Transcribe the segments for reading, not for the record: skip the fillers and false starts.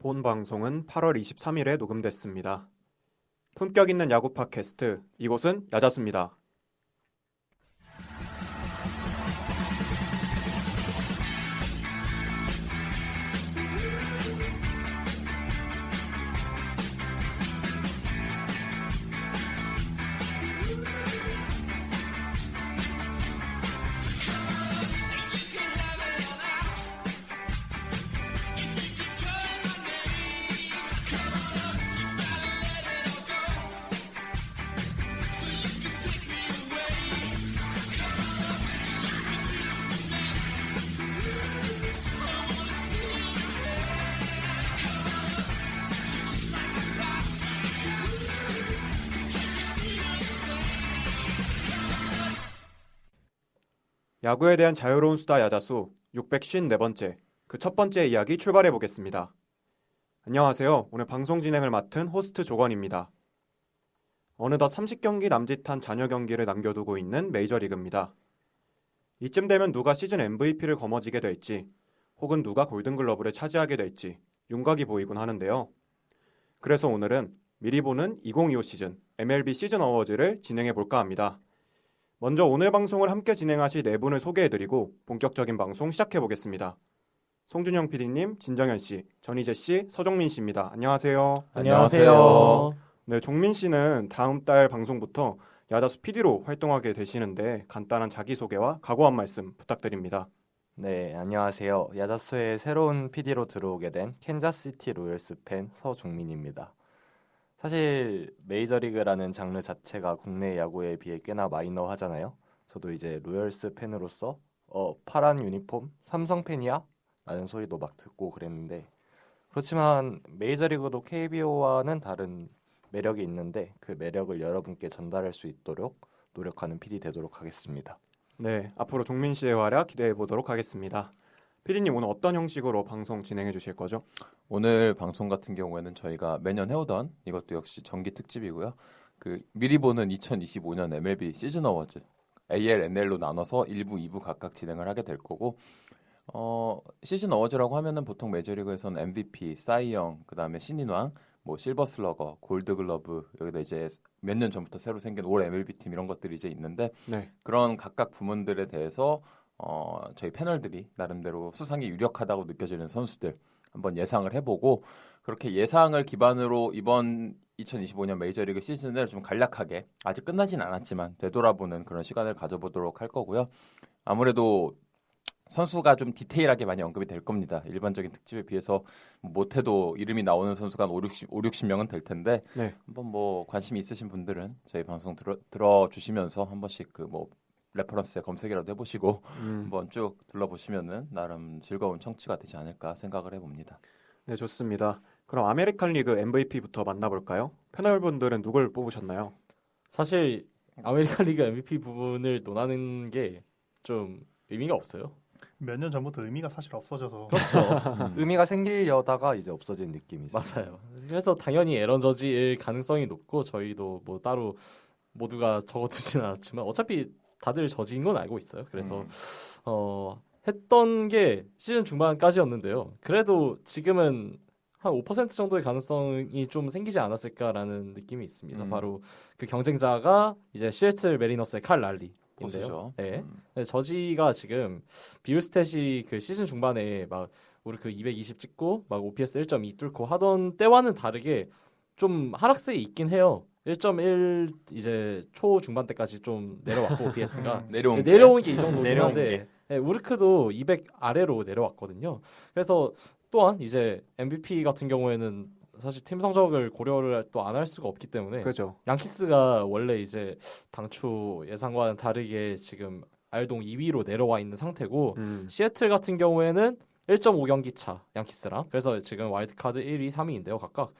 본 방송은 8월 23일에 녹음됐습니다. 품격 있는 야구 팟캐스트, 이곳은 야자수입니다. 야구에 대한 자유로운 수다 야자수 654번째, 그 첫 번째 이야기 출발해 보겠습니다. 안녕하세요. 오늘 방송 진행을 맡은 호스트 조건입니다. 어느덧 30경기 남짓한 잔여 경기를 남겨두고 있는 메이저리그입니다. 이쯤 되면 누가 시즌 MVP를 거머쥐게 될지, 혹은 누가 골든글러브를 차지하게 될지 윤곽이 보이곤 하는데요. 그래서 오늘은 미리 보는 2025 시즌 MLB 시즌 어워즈를 진행해 볼까 합니다. 먼저 오늘 방송을 함께 진행하실 네 분을 소개해드리고 본격적인 방송 시작해보겠습니다. 송준영 PD님, 진정현 씨, 전희재 씨, 서종민 씨입니다. 안녕하세요. 안녕하세요. 네, 종민 씨는 다음 달 방송부터 야자수 PD로 활동하게 되시는데 간단한 자기소개와 각오 한 말씀 부탁드립니다. 네, 안녕하세요. 야자수의 새로운 PD로 들어오게 된 캔자스시티 로열스 팬 서종민입니다. 사실 메이저리그라는 장르 자체가 국내 야구에 비해 꽤나 마이너하잖아요. 저도 이제 로열스 팬으로서 파란 유니폼 삼성 팬이야? 라는 소리도 막 듣고 그랬는데, 그렇지만 메이저리그도 KBO와는 다른 매력이 있는데 그 매력을 여러분께 전달할 수 있도록 노력하는 PD 되도록 하겠습니다. 네, 앞으로 종민 씨의 활약 기대해 보도록 하겠습니다. PD님, 오늘 어떤 형식으로 방송 진행해 주실 거죠? 오늘 방송 같은 경우에는 저희가 매년 해오던 이것도 역시 정기 특집이고요. 미리 보는 2025년 MLB 시즌 어워즈 AL, NL로 나눠서 1부, 2부 각각 진행을 하게 될 거고, 시즌 어워즈라고 하면은 보통 메이저리그에서는 MVP, 사이영, 그다음에 신인왕, 뭐 실버슬러거, 골드글러브, 여기다 이제 몇 년 전부터 새로 생긴 올 MLB 팀 이런 것들이 이제 있는데, 네. 그런 각각 부문들에 대해서 저희 패널들이 나름대로 수상이 유력하다고 느껴지는 선수들 한번 예상을 해보고, 그렇게 예상을 기반으로 이번 2025년 메이저리그 시즌을 좀 간략하게, 아직 끝나진 않았지만 되돌아보는 그런 시간을 가져보도록 할 거고요. 아무래도 선수가 좀 디테일하게 많이 언급이 될 겁니다. 일반적인 특집에 비해서 못해도 이름이 나오는 선수가 한 50-60명은 될 텐데, 네. 한번 뭐 관심이 있으신 분들은 저희 방송 들어주시면서 한 번씩 레퍼런스에 검색이라도 해보시고 한번 쭉 둘러보시면은 나름 즐거운 청취가 되지 않을까 생각을 해봅니다. 네, 좋습니다. 그럼 아메리칸 리그 MVP부터 만나볼까요? 패널분들은 누굴 뽑으셨나요? 사실 아메리칸 리그 MVP 부분을 논하는 게 좀 의미가 없어요. 몇 년 전부터 의미가 사실 없어져서. 그렇죠. 의미가 생기려다가 이제 없어진 느낌이죠. 맞아요. 그래서 당연히 에런 저지일 가능성이 높고, 저희도 뭐 따로 모두가 적어두진 않았지만 어차피 다들 저지인 건 알고 있어요. 그래서 했던 게 시즌 중반까지였는데요. 그래도 지금은 한 5% 정도의 가능성이 좀 생기지 않았을까라는 느낌이 있습니다. 바로 그 경쟁자가 이제 시애틀 메리너스의 칼 랄리인데요. 고수죠. 네. 저지가 지금 비율 스탯이 그 시즌 중반에 막 우리 그 220 찍고 막 OPS 1.2 뚫고 하던 때와는 다르게 좀 하락세에 있긴 해요. 1.1 이제 초 중반 때까지 좀 내려왔고 OPS가 내려온 게 이 정도긴 한데, 네, 우르크도 200 아래로 내려왔거든요. 그래서 또한 이제 MVP 같은 경우에는 사실 팀 성적을 고려를 또 안 할 수가 없기 때문에, 그죠. 양키스가 원래 이제 당초 예상과는 다르게 지금 알동 2위로 내려와 있는 상태고, 시애틀 같은 경우에는 1.5경기 차 양키스랑, 그래서 지금 와일드카드 1위, 3위인데요 각각.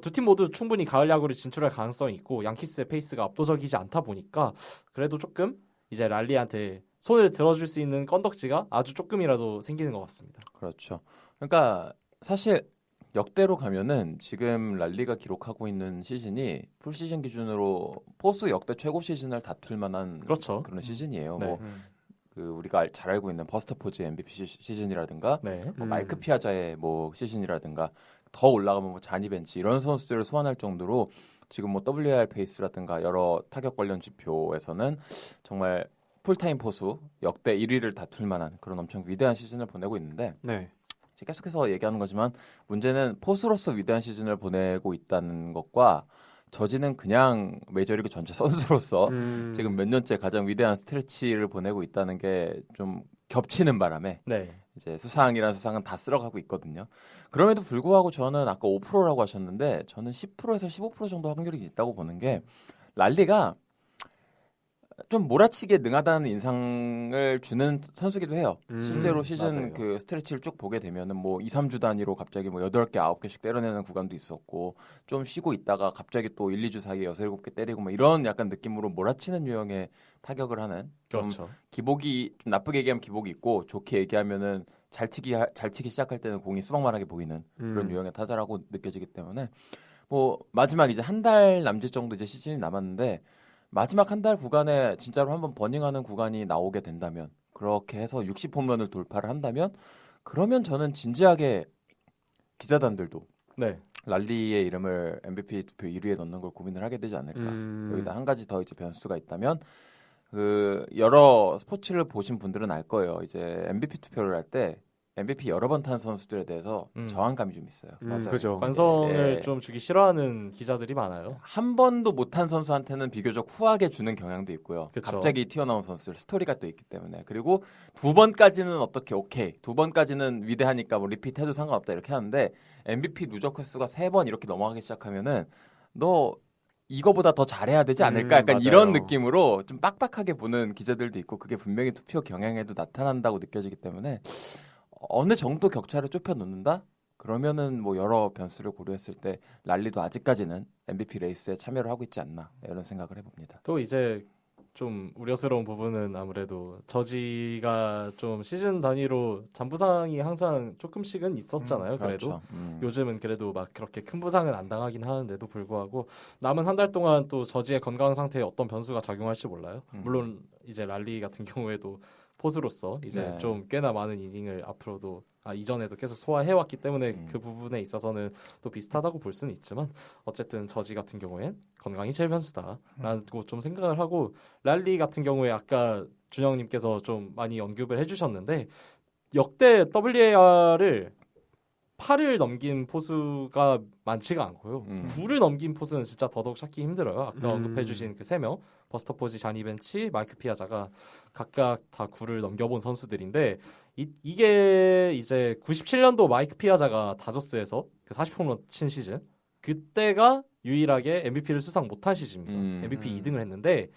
두 팀 모두 충분히 가을 야구를 진출할 가능성이 있고, 양키스의 페이스가 압도적이지 않다 보니까 그래도 조금 이제 랄리한테 손을 들어줄 수 있는 건덕지가 아주 조금이라도 생기는 것 같습니다. 그렇죠. 그러니까 사실 역대로 가면은 지금 랄리가 기록하고 있는 시즌이 풀시즌 기준으로 포수 역대 최고 시즌을 다툴 만한 그렇죠. 그런 시즌이에요. 네. 우리가 잘 알고 있는 버스터 포즈의 MVP 시즌이라든가 네. 마이크 피아자의 시즌이라든가 더 올라가면 뭐 자니 벤치 이런 선수들을 소환할 정도로 지금 뭐 WR 페이스라든가 여러 타격 관련 지표에서는 정말 풀타임 포수 역대 1위를 다툴 만한 그런 엄청 위대한 시즌을 보내고 있는데 네. 계속해서 얘기하는 거지만 문제는 포수로서 위대한 시즌을 보내고 있다는 것과 저지는 그냥 메이저리그 전체 선수로서 지금 몇 년째 가장 위대한 스트레치를 보내고 있다는 게 좀 겹치는 바람에 네. 이제 수상이라는 수상은 다 쓸어가고 있거든요. 그럼에도 불구하고 저는 아까 5%라고 하셨는데 저는 10%에서 15% 정도 확률이 있다고 보는 게 랄리가 좀 몰아치기에 능하다는 인상을 주는 선수기도 해요. 실제로 시즌 맞아요. 그 스트레치를 쭉 보게 되면은 뭐 2, 3주 단위로 갑자기 뭐 8개, 9개씩 때려내는 구간도 있었고 좀 쉬고 있다가 갑자기 또 1, 2주 사이에 6, 7개 때리고 뭐 이런 약간 느낌으로 몰아치는 유형의 타격을 하는 좀 그렇죠. 기복이 좀 나쁘게 얘기하면 기복이 있고 좋게 얘기하면은 잘 치기 시작할 때는 공이 수박만하게 보이는 그런 유형의 타자라고 느껴지기 때문에 뭐 마지막 이제 한 달 남짓 정도 이제 시즌이 남았는데 마지막 한 달 구간에 진짜로 한번 버닝하는 구간이 나오게 된다면 그렇게 해서 60홈런을 돌파를 한다면 그러면 저는 진지하게 기자단들도 네. 랄리의 이름을 MVP 투표 1위에 넣는 걸 고민을 하게 되지 않을까. 여기다 한 가지 더 이제 변수가 있다면 그 여러 스포츠를 보신 분들은 알 거예요. 이제 MVP 투표를 할 때 MVP 여러 번 탄 선수들에 대해서 저항감이 좀 있어요. 맞아요. 그죠. 관성을 예. 좀 주기 싫어하는 기자들이 많아요. 한 번도 못한 선수한테는 비교적 후하게 주는 경향도 있고요. 그쵸. 갑자기 튀어나온 선수들 스토리가 또 있기 때문에 그리고 2번까지는 어떻게 오케이 2번까지는 위대하니까 뭐 리피트해도 상관없다 이렇게 하는데 MVP 누적 횟수가 3번 이렇게 넘어가기 시작하면은 너 이거보다 더 잘해야 되지 않을까 약간 맞아요. 이런 느낌으로 좀 빡빡하게 보는 기자들도 있고 그게 분명히 투표 경향에도 나타난다고 느껴지기 때문에 어느 정도 격차를 좁혀 놓는다? 그러면은 뭐 여러 변수를 고려했을 때 랄리도 아직까지는 MVP 레이스에 참여를 하고 있지 않나 이런 생각을 해봅니다. 또 이제 좀 우려스러운 부분은 아무래도 저지가 좀 시즌 단위로 잔부상이 항상 조금씩은 있었잖아요. 그래도 그렇죠. 요즘은 그래도 막 그렇게 큰 부상은 안 당하긴 하는데도 불구하고 남은 한 달 동안 또 저지의 건강 상태에 어떤 변수가 작용할지 몰라요. 물론 이제 랄리 같은 경우에도 포수로서 이제 네. 좀 꽤나 많은 이닝을 앞으로도 이전에도 계속 소화해왔기 때문에 그 부분에 있어서는 또 비슷하다고 볼 수는 있지만 어쨌든 저지 같은 경우엔 건강이 제일 변수다라고 좀 생각을 하고 랄리 같은 경우에 아까 준영님께서 좀 많이 언급을 해주셨는데 역대 WAR을 8을 넘긴 포수가 많지가 않고요. 9를 넘긴 포수는 진짜 더더욱 찾기 힘들어요. 아까 언급해주신 그 3명 버스터 포지, 자니 벤치, 마이크 피아자가 각각 다 9를 넘겨본 선수들인데 이게 이제 97년도 마이크 피아자가 다저스에서 그 40홈런 친 시즌 그때가 유일하게 MVP를 수상 못한 시즌입니다. MVP 2등을 했는데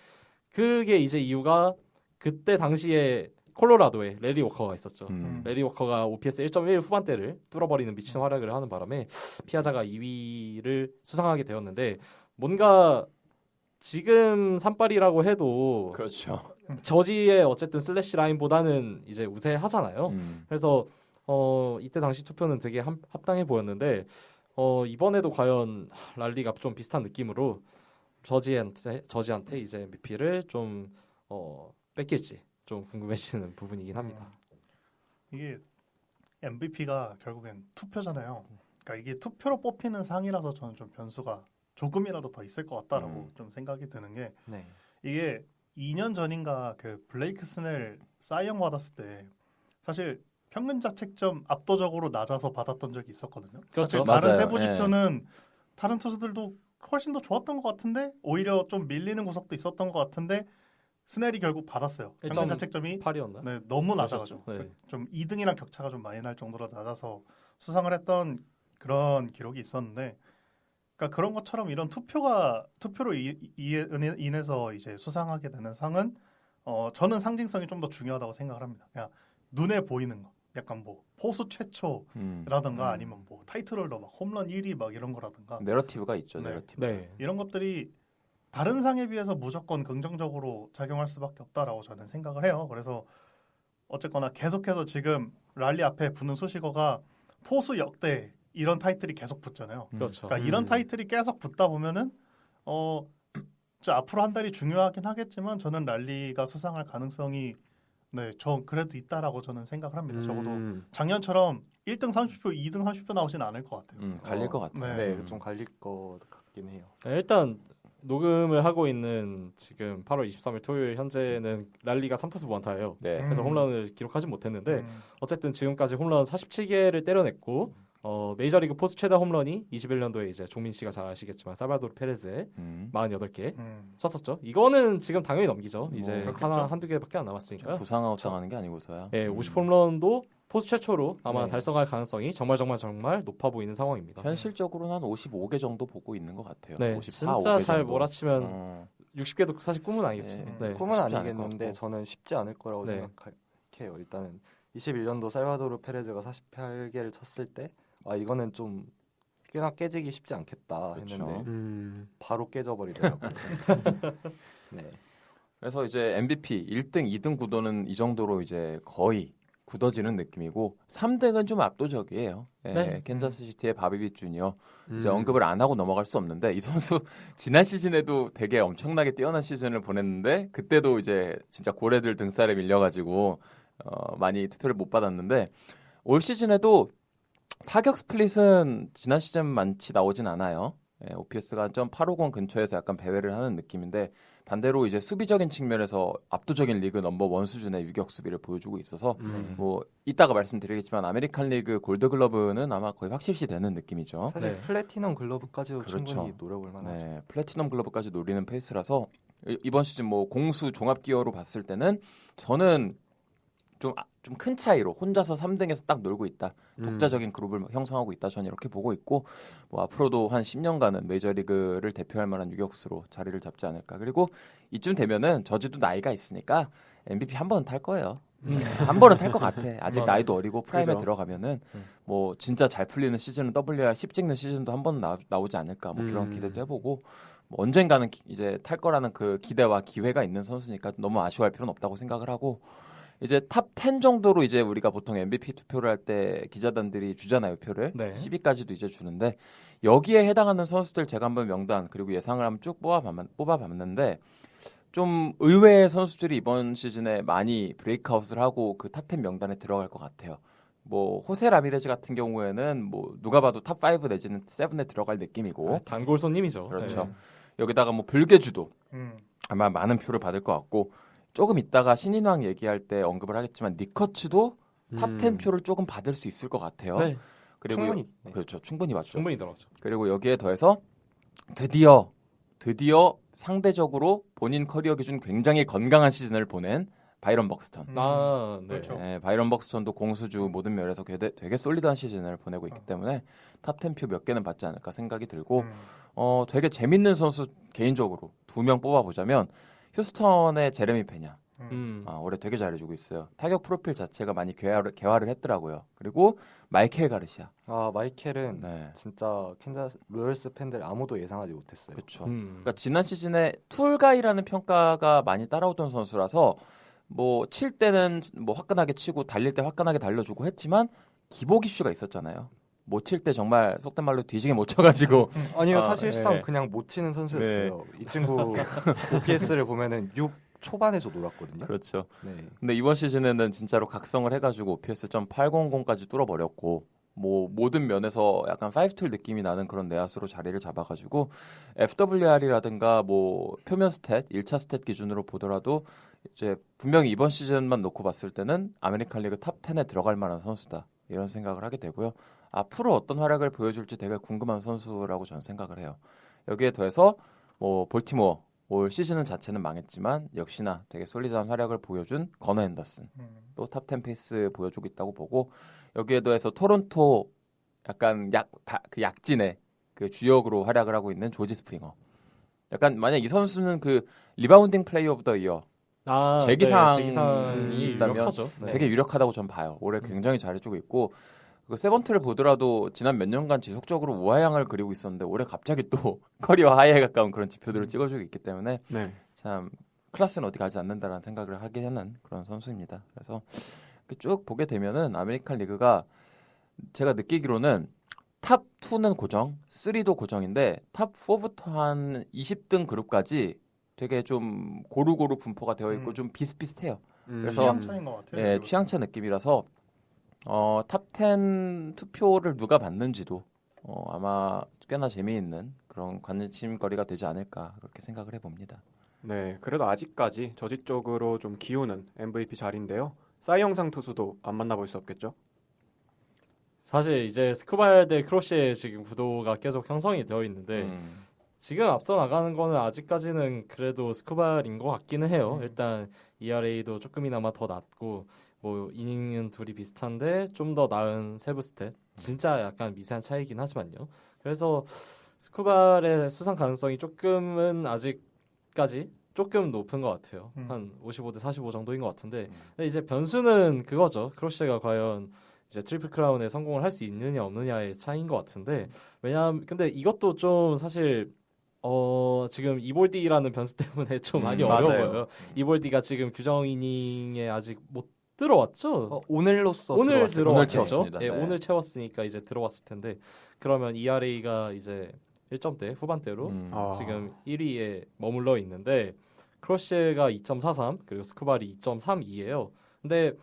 그게 이제 이유가 그때 당시에 콜로라도에 레리 워커가 있었죠. 레리 워커가 OPS 1.1 후반대를 뚫어버리는 미친 활약을 하는 바람에 피아자가 2위를 수상하게 되었는데 뭔가 지금 산발이라고 해도 그렇죠. 저지의 어쨌든 슬래시 라인보다는 이제 우세하잖아요. 그래서 이때 당시 투표는 되게 합당해 보였는데 이번에도 과연 랄리가 좀 비슷한 느낌으로 저지한테 이제 MVP를 좀 뺏길지 좀 궁금해지는 부분이긴 합니다. 이게 MVP가 결국엔 투표잖아요. 그러니까 이게 투표로 뽑히는 상이라서 저는 좀 변수가 조금이라도 더 있을 것 같다라고 좀 생각이 드는 게 네. 이게 2년 전인가 그 블레이크 스넬 사이영 받았을 때 사실 평균 자책점 압도적으로 낮아서 받았던 적이 있었거든요. 그렇죠. 사실 다른 맞아요. 세부 지표는 다른 투수들도 훨씬 더 좋았던 것 같은데 오히려 좀 밀리는 구석도 있었던 것 같은데 스넬이 결국 받았어요. 평균 자책점이 8이었나? 네, 너무 낮아가지고 네. 좀 2등이랑 격차가 좀 많이 날 정도로 낮아서 수상을 했던 그런 기록이 있었는데, 그러니까 그런 것처럼 이런 투표로 인해서 이제 수상하게 되는 상은 저는 상징성이 좀 더 중요하다고 생각을 합니다. 그냥 눈에 보이는 거, 약간 뭐 포수 최초라든가 아니면 뭐 타이틀홀더 막 홈런 1위 막 이런 거라든가 내러티브가 있죠. 네. 내러티브. 네. 이런 것들이 다른 상에 비해서 무조건 긍정적으로 작용할 수밖에 없다라고 저는 생각을 해요. 그래서 어쨌거나 계속해서 지금 랄리 앞에 붙는 수식어가 포수 역대 이런 타이틀이 계속 붙잖아요. 그렇죠. 그러니까 이런 타이틀이 계속 붙다 보면은 앞으로 한 달이 중요하긴 하겠지만 저는 랄리가 수상할 가능성이 저 그래도 있다라고 저는 생각을 합니다. 적어도 작년처럼 1등 30표, 2등 30표 나오진 않을 것 같아요. 갈릴 것 같아요. 네, 좀 갈릴 것 같긴 해요. 일단 녹음을 하고 있는 지금 8월 23일 토요일 현재는 랄리가 3타수 무안타예요. 네. 그래서 홈런을 기록하지 못했는데 음. 어쨌든 지금까지 홈런 47개를 때려냈고 메이저리그 포수 최다 홈런이 21년도에 이제 종민 씨가 잘 아시겠지만 살바도르 페레즈의 48개 쳤었죠. 이거는 지금 당연히 넘기죠. 이제 그렇겠죠. 한두 개밖에 안 남았으니까. 부상아웃 당하는 게 아니고서야. 예, 50홈런도 포수 최초로 아마 네. 달성할 가능성이 정말 높아 보이는 상황입니다. 현실적으로는 한 55개 정도 보고 있는 것 같아요. 네, 54, 진짜 5개 잘 정도. 몰아치면 60개도 사실 꿈은 아니겠죠. 네. 네. 꿈은 쉽지 않을 것 아니겠는데 같고. 저는 쉽지 않을 거라고 네. 생각해요. 일단은 21년도 살바도르 페레즈가 48개를 쳤을 때 이거는 좀 꽤나 깨지기 쉽지 않겠다 그렇죠. 했는데 바로 깨져버리더라고요. 네. 그래서 이제 MVP 1등, 2등 구도는 이 정도로 이제 거의 굳어지는 느낌이고 3등은 좀 압도적이에요. 예, 네. 캔자스시티의 바비빗 주니어 이제 언급을 안 하고 넘어갈 수 없는데 이 선수 지난 시즌에도 되게 엄청나게 뛰어난 시즌을 보냈는데 그때도 이제 진짜 고래들 등살에 밀려가지고 많이 투표를 못 받았는데 올 시즌에도 타격 스플릿은 지난 시즌만치 나오진 않아요. 예, OPS가 0.850 근처에서 약간 배회를 하는 느낌인데 반대로 이제 수비적인 측면에서 압도적인 리그 넘버 1 수준의 유격 수비를 보여주고 있어서 뭐 이따가 말씀드리겠지만 아메리칸 리그 골드글러브는 아마 거의 확실시 되는 느낌이죠. 사실 네. 플래티넘 글러브까지도 그렇죠. 충분히 노려볼 만하죠. 네, 플래티넘 글러브까지 노리는 페이스라서 이번 시즌 뭐 공수 종합 기어로 봤을 때는 저는 좀 큰 차이로 혼자서 3등에서 딱 놀고 있다. 독자적인 그룹을 형성하고 있다. 저는 이렇게 보고 있고 뭐 앞으로도 한 10년간은 메이저리그를 대표할 만한 유격수로 자리를 잡지 않을까. 그리고 이쯤 되면은 저지도 나이가 있으니까 MVP 한 번은 탈 거예요. 한 번은 탈 것 같아. 아직 나이도 어리고 프라임에 그죠. 들어가면은 뭐 진짜 잘 풀리는 시즌은 WR 10 찍는 시즌도 한 번은 나오지 않을까. 뭐 그런 기대도 해보고 뭐 언젠가는 이제 탈 거라는 그 기대와 기회가 있는 선수니까 너무 아쉬워할 필요는 없다고 생각을 하고 이제 탑 10 정도로 이제 우리가 보통 MVP 투표를 할 때 기자단들이 주잖아요, 표를. 네. 10위까지도 이제 주는데 여기에 해당하는 선수들 제가 한번 명단 그리고 예상을 한번 쭉 뽑아봤는데 좀 의외의 선수들이 이번 시즌에 많이 브레이크아웃을 하고 그 탑 10 명단에 들어갈 것 같아요. 뭐 호세 라미레즈 같은 경우에는 뭐 누가 봐도 탑 5 내지는 7에 들어갈 느낌이고 단골 손님이죠. 그렇죠. 네. 여기다가 뭐 불개주도 음. 아마 많은 표를 받을 것 같고 조금 이따가 신인왕 얘기할 때 언급을 하겠지만 니커츠도 탑 10 표를 조금 받을 수 있을 것 같아요. 네, 그리고 충분히. 네. 그렇죠. 충분히 맞죠. 충분히 들어갔죠. 그리고 여기에 더해서 드디어 상대적으로 본인 커리어 기준 굉장히 건강한 시즌을 보낸 바이런 벅스턴. 네. 그렇죠. 네, 바이런 벅스턴도 공수주 모든 면에서 되게 솔리드한 시즌을 보내고 있기 때문에 탑 10표 몇 개는 받지 않을까 생각이 들고 되게 재밌는 선수 개인적으로 2명 뽑아보자면 휴스턴의 제레미 페냐. 올해 되게 잘해주고 있어요. 타격 프로필 자체가 많이 개화를 했더라고요. 그리고 마이켈 가르시아. 마이켈은 네, 진짜 캔자스 로열스 팬들 아무도 예상하지 못했어요. 그렇죠. 음. 그러니까 지난 시즌에 툴가이라는 평가가 많이 따라오던 선수라서 뭐 칠 때는 뭐 화끈하게 치고 달릴 때 화끈하게 달려주고 했지만 기복 이슈가 있었잖아요. 못 칠 때 정말 속된 말로 뒤지게 못 쳐가지고 아니요, 사실상 네. 그냥 못 치는 선수였어요. 이 친구 OPS를 보면은 6 초반에서 놀았거든요. 그렇죠. 네. 근데 이번 시즌에는 진짜로 각성을 해가지고 OPS 800까지 뚫어버렸고 뭐 모든 면에서 약간 5툴 느낌이 나는 그런 내야수로 자리를 잡아가지고 FWR이라든가 뭐 표면 스탯, 1차 스탯 기준으로 보더라도 이제 분명히 이번 시즌만 놓고 봤을 때는 아메리칸 리그 탑 10에 들어갈 만한 선수다 이런 생각을 하게 되고요. 앞으로 어떤 활약을 보여줄지 되게 궁금한 선수라고 저는 생각을 해요. 여기에 더해서 뭐 볼티모어 올 시즌 자체는 망했지만 역시나 되게 솔리드한 활약을 보여준 거너 앤더슨 또 탑 10 페이스 보여주고 있다고 보고 여기에 더해서 토론토 약간 그 약진의 그 주역으로 활약을 하고 있는 조지 스프링어. 약간 만약 이 선수는 그 리바운딩 플레이어 오브 더 이어 재기상이 재기상이 있다면 유력하죠. 네. 되게 유력하다고 전 봐요. 올해 굉장히 잘해주고 있고 그 세번트를 보더라도 지난 몇 년간 지속적으로 우하향을 그리고 있었는데 올해 갑자기 또 커리어 하이에 가까운 그런 지표들을 찍어주고 있기 때문에 네. 참 클래스는 어디 가지 않는다라는 생각을 하게 하는 그런 선수입니다. 그래서 쭉 보게 되면은 아메리칸 리그가 제가 느끼기로는 탑 2는 고정, 3도 고정인데 탑 4부터 한 20등 그룹까지 되게 좀 고루고루 분포가 되어 있고 좀 비슷비슷해요. 그래서 취향 차인 것 같아요. 예, 취향차 느낌이라서 탑10 투표를 누가 받는지도 아마 꽤나 재미있는 그런 관심거리가 되지 않을까 그렇게 생각을 해봅니다. 네, 그래도 아직까지 저지 쪽으로 좀 기우는 MVP 자리인데요. 사이 영상 투수도 안 만나볼 수 없겠죠? 사실 이제 스쿠발 대 크로시의 지금 구도가 계속 형성이 되어 있는데 지금 앞서 나가는 거는 아직까지는 그래도 스쿠발인 것 같기는 해요. 일단 ERA도 조금이나마 더 낮고 뭐 이닝은 둘이 비슷한데 좀 더 나은 세부 스탯. 진짜 약간 미세한 차이긴 하지만요. 그래서 스쿠발의 수상 가능성이 조금은 아직까지 조금 높은 것 같아요. 한 55대 45 정도인 것 같은데 근데 이제 변수는 그거죠. 크로시가 과연 이제 트리플 크라운에 성공을 할 수 있느냐 없느냐의 차이인 것 같은데 왜냐하면 근데 이것도 좀 사실 지금 이볼디라는 변수 때문에 좀 많이 어려워요. 맞아요. 이볼디가 지금 규정 이닝에 아직 못 들어왔죠. 오늘로써 오늘 들어왔어요. 오늘 들어왔죠. 채웠습니다. 예, 네. 오늘 채웠으니까 이제 들어왔을 텐데 그러면 ERA가 이제 1점대 후반대로 지금 1위에 머물러 있는데 크로시가 2.43 그리고 스쿠발이 2.32예요. 근데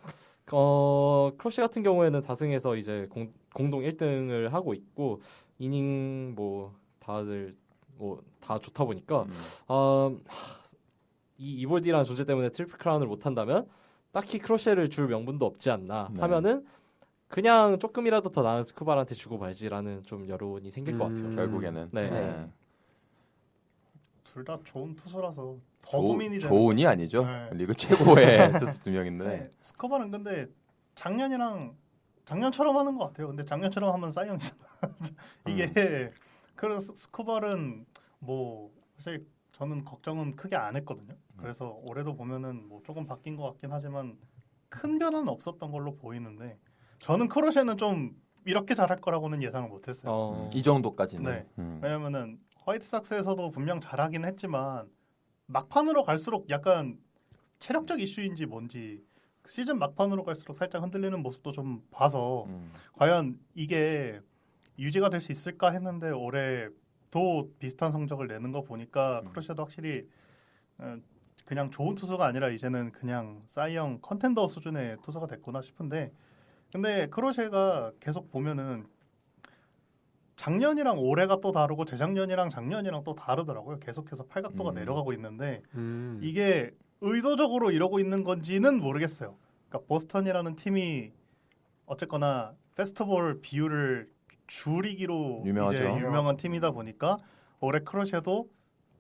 크로시 같은 경우에는 다승에서 이제 공동 1등을 하고 있고 이닝 뭐 다들 뭐 다 좋다 보니까 이 이볼디라는 존재 때문에 트리플 크라운을 못 한다면 딱히 크로시를 줄 명분도 없지 않나 하면은 그냥 조금이라도 더 나은 스쿠발한테 주고 말지라는 좀 여론이 생길 것 같아요. 결국에는 네. 둘 다 좋은 투수라서 더 고민이 되는 좋은이 아니죠. 네. 리그 최고의 투수 두 명인데 네. 스코바는 근데 작년처럼 하는 것 같아요. 근데 작년처럼 하면 사이언이잖아. 이게 그래서 스코바는 뭐 사실 저는 걱정은 크게 안 했거든요. 그래서 올해도 보면은 뭐 조금 바뀐 것 같긴 하지만 큰 변화는 없었던 걸로 보이는데 저는 크로셰는 좀 이렇게 잘할 거라고는 예상을 못했어요. 이 정도까지는. 네. 왜냐면은 화이트삭스에서도 분명 잘하긴 했지만 막판으로 갈수록 약간 체력적 이슈인지 뭔지 시즌 막판으로 갈수록 살짝 흔들리는 모습도 좀 봐서 과연 이게 유지가 될 수 있을까 했는데 올해도 비슷한 성적을 내는 거 보니까 크로셰도 확실히 그냥 좋은 투수가 아니라 이제는 그냥 사이영 컨텐더 수준의 투수가 됐구나 싶은데 근데 크로셰가 계속 보면은 작년이랑 올해가 또 다르고 재작년이랑 작년이랑 또 다르더라고요. 계속해서 팔각도가 내려가고 있는데 이게 의도적으로 이러고 있는 건지는 모르겠어요. 그러니까 보스턴이라는 팀이 어쨌거나 페스티벌 비율을 줄이기로 유명하죠. 이제 유명한 팀이다 보니까 올해 크로셰도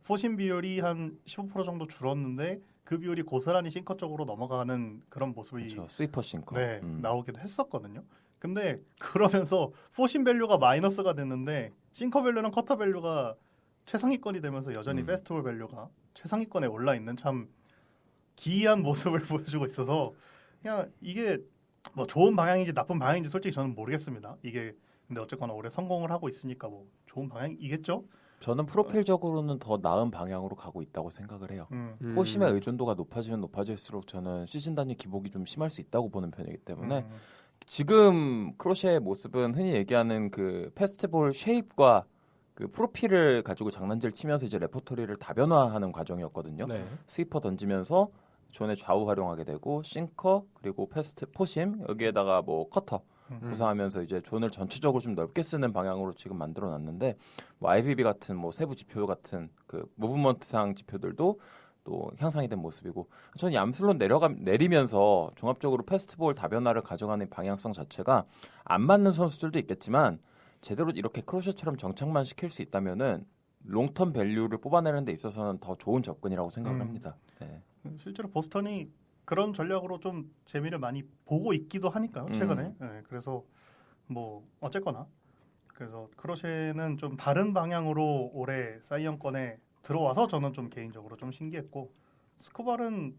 포심 비율이 한 15% 정도 줄었는데 그 비율이 고스란히 싱커 쪽으로 넘어가는 그런 모습이 그렇죠. 스위퍼 싱커. 네, 나오기도 했었거든요. 근데 그러면서 포심 밸류가 마이너스가 됐는데 싱커 밸류랑 커터 밸류가 최상위권이 되면서 여전히 페스티벌 밸류가 최상위권에 올라 있는 참 기이한 모습을 보여주고 있어서 그냥 이게 뭐 좋은 방향인지 나쁜 방향인지 솔직히 저는 모르겠습니다. 이게 근데 어쨌거나 올해 성공을 하고 있으니까 뭐 좋은 방향이겠죠. 저는 프로필적으로는 더 나은 방향으로 가고 있다고 생각을 해요. 포심의 의존도가 높아지면 높아질수록 저는 시즌 단위 기복이 좀 심할 수 있다고 보는 편이기 때문에 지금 크로셰의 모습은 흔히 얘기하는 그 페스티벌 쉐입과 그 프로필을 가지고 장난질 치면서 이제 레퍼토리를 다변화하는 과정이었거든요. 네. 스위퍼 던지면서 존의 좌우 활용하게 되고 싱커 그리고 포심 여기에다가 뭐 커터 구사하면서 이제 존을 전체적으로 좀 넓게 쓰는 방향으로 지금 만들어 놨는데 뭐 IBB 같은 뭐 세부 지표 같은 그 무브먼트상 지표들도 또 향상이 된 모습이고 저는 얌슬론 내리면서 종합적으로 페스티벌 다변화를 가져가는 방향성 자체가 안 맞는 선수들도 있겠지만 제대로 이렇게 크로셰처럼 정착만 시킬 수 있다면은 롱텀 밸류를 뽑아내는 데 있어서는 더 좋은 접근이라고 생각을 합니다. 네. 실제로 보스턴이 그런 전략으로 좀 재미를 많이 보고 있기도 하니까요. 최근에. 네, 그래서 뭐 어쨌거나 그래서 크로셰는 좀 다른 방향으로 올해 사이언권에 들어와서 저는 좀 개인적으로 좀 신기했고 스코발은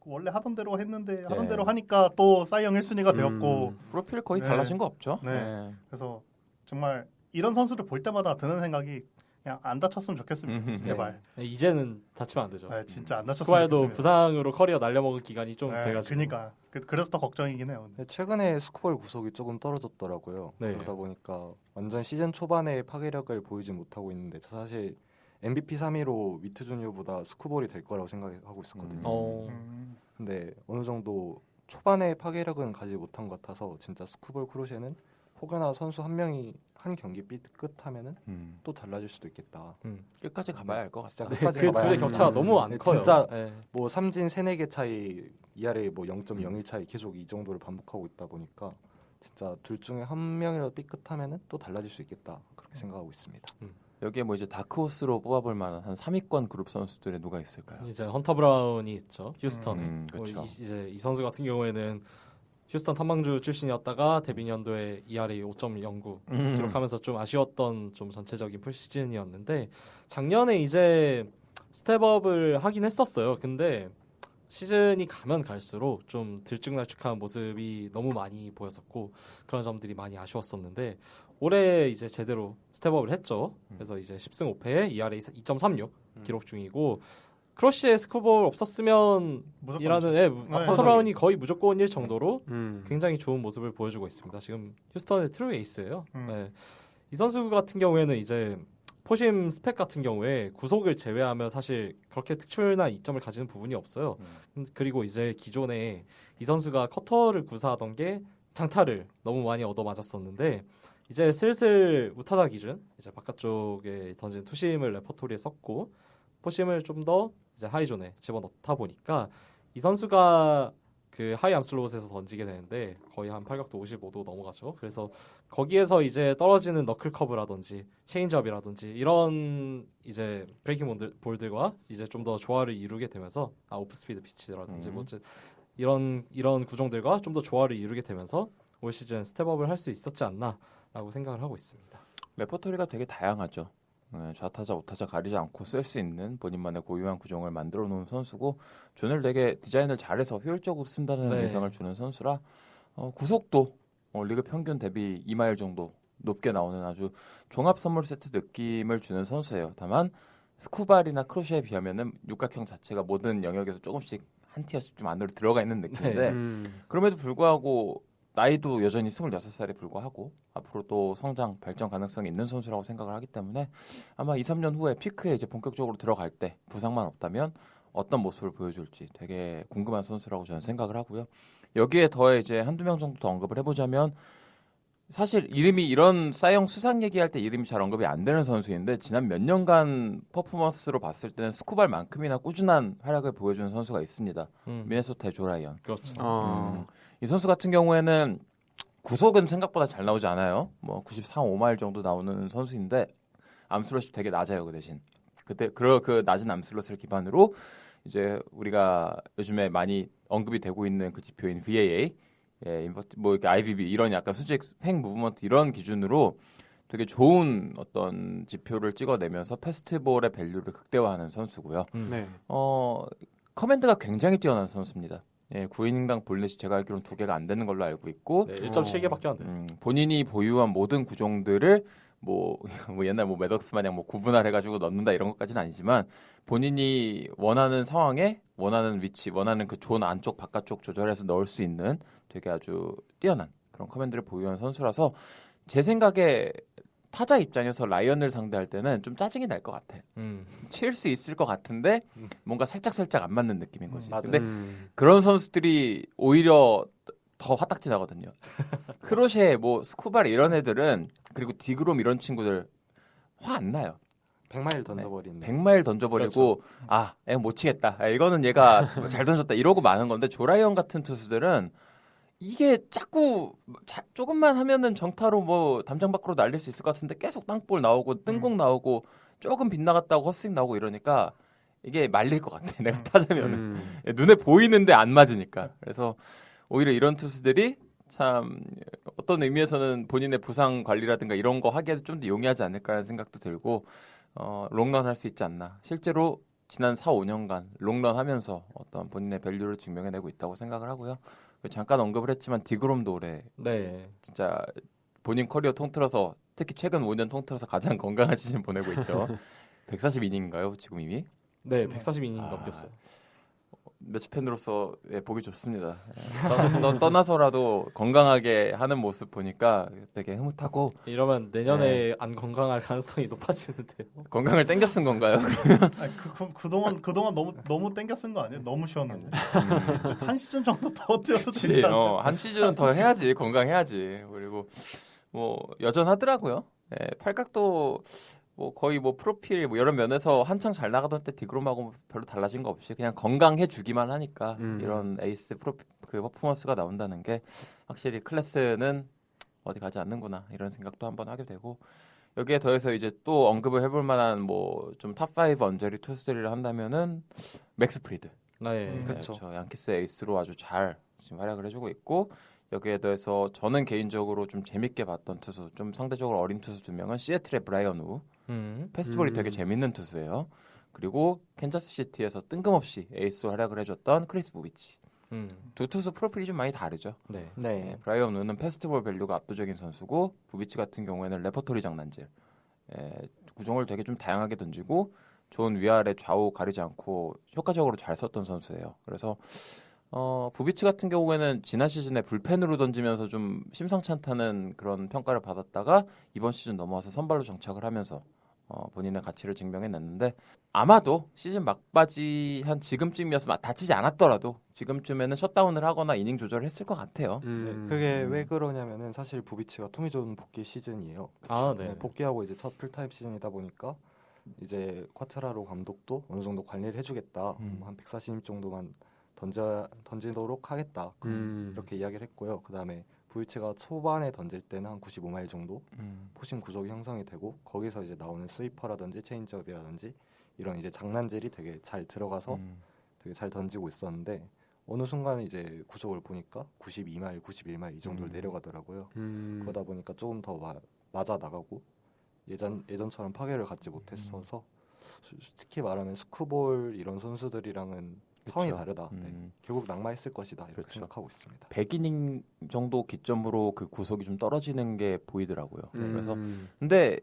원래 하던 대로 했는데 하던 대로 하니까 또 사이언 1순위가 되었고 프로필 거의 네. 달라진 거 없죠. 네. 그래서 정말 이런 선수를 볼 때마다 드는 생각이 그냥 안 다쳤으면 좋겠습니다. 제발. 네, 이제는 다치면 안 되죠. 네, 진짜 안 다쳤으면 스쿠발도 좋겠습니다. 부상으로 커리어 날려먹은 기간이 좀 네, 돼가지고. 그러니까 그래서 더 걱정이긴 해요. 네, 최근에 스쿠발 구속이 조금 떨어졌더라고요. 네. 그러다 보니까 완전 시즌 초반에 파괴력을 보이지 못하고 있는데 저 사실 MVP 3위로 위트 주니어보다 스쿠볼이 될 거라고 생각하고 있었거든요. 어. 근데 어느 정도 초반에 파괴력은 가지 못한 것 같아서 진짜 스쿠볼 크로셰는 혹여나 선수 한 명이 한 경기 삐끗하면은 또 달라질 수도 있겠다. 끝까지 가봐야 할 것 같다. 진짜 그 둘의 격차가 너무 안 커요. 진짜 네. 뭐 삼진 3-4개 차이 이하의 뭐 0.01 차이 계속 이 정도를 반복하고 있다 보니까 진짜 둘 중에 한 명이라도 삐끗하면은 또 달라질 수 있겠다 그렇게 생각하고 있습니다. 여기에 뭐 이제 다크호스로 뽑아볼 만한 한 3위권 그룹 선수들에 누가 있을까요? 이제 헌터 브라운이 있죠. 휴스턴에. 그렇죠. 이제 이 선수 같은 경우에는 휴스턴 탐방주 출신이었다가 데뷔 연도에 ERA 5.09 기록하면서 좀 아쉬웠던 좀 전체적인 풀 시즌이었는데 작년에 이제 스텝업을 하긴 했었어요. 근데 시즌이 가면 갈수록 좀 들쭉날쭉한 모습이 너무 많이 보였었고 그런 점들이 많이 아쉬웠었는데 올해 이제 제대로 스텝업을 했죠. 그래서 이제 10승 5패에 ERA 2.36 기록 중이고 크로시의 스쿠볼 없었으면 이라는 헌터 브라운이 거의 무조건일 정도로 굉장히 좋은 모습을 보여주고 있습니다. 지금 휴스턴의 트루 에이스예요. 네. 이 선수 같은 경우에는 이제 포심 스펙 같은 경우에 구속을 제외하면 사실 그렇게 특출난 이점을 가지는 부분이 없어요. 그리고 이제 기존에 이 선수가 커터를 구사하던 게 장타를 너무 많이 얻어맞았었는데 이제 슬슬 우타자 기준 이제 바깥쪽에 던진 투심을 레퍼토리에 썼고 포심을 좀 더 이제 하이존에 집어넣다 보니까 이 선수가 그 하이 암슬롯에서 던지게 되는데 거의 한 팔각도 55도 넘어가죠. 그래서 거기에서 이제 떨어지는 너클 커브라든지 체인지업이라든지 이런 이제 브레이킹 볼들과 이제 좀 더 조화를 이루게 되면서 오프 스피드 피치라든지 뭐 이런 구종들과 좀 더 조화를 이루게 되면서 올 시즌 스텝업을 할 수 있었지 않나라고 생각을 하고 있습니다. 레퍼토리가 되게 다양하죠. 좌타자, 우타자 가리지 않고 쓸 수 있는 본인만의 고유한 구종을 만들어 놓은 선수고 존을 되게 디자인을 잘해서 효율적으로 쓴다는 예상을 주는 선수라 구속도 리그 평균 대비 2마일 정도 높게 나오는 아주 종합 선물 세트 느낌을 주는 선수예요. 다만 스쿠발이나 크로시에 비하면은 육각형 자체가 모든 영역에서 조금씩 한 티어씩 좀 안으로 들어가 있는 느낌인데 그럼에도 불구하고 나이도 여전히 26살에 불과하고 앞으로 또 성장, 발전 가능성이 있는 선수라고 생각을 하기 때문에 아마 2, 3년 후에 피크에 이제 본격적으로 들어갈 때 부상만 없다면 어떤 모습을 보여줄지 되게 궁금한 선수라고 저는 생각을 하고요. 여기에 더해 이제 한두 명 정도 더 언급을 해보자면 사실 이름이 이런 사이영 수상 얘기할 때 이름이 잘 언급이 안 되는 선수인데 지난 몇 년간 퍼포먼스로 봤을 때는 스쿠발만큼이나 꾸준한 활약을 보여주는 선수가 있습니다. 미네소타의 조 라이언. 그렇죠. 이 선수 같은 경우에는 구속은 생각보다 잘 나오지 않아요. 뭐 94-5마일 정도 나오는 선수인데 암슬롯이 되게 낮아요. 그 대신 그때 그 낮은 암슬롯을 기반으로 이제 우리가 요즘에 많이 언급이 되고 있는 그 지표인 VAA, 뭐 이렇게 IVB 이런 약간 수직 횡 무브먼트 이런 기준으로 되게 좋은 어떤 지표를 찍어내면서 패스트볼의 밸류를 극대화하는 선수고요. 네. 커맨드가 굉장히 뛰어난 선수입니다. 9이닝당 볼넷이 제가 알기로는 2개가 안 되는 걸로 알고 있고 1.7개밖에 안 돼요. 본인이 보유한 모든 구종들을 뭐 옛날 뭐 매덕스 마냥 뭐 구분할해가지고 넣는다 이런 것까지는 아니지만 본인이 원하는 상황에 원하는 위치, 원하는 그 존 안쪽 바깥쪽 조절해서 넣을 수 있는 되게 아주 뛰어난 그런 커맨드를 보유한 선수라서 제 생각에 타자 입장에서 라이언을 상대할 때는 좀 짜증이 날 것 같아. 치일 수 있을 것 같은데 뭔가 살짝 안 맞는 느낌인 거지. 근데 그런 선수들이 오히려 더 화딱지 나거든요. 크로셰, 뭐 스쿠발 이런 애들은 그리고 디그롬 이런 친구들 화 안 나요. 100마일 던져버리는. 100마일 던져버리고 그렇죠. 얘 못 치겠다. 이거는 얘가 잘 던졌다. 이러고 마는 건데 조라이언 같은 투수들은 이게 자꾸 조금만 하면은 정타로 뭐 담장 밖으로 날릴 수 있을 것 같은데 계속 땅볼 나오고 뜬공 나오고 조금 빗나갔다고 헛스윙 나오고 이러니까 이게 말릴 것 같아. 내가 타자면은 눈에 보이는데 안 맞으니까. 그래서 오히려 이런 투수들이 참 어떤 의미에서는 본인의 부상 관리라든가 이런 거 하기에도 좀 더 용이하지 않을까라는 생각도 들고 롱런 할 수 있지 않나. 실제로 지난 4, 5년간 롱런 하면서 어떤 본인의 밸류를 증명해내고 있다고 생각을 하고요. 잠깐 언급을 했지만 디그롬도 올해 진짜 본인 커리어 통틀어서 특히 최근 5년 통틀어서 가장 건강한 시즌 보내고 있죠. 140이닝인가요 지금 이미? 네, 140이닝 넘겼어요. 매치 팬으로서 보기 좋습니다. 떠나서라도 건강하게 하는 모습 보니까 되게 흐뭇하고. 이러면 내년에 안 건강할 가능성이 높아지는데요. 건강을 땡겨 쓴 건가요? 아니, 그동안 너무 땡겨 쓴 거 아니에요? 너무 쉬었는데 한 시즌 정도 더 뛰어도 되지 그치, 않나? 한 시즌은 더 해야지. 건강해야지. 그리고 뭐 여전하더라고요. 팔각도 뭐 거의 뭐 프로필 뭐 여러 면에서 한창 잘 나가던 때 디그롬하고 별로 달라진 거 없이 그냥 건강해 주기만 하니까 이런 에이스 그 퍼포먼스가 나온다는 게 확실히 클래스는 어디 가지 않는구나 이런 생각도 한번 하게 되고, 여기에 더해서 이제 또 언급을 해볼 만한 뭐 좀 탑5 언저리 투수들이라 한다면은 맥스 프리드. 네. 그쵸. 저 양키스 에이스로 아주 잘 지금 활약을 해주고 있고, 여기에 더해서 저는 개인적으로 좀 재밌게 봤던 투수, 좀 상대적으로 어린 투수 2명은 시애틀의 브라이언 우. 패스트볼이 되게 재밌는 투수예요. 그리고 캔자스 시티에서 뜬금없이 에이스로 활약을 해줬던 크리스 부비치. 두 투수 프로필이 좀 많이 다르죠. 네. 네. 브라이언 우는 패스트볼 밸류가 압도적인 선수고, 부비치 같은 경우에는 레퍼토리 장난질. 구종을 되게 좀 다양하게 던지고 좋은 위아래 좌우 가리지 않고 효과적으로 잘 썼던 선수예요. 그래서 부비치 같은 경우에는 지난 시즌에 불펜으로 던지면서 좀 심상치 않다는 그런 평가를 받았다가 이번 시즌 넘어와서 선발로 정착을 하면서 본인의 가치를 증명해냈는데, 아마도 시즌 막바지 한 지금쯤이었으면 다치지 않았더라도 지금쯤에는 셧다운을 하거나 이닝 조절을 했을 것 같아요. 그게 왜 그러냐면은 사실 부비치가 토미존 복귀 시즌이에요. 아, 네. 복귀하고 이제 첫 풀타임 시즌이다 보니까 이제 쿼트라로 감독도 어느 정도 관리를 해주겠다. 한 140인 정도만 던지도록 하겠다. 이렇게 이야기를 했고요. 그 다음에 부비치가 초반에 던질 때는 한 95마일 정도 포심 구속이 형성이 되고, 거기서 이제 나오는 스위퍼라든지 체인지업이라든지 이런 이제 장난질이 되게 잘 들어가서 되게 잘 던지고 있었는데, 어느 순간 이제 구속을 보니까 92마일, 91마일 이 정도로 내려가더라고요. 그러다 보니까 조금 더 맞아 나가고 예전처럼 파괴를 갖지 못했어서 솔직히 말하면 스쿠볼 이런 선수들이랑은 차원이 다르다. 네. 결국 낙마했을 것이다. 이렇게 그쵸. 생각하고 있습니다. 100이닝 정도 기점으로 그 구속이 좀 떨어지는 게 보이더라고요. 그래서 근데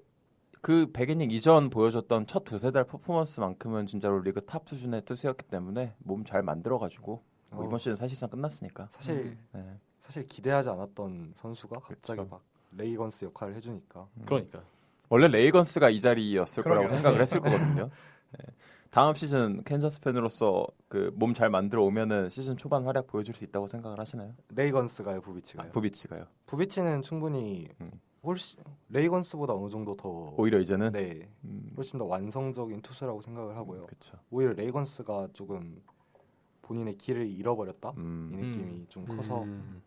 그 100이닝 이전 보여줬던 첫 두세 달 퍼포먼스만큼은 진짜로 리그 탑 수준의 투수였기 때문에 몸 잘 만들어가지고 이번 시즌 사실상 끝났으니까. 사실 기대하지 않았던 선수가 갑자기 그쵸. 막 레이건스 역할을 해주니까. 그러니까. 원래 레이건스가 이 자리였을 거라고 그러게요. 생각을 했을 거거든요. 다음 시즌 캔자스 팬으로서 그 몸 잘 만들어 오면은 시즌 초반 활약 보여줄 수 있다고 생각을 하시나요? 레이건스가요, 부비치가요? 부비치가요. 부비치는 충분히 훨씬 레이건스보다 어느 정도 더 오히려 이제는 네, 훨씬 더 완성적인 투수라고 생각을 하고요. 그렇죠. 오히려 레이건스가 조금 본인의 길을 잃어버렸다 이 느낌이 좀 커서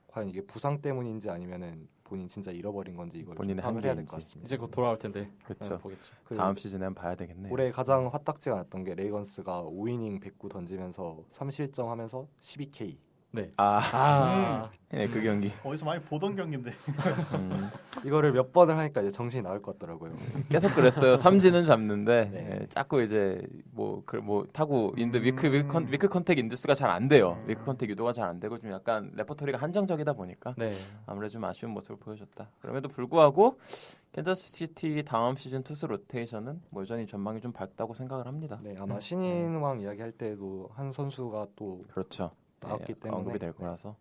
과연 이게 부상 때문인지 아니면은 본인 진짜 잃어버린 건지 이걸 본인의 파악을 해야 될 한계인지. 것 같습니다. 이제 곧 돌아올 텐데. 그렇죠. 네, 보겠죠. 그 다음 시즌에 한번 봐야 되겠네요. 올해 가장 화딱지가 났던 게 레이건스가 5이닝 109 던지면서 3실점 하면서 12K. 네, 그 경기. 어디서 많이 보던 경기인데. 이거를 몇 번을 하니까 이제 정신이 나올 것 같더라고요. 계속 그랬어요. 삼진은 잡는데 네. 자꾸 이제 뭐 타구 인드 위크 컨택 인두스가 잘 안 돼요. 위크 컨택 유도가 잘 안 되고 좀 약간 레퍼토리가 한정적이다 보니까 네. 아무래도 좀 아쉬운 모습을 보여줬다. 그럼에도 불구하고 캔자스 시티 다음 시즌 투수 로테이션은 뭐 여전히 전망이 좀 밝다고 생각을 합니다. 네, 아마 신인왕 이야기할 때도 한 선수가 또 그렇죠. 나왔기 때문에 언급이 될 거라서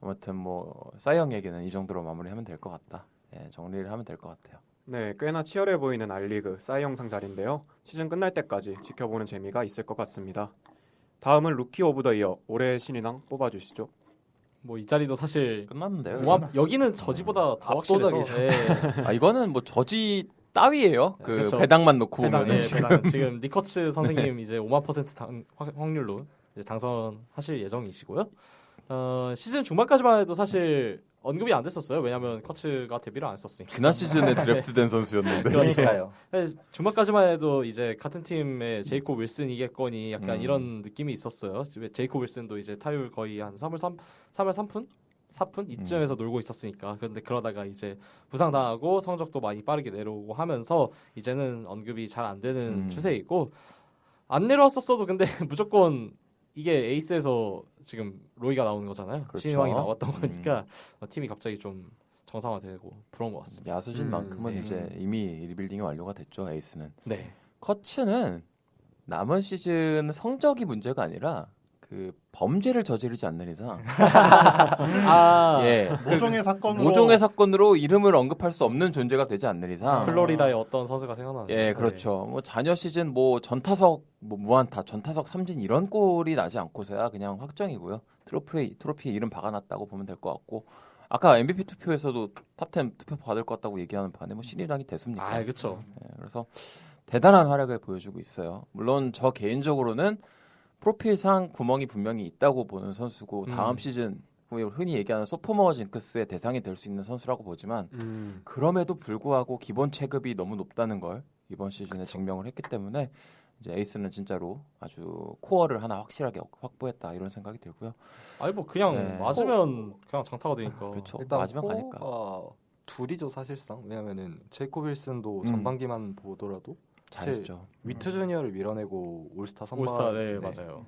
아무튼 뭐 사이영 얘기는 이 정도로 마무리하면 될 것 같다. 정리를 하면 될 것 같아요. 네, 꽤나 치열해 보이는 알리그 싸이 영상 자리인데요. 시즌 끝날 때까지 지켜보는 재미가 있을 것 같습니다. 다음은 루키 오브 더 이어 올해의 신인왕 뽑아주시죠. 뭐 이 자리도 사실 끝났는데요. 여기는 저지보다 더 확실해서. 압도적이죠. 이거는 뭐 저지 따위예요. 그 그쵸. 배당만 놓고 보면은 지금 니커츠 선생님 이제 5만% 확률로 이제 당선하실 예정이시고요. 시즌 중반까지만 해도 사실 언급이 안 됐었어요. 왜냐하면 커츠가 데뷔를 안 했었으니까. 지난 시즌에 드래프트된 선수였는데. 그러니까요. 중반까지만 해도 이제 같은 팀의 제이콥 윌슨이겠거니 약간 이런 느낌이 있었어요. 제이콥 윌슨도 이제 타율 거의 한 3월 3푼? 4푼 이쯤에서 놀고 있었으니까. 그런데 그러다가 이제 부상당하고 성적도 많이 빠르게 내려오고 하면서 이제는 언급이 잘 안 되는 추세이고, 안 내려왔었어도 근데 무조건 이게 에이스에서 지금 로이가 나오는 거잖아요. 그렇죠. 신인왕이 나왔던 거니까 팀이 갑자기 좀 정상화되고 부러운 것 같습니다. 야수진만큼은 네. 이제 이미 리빌딩이 완료가 됐죠. 에이스는. 네. 커츠는 남은 시즌 성적이 문제가 아니라 그 범죄를 저지르지 않는 이상 아, 모종의 사건으로 이름을 언급할 수 없는 존재가 되지 않는 이상 플로리다의 어떤 선수가 생각나는데. 예, 그렇죠. 뭐 잔여 시즌 뭐 전타석 뭐 무안타, 전타석 삼진 이런 꼴이 나지 않고서야 그냥 확정이고요. 트로피에 이름 박아놨다고 보면 될 것 같고 아까 MVP 투표에서도 탑10 투표 받을 것 같다고 얘기하는 반에 뭐 신인왕이 대수입니까? 아, 그렇죠. 예, 그래서 대단한 활약을 보여주고 있어요. 물론 저 개인적으로는 프로필상 구멍이 분명히 있다고 보는 선수고 다음 시즌 흔히 얘기하는 소포머 징크스의 대상이 될 수 있는 선수라고 보지만 그럼에도 불구하고 기본 체급이 너무 높다는 걸 이번 시즌에 증명을 했기 때문에 이제 에이스는 진짜로 아주 코어를 하나 확실하게 확보했다 이런 생각이 들고요. 아니 뭐 그냥 네. 맞으면 그냥 장타가 되니까. 그렇죠. 일단 맞으면 가니까. 코어가 둘이죠 사실상. 왜냐면은 제이콥 윌슨도 음. 전반기만 보더라도 잘했죠. 위트 주니어를 밀어내고 올스타 선발 올스타 네, 맞아요.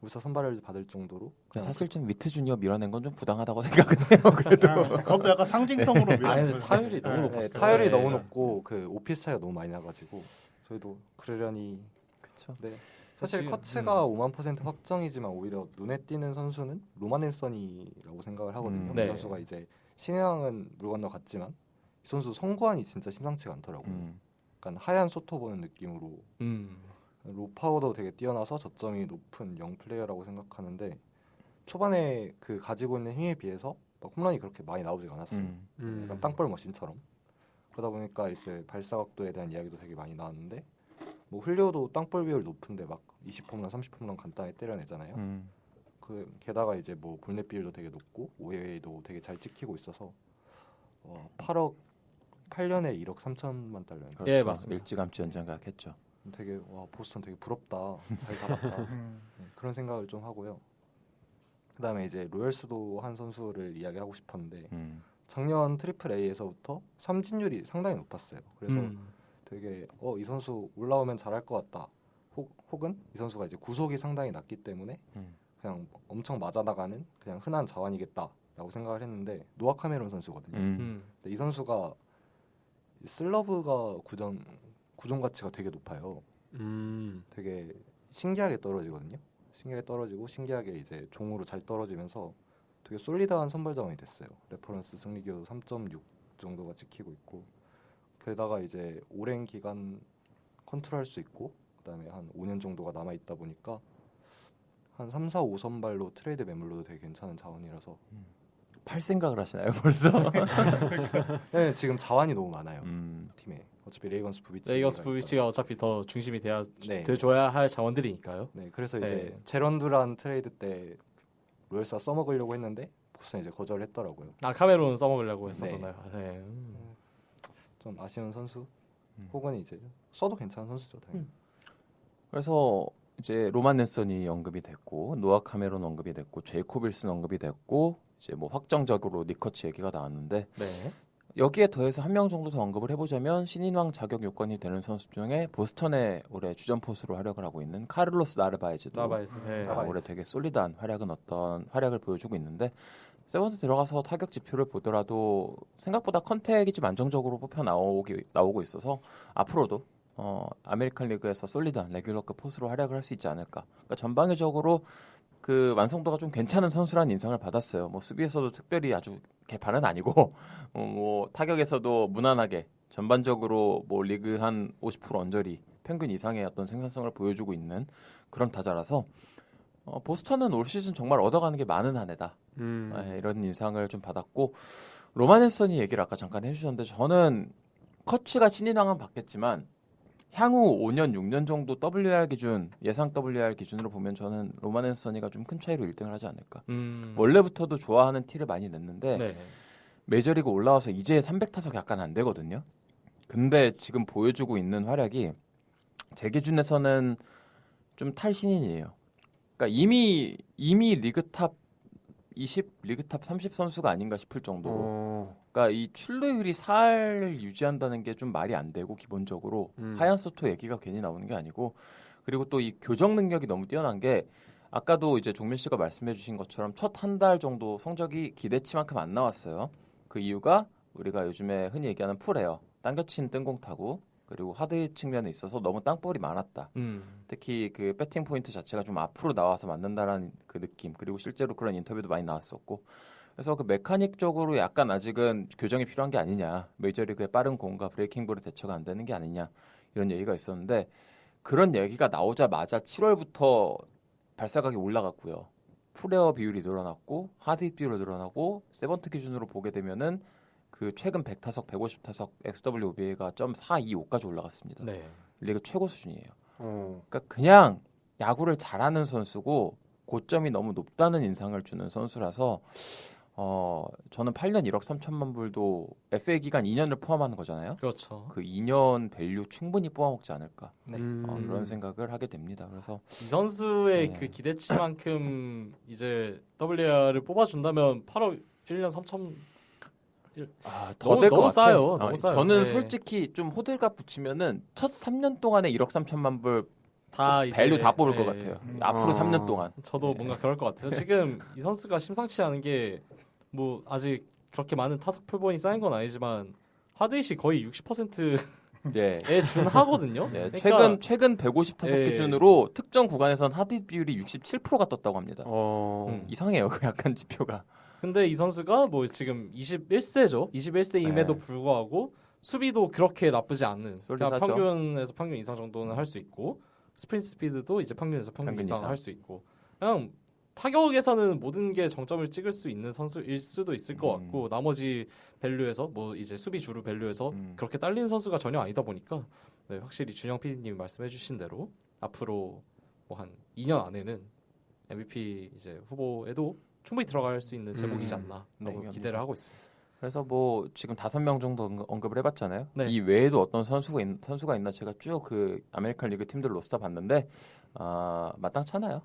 올스타 선발을 받을 정도로 그냥 사실 좀 위트 주니어 밀어낸 건 좀 부당하다고 생각은 해요. 그래도 그것도 약간 상징성으로 아니 밀어낸 타율이 너무 네. 높았어요. 타율이 네. 너무 높고 그 오피스 차이가 너무 많이 나가지고 저희도 그러려니 그렇죠. 네. 사실 그치. 커츠가 5만% 확정이지만 오히려 눈에 띄는 선수는 로만 앤서니라고 생각을 하거든요. 네. 이 선수가 이제 신인왕은 물 건너 갔지만 이 선수 선구안이 진짜 심상치가 않더라고요. 약간 하얀 소토 보는 느낌으로 로 파워도 되게 뛰어나서 저점이 높은 영 플레이어라고 생각하는데 초반에 그 가지고 있는 힘에 비해서 막 홈런이 그렇게 많이 나오지가 않았어요. 약간 땅볼 머신처럼. 그러다 보니까 이제 발사각도에 대한 이야기도 되게 많이 나왔는데 뭐 훌리오도 땅볼 비율 높은데 막 20홈런, 30홈런 간단히 때려내잖아요. 그 게다가 이제 뭐 볼넷 비율도 되게 높고 OA도 되게 잘 찍히고 있어서 8억 8년에 1억 3천만 달러인가. 그렇죠. 예, 맞습니다. 일찌감치 연장계약했죠. 되게 보스턴 되게 부럽다. 잘 잡았다. 네, 그런 생각을 좀 하고요. 그다음에 이제 로열스도 한 선수를 이야기하고 싶었는데 작년 트리플 A에서부터 삼진율이 상당히 높았어요. 그래서 되게 이 선수 올라오면 잘할 것 같다. 혹은 이 선수가 이제 구속이 상당히 낮기 때문에 그냥 엄청 맞아나가는 그냥 흔한 자완이겠다라고 생각을 했는데 노아 카메론 선수거든요. 근데 이 선수가 슬러브가 구종 가치가 되게 높아요. 되게 신기하게 떨어지거든요. 신기하게 떨어지고 신기하게 이제 종으로 잘 떨어지면서 되게 솔리드한 선발 자원이 됐어요. 레퍼런스 승리 기여도 3.6 정도가 찍히고 있고 게다가 이제 오랜 기간 컨트롤할 수 있고 그다음에 한 5년 정도가 남아 있다 보니까 한 3, 4, 5선발로 트레이드 매물로도 되게 괜찮은 자원이라서 팔 생각을 하시나요 벌써? 네, 지금 자원이 너무 많아요. 팀에 어차피 레이건스 부비치가 부비치가 어차피 더 중심이 네. 돼줘야 할 자원들이니까요. 네, 그래서 네. 이제 제런두란 트레이드 때 로열스가 써먹으려고 했는데 보스턴 이제 거절했더라고요. 아 카메론 써먹으려고 했었었나요? 네. 좀 아쉬운 선수 혹은 이제 써도 괜찮은 선수죠. 당연히. 그래서 이제 로만 앤서니 언급이 됐고 노아 카메론 언급이 됐고 제이콥 윌슨 언급이 됐고 이제 뭐 확정적으로 니커츠 얘기가 나왔는데 네. 여기에 더해서 한 명 정도 더 언급을 해보자면 신인왕 자격 요건이 되는 선수 중에 보스턴에 올해 주전 포수로 활약을 하고 있는 카를로스 나르바에즈도 나바이스. 네. 올해 되게 솔리드한 활약을 보여주고 있는데 세번째 들어가서 타격 지표를 보더라도 생각보다 컨택이 좀 안정적으로 뽑혀 나오고 있어서 앞으로도 아메리칸 리그에서 솔리드한 레귤러급 포수로 활약을 할 수 있지 않을까. 그러니까 전방위적으로 그 완성도가 좀 괜찮은 선수라는 인상을 받았어요. 뭐 수비에서도 특별히 아주 개판은 아니고 뭐 타격에서도 무난하게 전반적으로 뭐 리그 한 50% 언저리 평균 이상의 어떤 생산성을 보여주고 있는 그런 타자라서 보스턴은 올 시즌 정말 얻어가는 게 많은 한 해다. 이런 인상을 좀 받았고 로만 앤서니 얘기를 아까 잠깐 해주셨는데 저는 커츠가 신인왕은 받겠지만 향후 5년, 6년 정도 WR 기준, 예상 WR 기준으로 보면 저는 로만 앤서니가 좀 큰 차이로 1등을 하지 않을까. 원래부터도 좋아하는 티를 많이 냈는데 네. 메이저리그 올라와서 이제 300타석 약간 안 되거든요. 근데 지금 보여주고 있는 활약이 제 기준에서는 좀 탈신인이에요. 그러니까 이미 리그 탑 20, 리그 탑 30 선수가 아닌가 싶을 정도로 그러니까 이 출루율이 4를 유지한다는 게 좀 말이 안 되고 기본적으로 하얀 소토 얘기가 괜히 나오는 게 아니고 그리고 또 이 교정 능력이 너무 뛰어난 게 아까도 이제 종민 씨가 말씀해 주신 것처럼 첫 한 달 정도 성적이 기대치만큼 안 나왔어요. 그 이유가 우리가 요즘에 흔히 얘기하는 풀에요. 당겨친 뜬공 타고 그리고 하드 측면에 있어서 너무 땅볼이 많았다. 특히 그 배팅 포인트 자체가 좀 앞으로 나와서 맞는다라는 그 느낌, 그리고 실제로 그런 인터뷰도 많이 나왔었고, 그래서 그 메카닉적으로 약간 아직은 교정이 필요한 게 아니냐, 메이저리그의 빠른 공과 브레이킹볼의 대처가 안 되는 게 아니냐, 이런 얘기가 있었는데, 그런 얘기가 나오자마자 7월부터 발사각이 올라갔고요. 풀에어 비율이 늘어났고 하드힛 비율이 늘어나고 세번트 기준으로 보게 되면은 그 최근 100타석, 150타석 XWOBA가 .425까지 올라갔습니다. 네. 리그 최고 수준이에요. 그러니까 그냥 야구를 잘하는 선수고 고점이 너무 높다는 인상을 주는 선수라서 저는 8년 1억 3천만 불도 FA 기간 2년을 포함하는 거잖아요. 그렇죠. 그 2년 밸류 충분히 뽑아먹지 않을까 네. 그런 생각을 하게 됩니다. 그래서 이 선수의 네. 그 기대치만큼 이제 WR을 뽑아준다면 8억 1년 3천 더 될 것 너무 같아요. 싸요. 너무 싸요. 저는 네. 솔직히 좀 호들갑 붙이면은 첫 3년 동안에 1억 3천만 불 다 이제, 밸류 다 뽑을 것 네. 같아요. 앞으로 3년 동안. 저도 뭔가 그럴 것 같아요. 지금 이 선수가 심상치 않은 게 뭐 아직 그렇게 많은 타석 표본이 쌓인 건 아니지만 하드잇이 거의 60%에 예. 준하거든요. 예, 그러니까 최근 150타석 예. 기준으로 특정 구간에선 하드 비율이 67%가 떴다고 합니다. 이상해요. 그 약간 지표가. 근데 이 선수가 뭐 지금 21세죠. 21세임에도 네. 불구하고 수비도 그렇게 나쁘지 않는 그냥 솔깃하죠. 평균에서 평균 이상 정도는 할 수 있고 스프린트 스피드도 이제 평균에서 평균 평균 이상 이상. 할 수 있고 그냥 타격에서는 모든 게 정점을 찍을 수 있는 선수일 수도 있을 것 같고 나머지 밸류에서 뭐 이제 수비 주루 밸류에서 그렇게 딸리는 선수가 전혀 아니다 보니까 네, 확실히 준영 PD님이 말씀해주신 대로 앞으로 뭐 한 2년 안에는 MVP 이제 후보에도 충분히 들어갈 수 있는 제목이지 않나 네, 라고 기대를 하고 있습니다. 그래서 뭐 지금 5명 정도 언급을 해봤잖아요. 네. 이 외에도 어떤 선수가 있나 제가 쭉 그 아메리칸 리그 팀들 로스터 봤는데 마땅찮아요.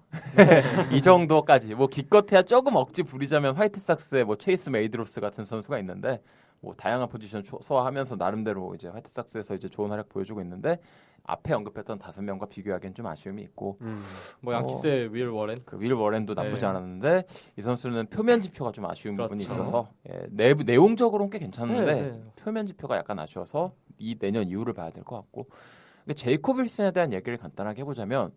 이 정도까지 뭐 기껏해야 조금 억지 부리자면 화이트삭스의 뭐 체이스 메이드로스 같은 선수가 있는데 뭐 다양한 포지션 소화하면서 나름대로 이제 화이트삭스에서 이제 좋은 활약 보여주고 있는데 앞에 언급했던 5명과 비교하기엔 좀 아쉬움이 있고 뭐 양키스의 윌 워렌 그 윌 워렌도 나쁘지 네. 않았는데 이 선수는 표면 지표가 좀 아쉬운 그렇죠. 부분이 있어서 내용적으로는 꽤 괜찮은데 네. 표면 지표가 약간 아쉬워서 이 내년 이후를 봐야 될 것 같고 근데 제이콥 윌슨에 대한 얘기를 간단하게 해보자면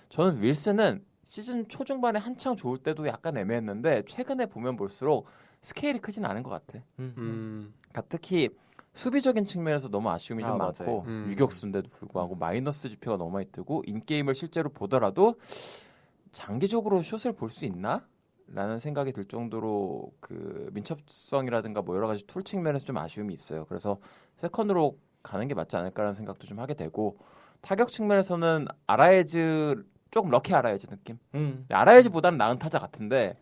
저는 윌슨은 시즌 초중반에 한창 좋을 때도 약간 애매했는데 최근에 보면 볼수록 스케일이 크진 않은 것 같아. 그러니까 특히 수비적인 측면에서 너무 아쉬움이 좀 많고 유격수인데도 불구하고 마이너스 지표가 너무 많이 뜨고 인게임을 실제로 보더라도 장기적으로 숏을 볼 수 있나? 라는 생각이 들 정도로 그 민첩성이라든가 뭐 여러 가지 툴 측면에서 좀 아쉬움이 있어요. 그래서 세컨으로 가는 게 맞지 않을까라는 생각도 좀 하게 되고 타격 측면에서는 아라에즈 조금 럭키 아라에즈 느낌? 아라에즈보다는 나은 타자 같은데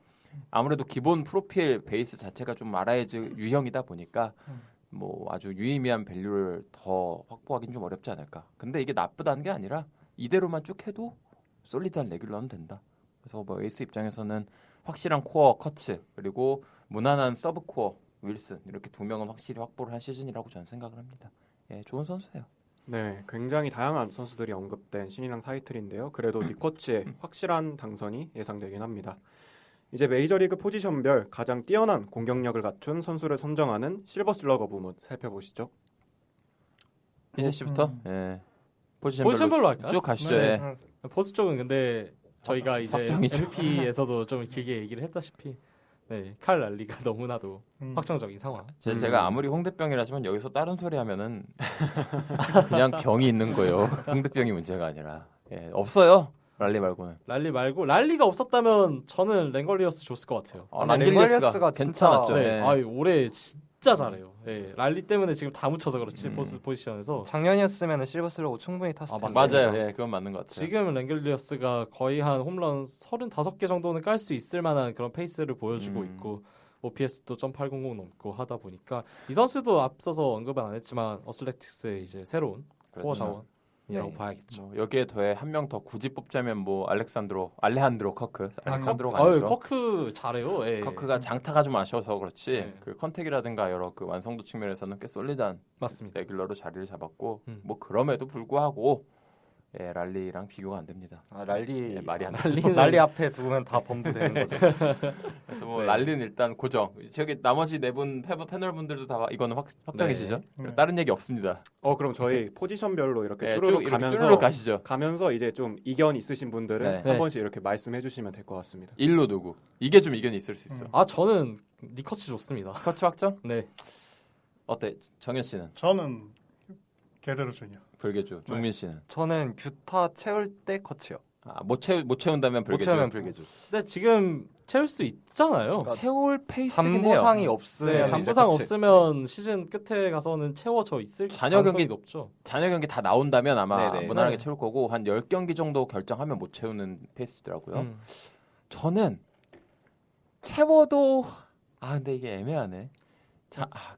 아무래도 기본 프로필 베이스 자체가 좀 아라에즈 유형이다 보니까 뭐 아주 유의미한 밸류를 더 확보하기는 좀 어렵지 않을까. 근데 이게 나쁘다는 게 아니라 이대로만 쭉 해도 솔리드한 레귤러는 된다. 그래서 뭐 에이스 입장에서는 확실한 코어 커츠 그리고 무난한 서브 코어 윌슨 이렇게 두 명은 확실히 확보를 한 시즌이라고 저는 생각을 합니다. 예, 좋은 선수예요. 네, 굉장히 다양한 선수들이 언급된 신인왕 타이틀인데요. 그래도 니코츠의 확실한 당선이 예상되긴 합니다. 이제 메이저리그 포지션별 가장 뛰어난 공격력을 갖춘 선수를 선정하는 실버슬러거 부문 살펴보시죠. 이제 씨부터 예. 포지션별로 할까요? 쭉 가시죠. 네. 예. 포수 쪽은 근데 저희가 이제 확정이죠. MVP에서도 좀 길게 얘기를 했다시피 네, 칼 랄리가 너무나도 확정적인 상황. 제가 아무리 홍대병이라지만 여기서 다른 소리 하면은 그냥 병이 있는 거예요. 홍대병이 문제가 아니라 없어요. 랄리 말고는. 랄리가 없었다면 저는 랭걸리어스 줬을 것 같아요. 랭걸리어스가 괜찮았죠. 진짜- 예. 아유, 올해 진짜 잘해요. 예, 랄리 때문에 지금 다 묻혀서 그렇지 포지션에서 작년이었으면 실버슬러고 충분히 탔을 텐데. 맞아요. 예, 그건 맞는 것 같아요. 지금 랭글리어스가 거의 한 홈런 35개 정도는 깔 수 있을 만한 그런 페이스를 보여주고 있고 OPS도 .800 넘고 하다 보니까 이 선수도 앞서서 언급은 안 했지만 어슬레틱스의 이제 새로운 코어 자원이라고 네. 봐야겠죠. 뭐 여기에 더해 한 명 더 굳이 뽑자면 뭐 알레한드로 커크. 알렉산드로가 아유, 아니죠. 커크 잘해요. 예. 커크가 장타가 좀 아쉬워서 그렇지. 네. 그 컨택이라든가 여러 그 완성도 측면에서는 꽤 솔리드한 맞습니다. 레귤러로 자리를 잡았고 음. 뭐 그럼에도 불구하고 예, 랄리랑 비교가 안 됩니다. 랄리 예, 말이 안 랄리 앞에 두면 다 범드 되는 거죠. 그래서 뭐 네. 랄리는 일단 고정. 저기 나머지 네 분 패널분들도 다 이거는 확정이시죠? 네. 다른 얘기 없습니다. 그럼 저희 포지션별로 이렇게 예, 쭈르륵 이렇게 가면서 쭈르륵 가시죠. 가면서 이제 좀 이견 있으신 분들은 네. 한 네. 번씩 이렇게 말씀해 주시면 될 것 같습니다. 일로 누구? 이게 좀 이견이 있을 수 있어. 음. 아 저는 니커츠 좋습니다. 커츠 확정? 네. 어때? 정현 씨는? 저는 게르르 주니어. 불개주. 종민 씨는? 저는 규타 채울 때 커츠요. 못 채운다면 못 불개주. 채우면 불개주. 근데 지금 채울 수 있잖아요. 채울 페이스긴 해요. 잠보상이 없으면 네, 이제 잠부상 커츠. 없으면 시즌 끝에 가서는 채워져 있을 잔여 가능성이 경기- 높죠. 잔여 경기 다 나온다면 아마 네네. 무난하게 네. 채울 거고 한 10경기 정도 결정하면 못 채우는 페이스더라고요. 음. 저는 채워도 근데 이게 애매하네.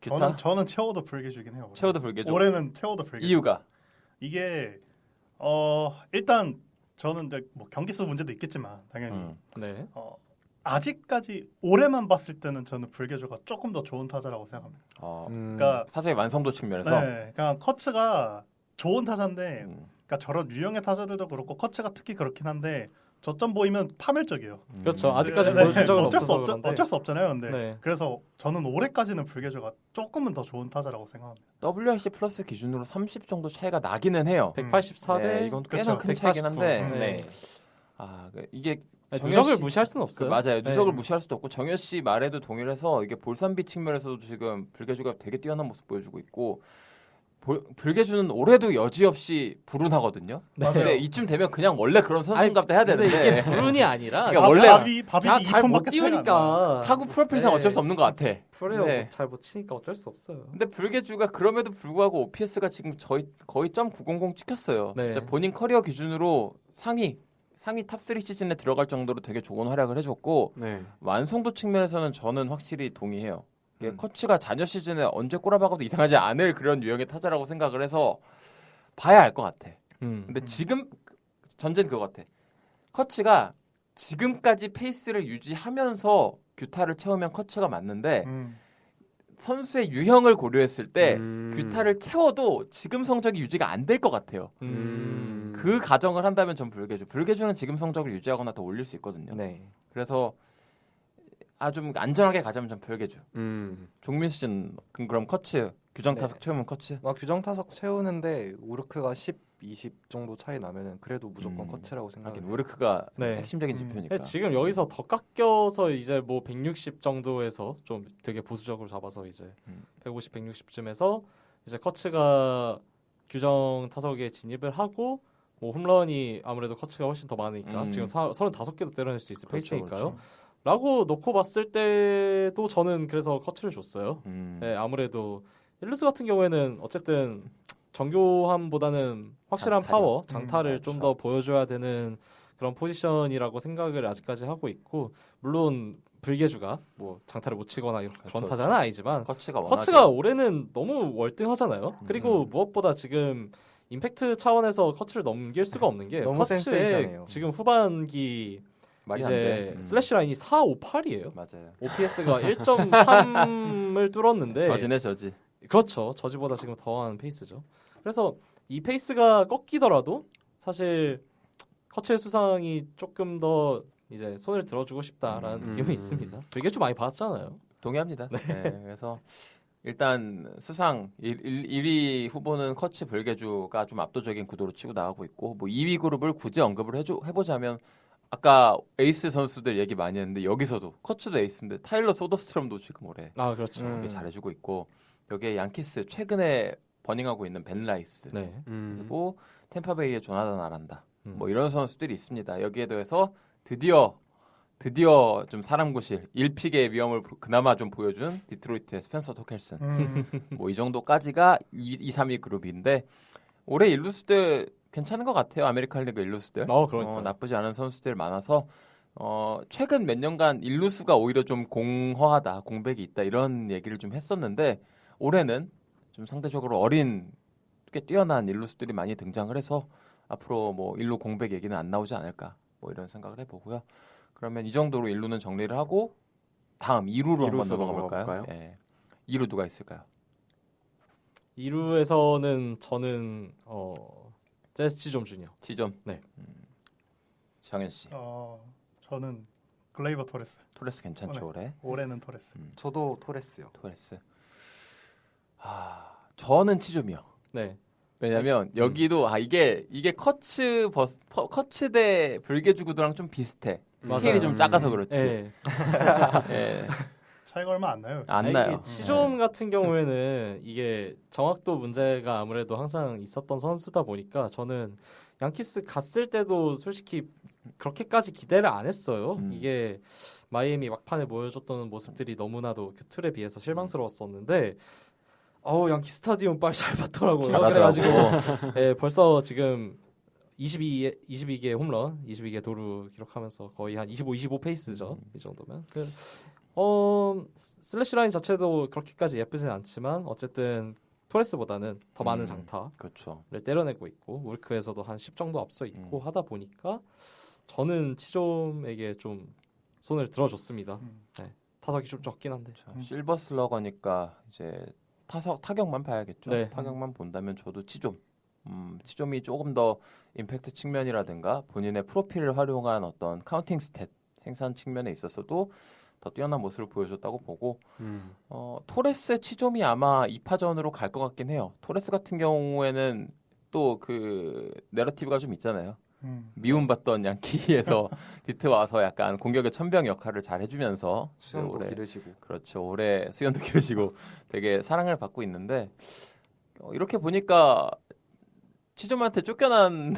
규타 저는 채워도 불개주긴 해요. 채워도 불개주. 올해는 채워도 불개주. 이유가 이게 일단 저는 이제 뭐 경기 수 문제도 있겠지만 당연히 네. 아직까지 올해만 봤을 때는 저는 불개주가 조금 더 좋은 타자라고 생각합니다. 그러니까 타자의 완성도 측면에서 네, 그냥 커츠가 좋은 타자인데, 음. 그러니까 저런 유형의 타자들도 그렇고 커츠가 특히 그렇긴 한데 저점 보이면 파멸적이에요. 그렇죠. 아직까지 네, 보여준 적은 어쩔 수 없어서 그런데. 어쩔 수 없잖아요. 근데 네. 그래서 저는 올해까지는 불개주가 조금은 더 좋은 타자라고 생각합니다. WRC 플러스 기준으로 30 정도 차이가 나기는 해요. 184대 네, 이건 꽤나 그쵸, 큰 차이긴 한데 네. 이게 정현 누적을 씨- 무시할 수는 없어요. 맞아요. 누적을 네. 무시할 수도 없고 정현 씨 말에도 동의를 해서 이게 볼산비 측면에서도 지금 불개주가 되게 뛰어난 모습 보여주고 있고 불개주는 올해도 여지없이 불운하거든요. 맞아요. 근데 이쯤 되면 그냥 원래 그런 선수인갑도 해야 근데 되는데 이게 불운이 아니라 그러니까 원래 밥이 그냥 잘 못 2푼밖에 차이가 안 나요. 띄우니까 타구 프로필상 네. 어쩔 수 없는 것 같아. 프레어 네. 잘 못 치니까 어쩔 수 없어요. 근데 불개주가 그럼에도 불구하고 OPS가 지금 거의 .900 찍혔어요. 네. 진짜 본인 커리어 기준으로 상위 탑3 시즌에 들어갈 정도로 되게 좋은 활약을 해줬고 네. 완성도 측면에서는 저는 확실히 동의해요. 이게 커츠가 잔여 시즌에 언제 꼬라박아도 이상하지 않을 그런 유형의 타자라고 생각을 해서 봐야 알 것 같아. 근데 지금 전제는 그거 같아. 커츠가 지금까지 페이스를 유지하면서 규타를 채우면 커츠가 맞는데 선수의 유형을 고려했을 때 규타를 채워도 지금 성적이 유지가 안 될 것 같아요. 그 가정을 한다면 전 불개주는 지금 성적을 유지하거나 더 올릴 수 있거든요. 네. 그래서 좀 안전하게 가자면 전 불개주. 종민 씨는 그럼 커츠 규정 네. 타석 채우면 커츠. 막 규정 타석 채우는데 우르크가 10, 20 정도 차이 나면은 그래도 무조건 음. 커츠라고 하긴 생각해요. 우르크가 네. 핵심적인 지표니까. 근데 지금 여기서 더 깎여서 이제 뭐 160 정도에서 좀 되게 보수적으로 잡아서 이제 150, 160쯤에서 이제 커츠가 규정 타석에 진입을 하고 뭐 홈런이 아무래도 커츠가 훨씬 더 많으니까 지금 35개도 때려낼 수 있을 그렇죠, 페이스니까요. 라고 놓고 봤을 때도 저는 그래서 커츠를 줬어요. 네, 아무래도 일루스 같은 경우에는 어쨌든 정교함보다는 확실한 장타력. 파워, 장타를 그렇죠. 좀 더 보여줘야 되는 그런 포지션이라고 생각을 아직까지 하고 있고, 물론 불개주가 뭐 장타를 못 치거나 이런 그런 그렇죠, 타자는 아니지만 커츠가 워낙에 커츠가 올해는 너무 월등하잖아요. 그리고 무엇보다 지금 임팩트 차원에서 커츠를 넘길 수가 없는 게 너무 커츠의 센세이션해요. 지금 후반기 말이 안 이제 돼. 슬래시 라인이 458이에요. 맞아요. OPS가 1.3을 뚫었는데 저지. 그렇죠. 저지보다 지금 더한 페이스죠. 그래서 이 페이스가 꺾이더라도 사실 커츠의 수상이 조금 더 이제 손을 들어주고 싶다라는 느낌이 있습니다. 되게 좀 많이 받았잖아요. 동의합니다. 네, 그래서 일단 수상 1위 후보는 커츠 불개주가 좀 압도적인 구도로 치고 나가고 있고 뭐 2위 그룹을 굳이 언급을 해보자면 아까 에이스 선수들 얘기 많이 했는데 여기서도 커츠도 에이스인데 타일러 소더스트럼도 지금 올해 아 그렇죠. 되게 잘해주고 있고 여기에 양키스 최근에 버닝하고 있는 벤 라이스 네. 그리고 템파베이의 조나단 아란다 뭐 이런 선수들이 있습니다. 여기에 더해서 드디어 좀 사람 구실 1픽의 위험을 그나마 좀 보여준 디트로이트의 스펜서 토켈슨 뭐 이 정도까지가 2, 3위 그룹인데 올해 일루스들 괜찮은 것 같아요. 아메리칸 리그 일루스들 그러니까. 나쁘지 않은 선수들 많아서 최근 몇 년간 일루스가 오히려 좀 공허하다 공백이 있다 이런 얘기를 좀 했었는데 올해는 좀 상대적으로 어린 꽤 뛰어난 일루스들이 많이 등장을 해서 앞으로 뭐 일루 공백 얘기는 안 나오지 않을까 뭐 이런 생각을 해보고요. 그러면 이 정도로 1루는 정리를 하고 다음 2루로 한번 넘어가 볼까요? 예. 2루 누가 있을까요? 2루에서는 저는 재즈 치좀 주니어. 치좀. 네. 장현 씨. 저는 글레이버 토레스. 토레스 괜찮죠 올해? 올해는 토레스. 저도 토레스요. 토레스. 저는 치좀이요. 네. 왜냐면 여기도 이게 커츠 대 불개주구도랑 좀 비슷해. 스케일이 맞아요. 좀 작아서 그렇지. 네. 예. 차이가 얼마 안 나요. 안 이게 나요. 치좀 같은 경우에는 이게 정확도 문제가 아무래도 항상 있었던 선수다 보니까 저는 양키스 갔을 때도 솔직히 그렇게까지 기대를 안 했어요. 이게 마이애미 막판에 보여줬던 모습들이 너무나도 그 틀에 비해서 실망스러웠었는데 양키 스타디움 빨리 잘 봤더라고요. 그래가지고 예, 벌써 지금 22개 홈런, 22개 도루 기록하면서 거의 한 25 페이스죠. 이 정도면. 슬래시 라인 자체도 그렇게까지 예쁘진 않지만 어쨌든 토레스보다는 더 많은 장타를 그렇죠. 때려내고 있고 울크에서도 한 10 정도 앞서 있고 하다 보니까 저는 치좀에게 좀 손을 들어줬습니다. 네, 타석이 좀 적긴 한데. 실버 슬러거니까 이제 타격만 봐야겠죠. 네. 타격만 본다면 저도 치좀. 치좀이 조금 더 임팩트 측면이라든가 본인의 프로필을 활용한 어떤 카운팅 스탯 생산 측면에 있어서도 더 뛰어난 모습을 보여줬다고 보고 토레스의 치좀이 아마 2파전으로 갈 것 같긴 해요. 토레스 같은 경우에는 또 그 내러티브가 좀 있잖아요. 미움받던 양키에서 디트 와서 약간 공격의 천병 역할을 잘 해주면서 수염도 올해, 기르시고. 그렇죠. 올해 수염도 기르시고 되게 사랑을 받고 있는데 이렇게 보니까 치좀한테 쫓겨난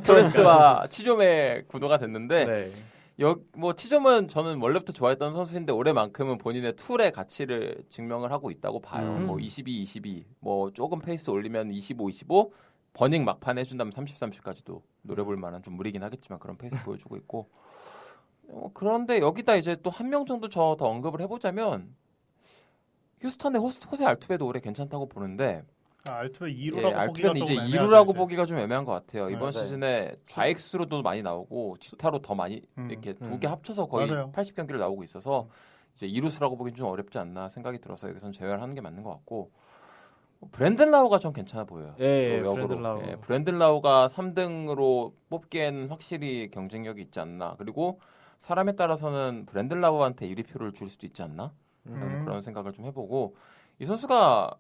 토레스와 치좀의 구도가 됐는데 네. 뭐 치좀은 저는 원래부터 좋아했던 선수인데 올해만큼은 본인의 툴의 가치를 증명을 하고 있다고 봐요. 뭐 22, 뭐 조금 페이스 올리면 25, 버닝 막판 해준다면 30까지도 노려볼 만한 좀 무리긴 하겠지만 그런 페이스 보여주고 있고 그런데 여기다 이제 또 한 명 정도 더 언급을 해보자면 휴스턴의 호세 알투베도 올해 괜찮다고 보는데 알투베 2루라고 알투베는 보기가 이제 좀 2루라고 보기가 좀 애매한 것 같아요. 이번 네. 시즌에 좌익수로도 많이 나오고 지타로 더 많이 이렇게 두 개 합쳐서 거의 맞아요. 80경기를 나오고 있어서 이제 2루수라고 보기는 좀 어렵지 않나 생각이 들어서 여기서는 제외를 하는 게 맞는 것 같고 브랜든 라우가 좀 괜찮아 보여요. 예, 또 브랜든 라우. 브랜든 라우가 3등으로 뽑기에는 확실히 경쟁력이 있지 않나. 그리고 사람에 따라서는 브랜든 라우한테 1위표를 줄 수도 있지 않나. 그런 생각을 좀 해보고 이 선수가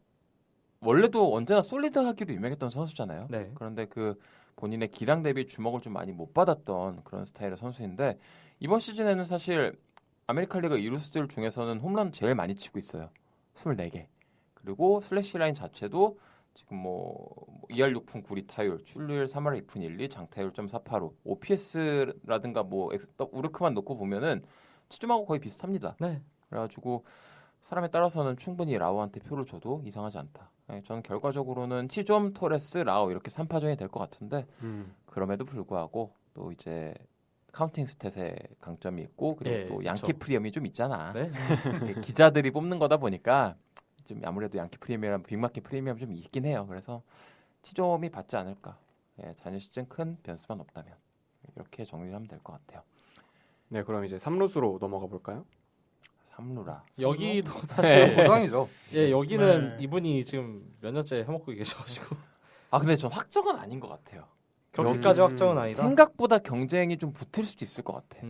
원래도 언제나 솔리드하기로 유명했던 선수잖아요. 네. 그런데 그 본인의 기량 대비 주목을 좀 많이 못 받았던 그런 스타일의 선수인데 이번 시즌에는 사실 아메리칸 리그 이루수들 중에서는 홈런 제일 많이 치고 있어요. 24개. 그리고 슬래시 라인 자체도 지금 뭐 2할 6푼 9리 타율, 출루율 3할 2푼 1리, 장타율 .485, OPS라든가 뭐 우르크만 놓고 보면은 치좀하고 거의 비슷합니다. 네. 그래가지고 사람에 따라서는 충분히 라우한테 표를 줘도 이상하지 않다. 저는 결과적으로는 치좀, 토레스, 라우 이렇게 3파전이 될 것 같은데 그럼에도 불구하고 또 이제 카운팅 스탯에 강점이 있고 그리고 예, 또 양키 그쵸. 프리미엄이 좀 있잖아. 네. 이게 기자들이 뽑는 거다 보니까 좀 아무래도 양키 프리미엄이랑 빅마켓 프리미엄 좀 있긴 해요. 그래서 치좀이 받지 않을까. 예, 잔여 시즌 큰 변수만 없다면 이렇게 정리하면 될 것 같아요. 네, 그럼 이제 3루수로 넘어가 볼까요? 3루라. 여기도 네. 사실 보상이죠. 예, 여기는 네. 이분이 지금 몇 년째 해먹고 계셔가지고 근데 전 확정은 아닌 것 같아요. 그렇게까지 여기- 확정은 아니다. 생각보다 경쟁이 좀 붙을 수도 있을 것 같아.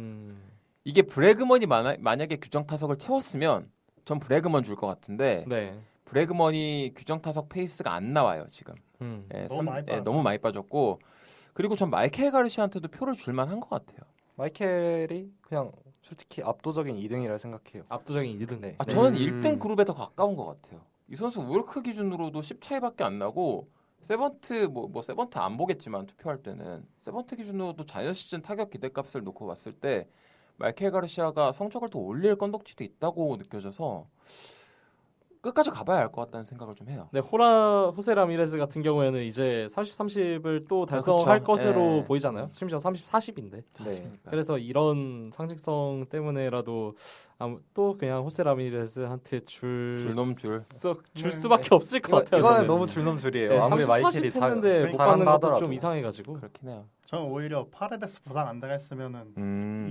이게 브래그먼이 만약에 규정 타석을 채웠으면 전 브래그먼 줄 것 같은데 네. 브래그먼이 규정 타석 페이스가 안 나와요 지금. 예, 너무 많이 빠졌어요. 너무 많이 빠졌고 그리고 전 마이켈 가르시아한테도 표를 줄만한 것 같아요. 마이켈이 그냥 솔직히 압도적인 2등이라 생각해요. 압도적인 2등. 네. 저는 1등 그룹에 더 가까운 것 같아요. 이 선수 우르크 기준으로도 10 차이밖에 안 나고 세번트 뭐 세번트 안 보겠지만 투표할 때는 세번트 기준으로도 자이언 시즌 타격 기대값을 놓고 봤을 때 마이켈 가르시아가 성적을 더 올릴 건덕지도 있다고 느껴져서 끝까지 가봐야 알 것 같다는 생각을 좀 해요. 네, 호세 라미레스 같은 경우에는 이제 30을 또 달성할 그쵸. 것으로 예. 보이잖아요. 심지어 40인데. 네. 그래서 이런 상징성 때문에라도 또 그냥 호세 라미레스한테 줄 줄 수밖에 없을 것 같아요. 이거는 저는. 너무 줄넘줄이에요. 네, 아무리 30, 마이켈이 40 했는데 못 받는 잘한다 것도 하더라도. 좀 이상해가지고. 그렇긴 해요. 저는 오히려 파레데스 부상 안 당했으면은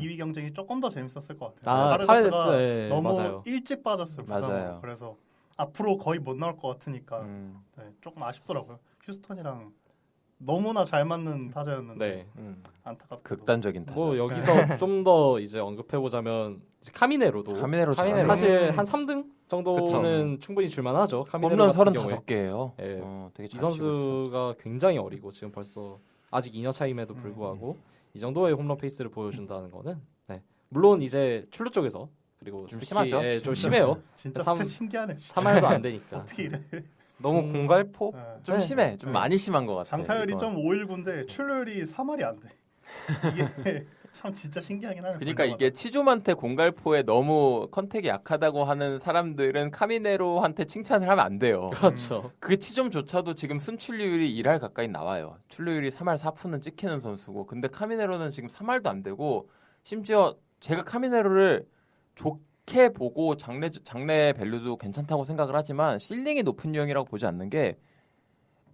2위 경쟁이 조금 더 재밌었을 것 같아요. 아, 파레데스가 파레데스, 예, 너무 맞아요. 일찍 빠졌어요. 부상으로. 맞아요. 그래서 앞으로 거의 못 나올 것 같으니까 음. 네, 조금 아쉽더라고요. 휴스턴이랑 너무나 잘 맞는 타자였는데 네. 안타깝게도 극단적인 타자. 뭐 여기서 좀 더 이제 언급해 보자면 카미네로도 카미네로 카미네로. 사실 한 3등 정도는 충분히 줄만하죠. 카미네로 홈런 같은 경우에 35개예요. 예. 되게 이 잘 치고 있어. 선수가 굉장히 어리고 지금 벌써 아직 2년 차임에도 불구하고 이 정도의 홈런 페이스를 보여준다는 거는 네. 물론 이제 출루 쪽에서 그리고 좀 특히, 심하죠. 예, 좀 심해요. 진짜 삼- 스탯 신기하네. 진짜. 3할도 안 되니까. 어떻게 이래? 너무 공갈포? 네. 좀 네. 심해. 좀 네. 많이 심한 것 같아. 장타율이 이건. 0.519인데 출루율이 3할이 안 돼. 이게 참 진짜 신기하긴 하네. 그러니까 이게 치조한테 공갈포에 너무 컨택이 약하다고 하는 사람들은 카미네로한테 칭찬을 하면 안 돼요. 그렇죠. 그 치점조차도 지금 순출루율이 1할 가까이 나와요. 출루율이 3할 4푼은 찍히는 선수고. 근데 카미네로는 지금 3할도 안 되고 심지어 제가 카미네로를 좋게 보고 장래 밸류도 괜찮다고 생각을 하지만 실링이 높은 유형이라고 보지 않는 게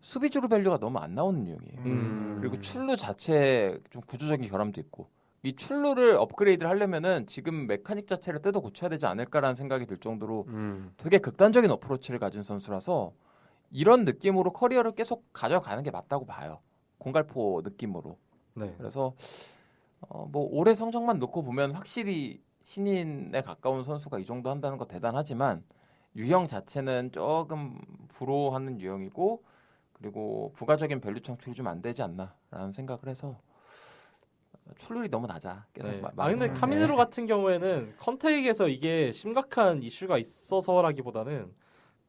수비주루 밸류가 너무 안 나오는 유형이에요. 그리고 출루 자체에 좀 구조적인 결함도 있고 이 출루를 업그레이드를 하려면은 지금 메카닉 자체를 뜯어 고쳐야 되지 않을까라는 생각이 들 정도로 되게 극단적인 어프로치를 가진 선수라서 이런 느낌으로 커리어를 계속 가져가는 게 맞다고 봐요. 공갈포 느낌으로. 네. 그래서 뭐 올해 성적만 놓고 보면 확실히 신인에 가까운 선수가 이 정도 한다는 거 대단하지만 유형 자체는 조금 불호하는 유형이고 그리고 부가적인 밸류 창출이 좀 안 되지 않나라는 생각을 해서 출루율이 너무 낮아. 계속 네. 말- 근데 카미네로 같은 경우에는 컨택에서 이게 심각한 이슈가 있어서라기보다는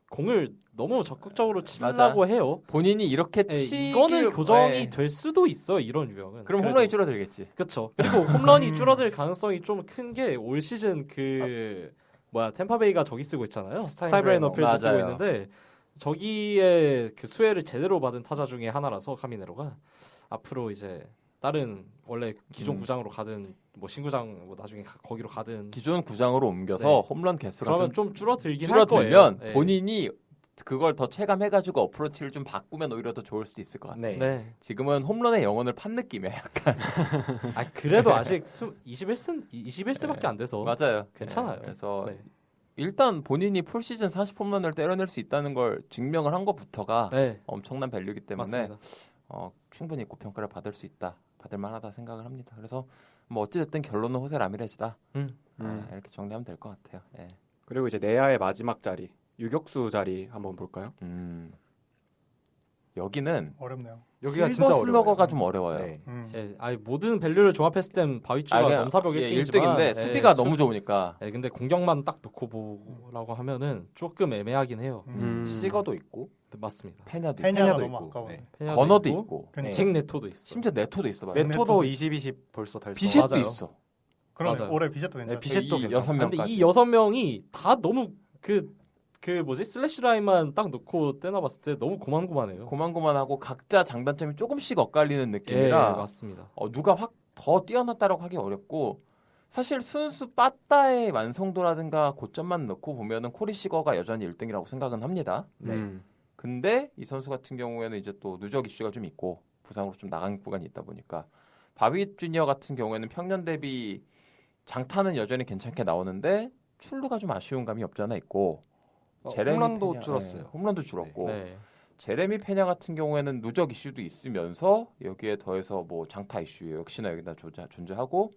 공을 너무 적극적으로 치려고 해요. 본인이 이렇게 네, 치길 이거는 교정이 네. 될 수도 있어요. 이런 유형은. 그럼 그래도. 홈런이 줄어들겠지. 그렇죠. 그리고 홈런이 줄어들 가능성이 좀 큰 게 올 시즌 그 템파베이가 저기 쓰고 있잖아요. 스타일브레인 어필드 쓰고 맞아요. 있는데 저기에 그 수혜를 제대로 받은 타자 중에 하나라서 카미네로가 앞으로 이제 다른 원래 기존 구장으로 가든 뭐 신구장 뭐 나중에 거기로 가든 기존 구장으로 옮겨서 네. 홈런 개수가 그러면 좀 좀 줄어들긴 할 줄어들면 거예요. 네. 본인이 그걸 더 체감해가지고 어프로치를 좀 바꾸면 오히려 더 좋을 수도 있을 것 같아요. 네. 네. 지금은 홈런의 영혼을 판 느낌이에요. 약간. 그래도 아직 21세밖에 안 돼서 맞아요. 괜찮아요. 네, 그래서 네. 일단 본인이 풀 시즌 40홈런을 때려낼 수 있다는 걸 증명을 한 것부터가 네, 엄청난 밸류이기 때문에 맞습니다. 충분히 고평가를 받을 수 있다. 받을 만하다 생각을 합니다. 그래서 뭐 어찌됐든 결론은 호세 라미레즈다. 이렇게 정리하면 될 것 같아요. 예. 그리고 이제 내야의 마지막 자리 유격수 자리 한번 볼까요? 여기는 어렵네요. 여기가 실버 진짜 슬러거가 어려워요. 좀 어려워요. 네. 예, 모든 밸류를 조합했을 땐 바위추가 그냥, 넘사벽 1등이지만 1등인데 수비가 너무 좋으니까 근데 공격만 딱 놓고 보라고 하면은 조금 애매하긴 해요. 시거도 있고 네, 맞습니다. 페냐도 있고 페냐가 페냐도 너무 있고, 아까워. 네. 페냐도 건어도 있고, 있고 그러니까 잭 네토도 있어. 심지어 네토도 있어. 맞아요. 네토도 네토도 20-20 벌써 달성. 비셋도 맞아요. 있어. 그럼 맞아요. 올해 비젯도 괜찮아. 비셋도 이 괜찮고. 여섯 근데 명까지. 이 6명이 다 너무 슬래시 라인만 딱 놓고 떼나봤을 때 너무 고만고만해요. 고만고만하고 각자 장단점이 조금씩 엇갈리는 예, 느낌이라 맞습니다. 누가 확 더 뛰어났다라고 하기 어렵고 사실 순수 빠따의 완성도라든가 고점만 넣고 보면은 코리 시거가 여전히 1등이라고 생각은 합니다. 근데 이 선수 같은 경우에는 이제 또 누적 이슈가 좀 있고 부상으로 좀 나간 구간이 있다 보니까 바비 주니어 같은 경우에는 평년 대비 장타는 여전히 괜찮게 나오는데 출루가 좀 아쉬운 감이 없지 않아 있고 홈런도 페냐, 줄었어요. 네, 홈런도 줄었고 네. 제레미 페냐 같은 경우에는 누적 이슈도 있으면서 여기에 더해서 뭐 장타 이슈 역시나 여기다 존재하고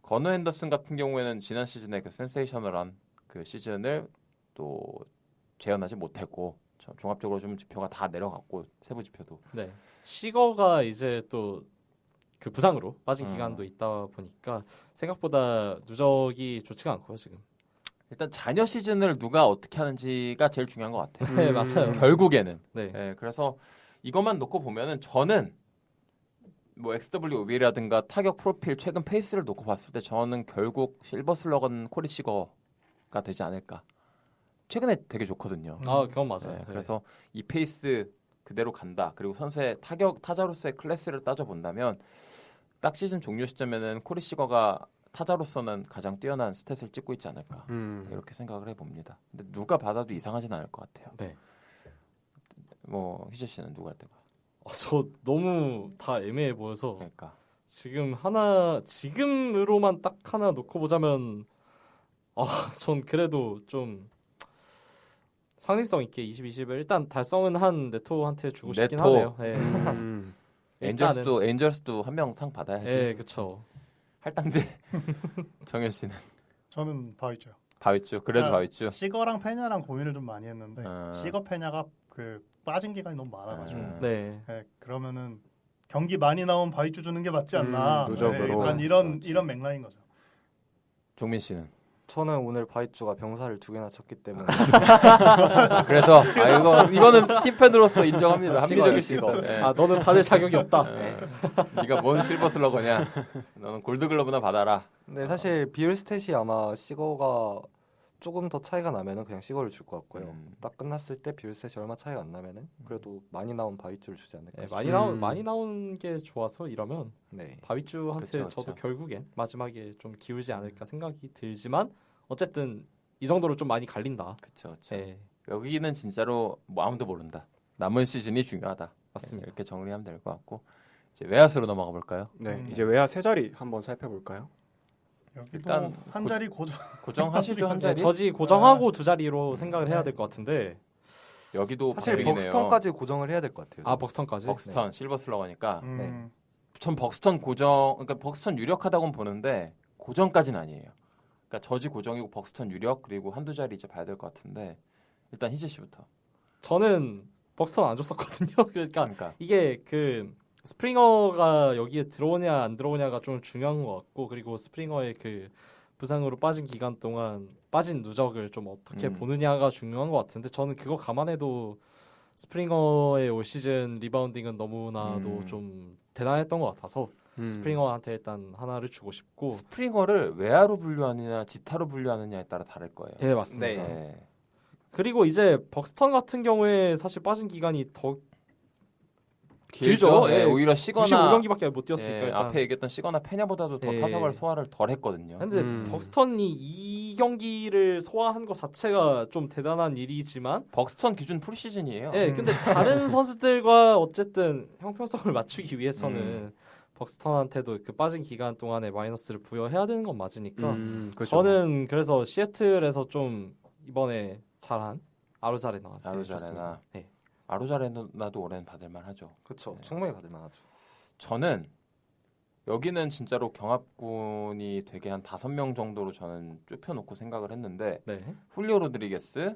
건우 핸더슨 같은 경우에는 지난 시즌에 그 센세이셔널한 그 시즌을 또 재현하지 못했고 종합적으로 좀 지표가 다 내려갔고 세부 지표도 네. 시거가 이제 또 그 부상으로 빠진 기간도 있다 보니까 생각보다 누적이 좋지가 않고요 지금. 일단 자녀 시즌을 누가 어떻게 하는지가 제일 중요한 것 같아요. 네 맞아요. 결국에는 네. 예, 그래서 이것만 놓고 보면은 저는 뭐 XWOB라든가 타격 프로필 최근 페이스를 놓고 봤을 때 저는 결국 실버 슬러건 코리 시거가 되지 않을까. 최근에 되게 좋거든요. 그건 맞아요. 네, 그래서 이 페이스 그대로 간다. 그리고 선수의 타자로서의 클래스를 따져 본다면 딱 시즌 종료 시점에는 코리 시거가 타자로서는 가장 뛰어난 스탯을 찍고 있지 않을까 이렇게 생각을 해봅니다. 근데 누가 받아도 이상하진 않을 것 같아요. 네. 뭐 희재 씨는 누가 할 때가? 저 너무 다 애매해 보여서 그러니까 지금으로만 딱 하나 놓고 보자면 전 그래도 좀 상징성 있게 20-20을 일단 달성은 한 네토한테 주고 싶긴 네토. 하네요. 네. 엔젤스도 한 명 상 받아야지. 예, 그쵸. 할당제. 정현 씨는 저는 바위죠. 바위쭈. 그래도 아, 바위쭈. 시거랑 페냐랑 고민을 좀 많이 했는데 아. 시거 페냐가 그 빠진 기간이 너무 많아가지고 네. 네, 그러면은 경기 많이 나온 바위주 주는 게 맞지 않나. 누적으로. 약간 이런 맥락인 거죠. 종민 씨는. 저는 오늘 바이쭈가 병사를 2개나 쳤기 때문에 그래서 이거는 팀팬으로서 인정합니다. 합리적일 수 있어. 예. 아, 너는 받을 자격이 없다. 네가 뭔 실버 슬러거냐? 너는 골드글러브나 받아라. 근데 사실 비율스탯이 아마 시거가 조금 더 차이가 나면은 그냥 시거를 줄 것 같고요. 딱 끝났을 때 비율스탯이 얼마 차이가 안 나면은 그래도 많이 나온 바이쭈를 주지 않을까. 네, 싶어요. 많이 나온 게 좋아서 이러면 네. 바위주한테 그쵸, 저도 그쵸. 결국엔 마지막에 좀 기울지 않을까 생각이 들지만 어쨌든 이 정도로 좀 많이 갈린다. 그렇죠. 네, 여기는 진짜로 뭐 아무도 모른다. 남은 시즌이 중요하다. 맞습니다. 이렇게 정리하면 될 것 같고 이제 외야수로 넘어가 볼까요? 네, 이제 외야 세 자리 한번 살펴볼까요? 여기도 일단 한 자리 고정. 고정하시죠 한 네, 자리. 저지 고정하고 두 자리로 생각을 해야 될 것 같은데 여기도 사실 반응이네요. 벅스턴까지 고정을 해야 될 것 같아요. 아 벅스턴까지. 벅스턴 실버 슬러거니까 음, 전 벅스턴 고정 그러니까 벅스턴 유력하다고는 보는데 고정까지는 아니에요. 그러니까 저지 고정이고 벅스턴 유력 그리고 한두 자리 이제 봐야 될 것 같은데 일단 희재 씨부터. 저는 벅스턴 안 줬었거든요. 그러니까 그러니까 이게 그 스프링어가 여기에 들어오냐 안 들어오냐가 좀 중요한 것 같고 그리고 스프링어의 그 부상으로 빠진 기간 동안 빠진 누적을 좀 어떻게 보느냐가 중요한 것 같은데 저는 그거 감안해도 스프링어의 올 시즌 리바운딩은 너무나도 좀 대단했던 것 같아서 스프링어한테 일단 하나를 주고 싶고 스프링어를 외야로 분류하느냐 지타로 분류하느냐에 따라 다를 거예요. 예 맞습니다. 네. 그리고 이제 벅스턴 같은 경우에 사실 빠진 기간이 더 길죠. 길죠. 예, 예. 오히려 시거나 95경기밖에 못 뛰었으니까 예, 일단. 앞에 얘기했던 시거나 페냐보다도 더 예. 타석을 소화를 덜 했거든요. 근데 벅스턴이 이 경기를 소화한 것 자체가 좀 대단한 일이지만 벅스턴 기준 풀시즌이에요. 예, 근데 다른 선수들과 어쨌든 형평성을 맞추기 위해서는 벅스턴한테도 그 빠진 기간 동안에 마이너스를 부여해야 되는 건 맞으니까 그렇죠. 저는 그래서 시애틀에서 좀 이번에 잘한 아루자레나한테 아루자레나. 줬습니다. 네. 아루자레나도 올해는 받을만 하죠. 그렇죠. 충분히 받을 만하죠. 저는 여기는 진짜로 경합군이 되게 한 5명 정도로 저는 좁혀놓고 생각을 했는데 네. 훌리오 로드리게스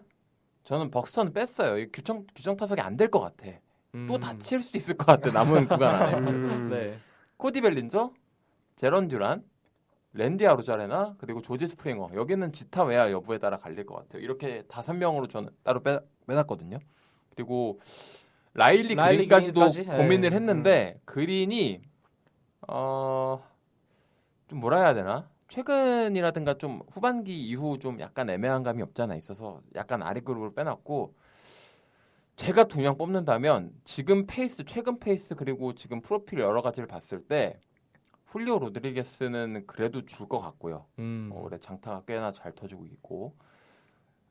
저는 벅스턴 뺐어요. 이 규정 타석이 안 될 것 같아. 또 다칠 수도 있을 것 같아. 남은 구간 안에. 네. 코디 벨린저, 제런 듀란, 랜디 아루자레나 그리고 조지 스프링어 여기는 지타 외야 여부에 따라 갈릴 것 같아요. 이렇게 5명으로 저는 따로 빼놨거든요. 그리고 라일리 그린까지도 그린까지? 고민을 예. 했는데 그린이 좀 뭐라 해야 되나? 최근이라든가 좀 후반기 이후 좀 약간 애매한 감이 없잖아 있어서 약간 아래 그룹을 빼놨고 제가 2명 뽑는다면 지금 페이스, 최근 페이스 그리고 지금 프로필 여러 가지를 봤을 때 훌리오 로드리게스는 그래도 줄 것 같고요. 올해 장타가 꽤나 잘 터지고 있고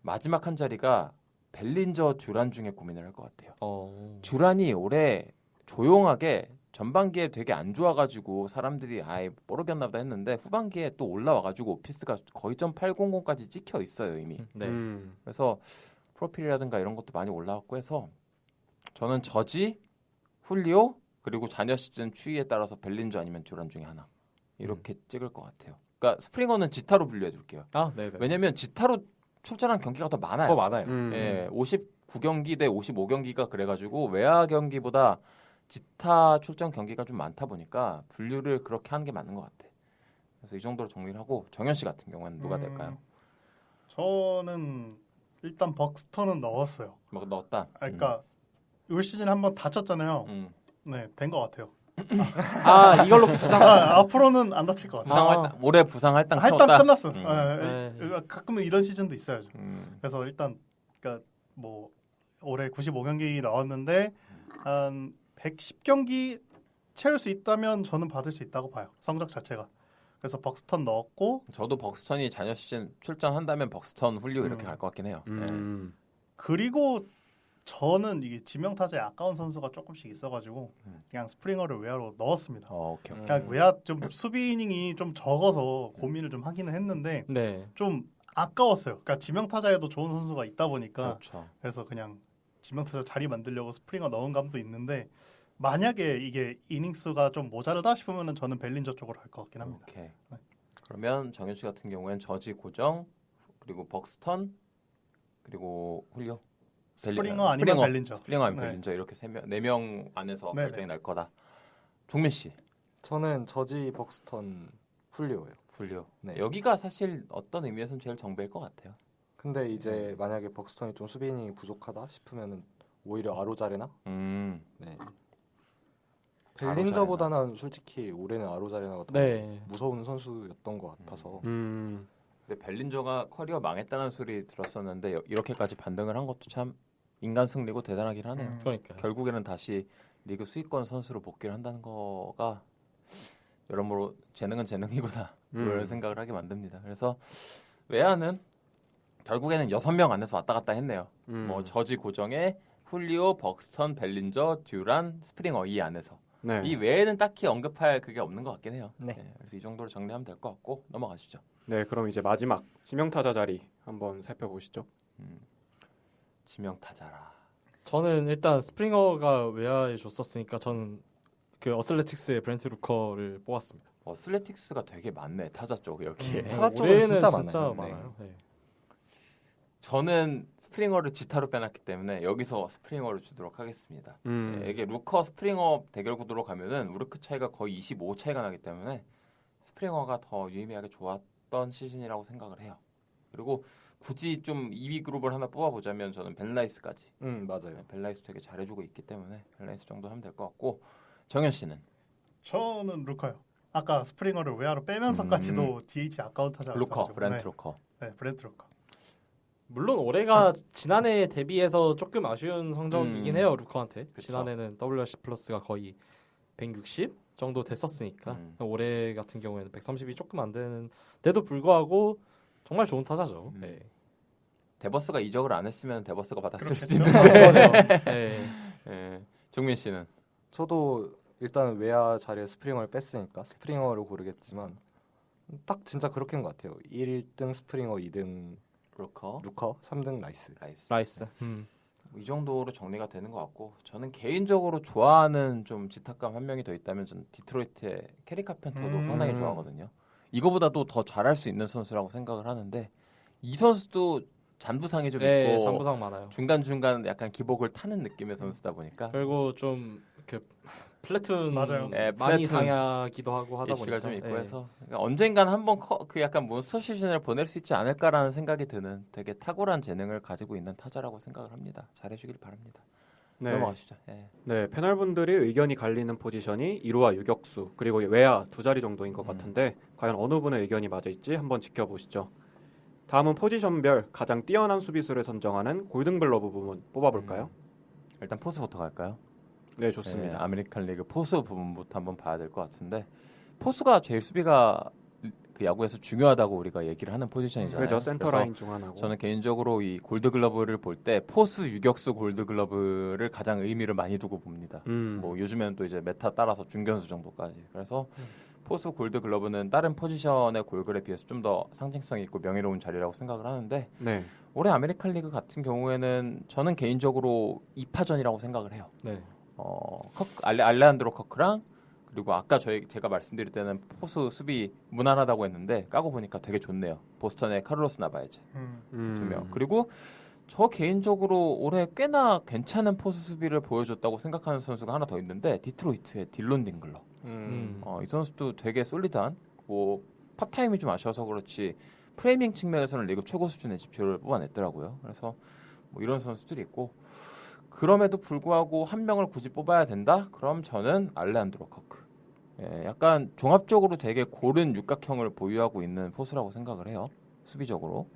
마지막 한 자리가 벨린저 듀란 중에 고민을 할 것 같아요. 듀란이 올해 조용하게 전반기에 되게 안 좋아가지고 사람들이 아예 뽀록였나 보다 했는데 후반기에 또 올라와가지고 오피스가 거의 0.800까지 찍혀 있어요 이미. 네. 그래서 프로필이라든가 이런 것도 많이 올라왔고 해서 저는 저지, 훌리오 그리고 자녀 시즌 추이에 따라서 벨린저 아니면 듀란 중에 하나 이렇게 찍을 것 같아요. 그러니까 스프링어는 지타로 분류해줄게요. 아, 네. 왜냐면 지타로 출전한 경기가 더 많아요. 더 많아요. 예, 59경기 대 55경기가 그래가지고 외야 경기보다 지타 출전 경기가 좀 많다 보니까 분류를 그렇게 하는 게 맞는 것 같아. 그래서 이 정도로 정리를 하고 정현 씨 같은 경우에는 누가 될까요? 저는 일단 벅스턴은 넣었어요. 뭐 넣었다. 그러니까 올 시즌 한번 다쳤잖아요. 네, 된 것 같아요. 아, 이걸로 끝이다. 앞으로는 안 다칠 것 같아요. 올해 부상 할당 할당 채웠다. 끝났어. 네. 가끔은 이런 시즌도 있어야죠. 그래서 일단 그러니까 뭐 올해 95경기 나왔는데 한 110경기 채울 수 있다면 저는 받을 수 있다고 봐요. 성적 자체가. 그래서 벅스턴 넣었고 저도 벅스턴이 자녀 시즌 출전한다면 벅스턴 훌리오 이렇게 갈 것 같긴 해요. 그리고 저는 이게 지명타자에 아까운 선수가 조금씩 있어가지고 그냥 스프링어를 외야로 넣었습니다. 오케이. 그냥 외야 좀 수비 이닝이 좀 적어서 고민을 좀 하기는 했는데 네. 좀 아까웠어요. 그러니까 지명타자에도 좋은 선수가 있다 보니까 그렇죠. 그래서 그냥 지명타자 자리 만들려고 스프링어 넣은 감도 있는데 만약에 이게 이닝수가 좀 모자르다 싶으면은 저는 벨린저 쪽으로 할 것 같긴 합니다. 오케이. 네. 그러면 정현 씨 같은 경우에는 저지 고정 그리고 벅스턴 그리고 훌리오 스프링어 아니면 벨린저. 스프링어 아니면 네. 벨린저 이렇게 네 명 안에서 네네. 결정이 날 거다. 종민 씨 저는 저지 벅스턴 훌리오예요. 훌리오. 네. 여기가 사실 어떤 의미에서는 제일 정배일 것 같아요. 근데 이제 만약에 벅스턴이 좀 수비 이닝이 부족하다 싶으면은 오히려 아로자레나? 네. 벨린저보다는 솔직히 올해는 아로자레나가 더 네. 무서운 선수였던 것 같아서 근데 벨린저가 커리어 망했다는 소리 들었었는데 이렇게까지 반등을 한 것도 참 인간 승리고 대단하긴 하네요. 그러니까 결국에는 다시 리그 수익권 선수로 복귀를 한다는 거가 여러모로 재능은 재능이구나 그런 생각을 하게 만듭니다. 그래서 외야는 결국에는 6명 안에서 왔다 갔다 했네요. 뭐 저지 고정에 훌리오, 벅스턴, 벨린저, 듀란, 스프링어 이 안에서 네. 이 외에는 딱히 언급할 그게 없는 것 같긴 해요. 네. 그래서 이 정도로 정리하면 될 것 같고 넘어가시죠. 네, 그럼 이제 마지막 지명타자 자리 한번 살펴보시죠. 지명 타자라. 저는 일단 스프링어가 외야에 줬었으니까 저는 그 어슬레틱스의 브렌트 루커를 뽑았습니다. 슬레틱스가 되게 많네 타자 쪽 여기에. 타자 쪽은 올해는 진짜 진짜 많아요. 많아요. 네. 저는 스프링어를 지타로 빼놨기 때문에 여기서 스프링어를 주도록 하겠습니다. 네, 이게 루커 스프링어 대결 구도로 가면은 우르크 차이가 거의 25 차이가 나기 때문에 스프링어가 더 유의미하게 좋았던 시즌이라고 생각을 해요. 그리고 굳이 좀 2위 그룹을 하나 뽑아보자면 저는 벤라이스까지. 맞아요. 벤라이스 되게 잘해주고 있기 때문에 벤라이스 정도 하면 될 것 같고 정현 씨는 저는 루커요. 아까 스프링어를 외야로 빼면서까지도 DH 아까운 타자가 루커, 있어가지고. 브랜트 네. 루커. 네, 브랜트 루커. 물론 올해가 지난해에 대비해서 조금 아쉬운 성적이긴 해요 루커한테. 그쵸. 지난해는 WRC 플러스가 거의 160 정도 됐었으니까 올해 같은 경우에는 130이 조금 안 되는데도 불구하고 정말 좋은 타자죠. 네. 데버스가 이적을 안 했으면 데버스가 받았을 그렇겠죠. 수도 있는데. 네. 네. 종민 씨는 저도 일단 외야 자리에 스프링어를 뺐으니까 스프링어를 고르겠지만 딱 진짜 그렇게인 것 같아요. 1등 스프링어, 2등 루커, 루커, 3등 라이스. 라이스. 라이스. 이 정도로 정리가 되는 것 같고 저는 개인적으로 좋아하는 좀 지탁감 한 명이 더 있다면 저는 디트로이트의 캐리 카펜터도 상당히 좋아하거든요. 이거보다도 더 잘할 수 있는 선수라고 생각을 하는데 이 선수도 잔부상이 좀 네, 있고 3부상 많아요. 중간중간 약간 기복을 타는 느낌의 선수다 보니까 그리고 좀 그 플래툰 맞아요. 네, 많이 플래툰 당하기도 하고 하다 이슈가 보니까 좀 있고 네. 해서 그러니까 언젠간 한번 그 약간 몬스터 시즌을 보낼 수 있지 않을까라는 생각이 드는 되게 탁월한 재능을 가지고 있는 타자라고 생각을 합니다. 잘해주길 바랍니다. 네. 넘어가시죠. 예. 네, 패널분들이 의견이 갈리는 포지션이 1루와 유격수 그리고 외야 두 자리 정도인 것 같은데 과연 어느 분의 의견이 맞아 있지 한번 지켜보시죠. 다음은 포지션별 가장 뛰어난 수비수를 선정하는 골든글러브 부분 뽑아볼까요? 일단 포수부터 갈까요? 네, 좋습니다. 아메리칸 리그 포수 부분부터 한번 봐야 될 것 같은데 포수가 제일 수비가 그 야구에서 중요하다고 우리가 얘기를 하는 포지션이잖아요. 그렇죠. 센터 그래서 라인 중 하나고. 저는 개인적으로 이 골드글러브를 볼 때 포수 유격수 골드글러브를 가장 의미를 많이 두고 봅니다. 뭐 요즘에는 또 이제 메타 따라서 중견수 정도까지. 그래서 포수 골드글러브는 다른 포지션의 골글에 비해서 좀 더 상징성 있고 명예로운 자리라고 생각을 하는데 네. 올해 아메리칸 리그 같은 경우에는 저는 개인적으로 2파전이라고 생각을 해요. 네. 알레한드로 커크랑 그리고 아까 제가 말씀드릴 때는 포수 수비 무난하다고 했는데 까고 보니까 되게 좋네요. 보스턴의 카를로스 나바에즈 두 명. 그리고 저 개인적으로 올해 꽤나 괜찮은 포수 수비를 보여줬다고 생각하는 선수가 하나 더 있는데 디트로이트의 딜론 딩글러. 이 선수도 되게 솔리드한 뭐 팝타임이 좀 아쉬워서 그렇지 프레이밍 측면에서는 리그 최고 수준의 지표를 뽑아냈더라고요. 그래서 뭐 이런 선수들이 있고 그럼에도 불구하고 한 명을 굳이 뽑아야 된다? 그럼 저는 알레한드로 커크. 예, 약간 종합적으로 되게 고른 육각형을 보유하고 있는 포수라고 생각을 해요. 수비적으로.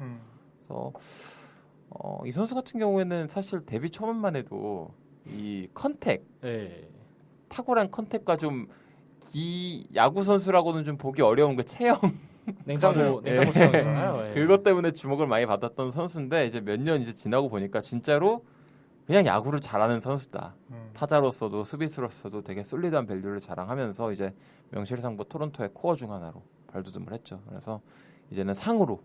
그래서 이 선수 같은 경우에는 사실 데뷔 초반만 해도 이 컨택, 네. 탁월한 컨택과 좀 이 야구 선수라고는 좀 보기 어려운 그 체형 냉장고 체형이잖아요. 네. 그것 때문에 주목을 많이 받았던 선수인데 이제 몇 년 이제 지나고 보니까 진짜로 그냥 야구를 잘하는 선수다. 타자로서도 수비수로서도 되게 솔리드한 밸류를 자랑하면서 이제 명실상부 토론토의 코어 중 하나로 발돋움을 했죠. 그래서 이제는 상으로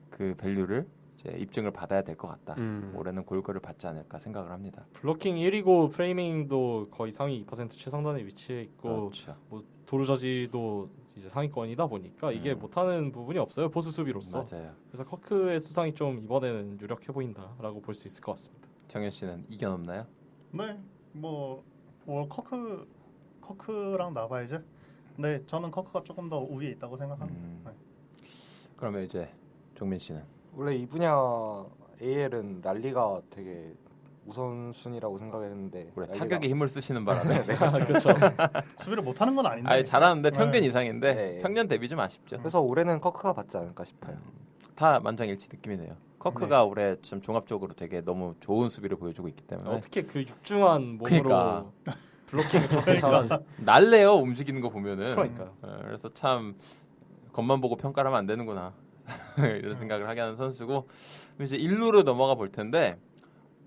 그 밸류를 이제 입증을 받아야 될 것 같다. 올해는 골고루 받지 않을까 생각을 합니다. 블로킹 1위고 프레이밍도 거의 상위 2% 최상단에 위치해 있고 그렇죠. 뭐 도루저지도 이제 상위권이다 보니까 이게 못하는 부분이 없어요. 보수 수비로서. 맞아요. 그래서 커크의 수상이 좀 이번에는 유력해 보인다라고 볼 수 있을 것 같습니다. 정현 씨는 이견 없나요? 네, 뭐 커크랑 나봐야지. 네, 저는 커크가 조금 더 우위에 있다고 생각합니다. 네. 그러면 이제 종민 씨는 원래 이 분야 AL은 랄리가 되게 우선순위라고 생각했는데 올해 랄리가- 타격에 힘을 쓰시는 바람에 그렇죠. 수비를 못하는 건 아닌데. 아예 잘하는데 평균 네. 이상인데 네. 평년 대비 좀 아쉽죠. 그래서 올해는 커크가 받지 않을까 싶어요. 다 만장일치 느낌이네요. 커크가 올해 좀 종합적으로 되게 너무 좋은 수비를 보여주고 있기 때문에 어떻게 그 육중한 몸으로 그러니까. 블로킹을 그렇게 잘하지? 날래요 움직이는 거 보면은. 그러니까요. 그래서 참 겉만 보고 평가를 하면 안 되는구나 이런 생각을 하게 하는 선수고 이제 1루로 넘어가 볼 텐데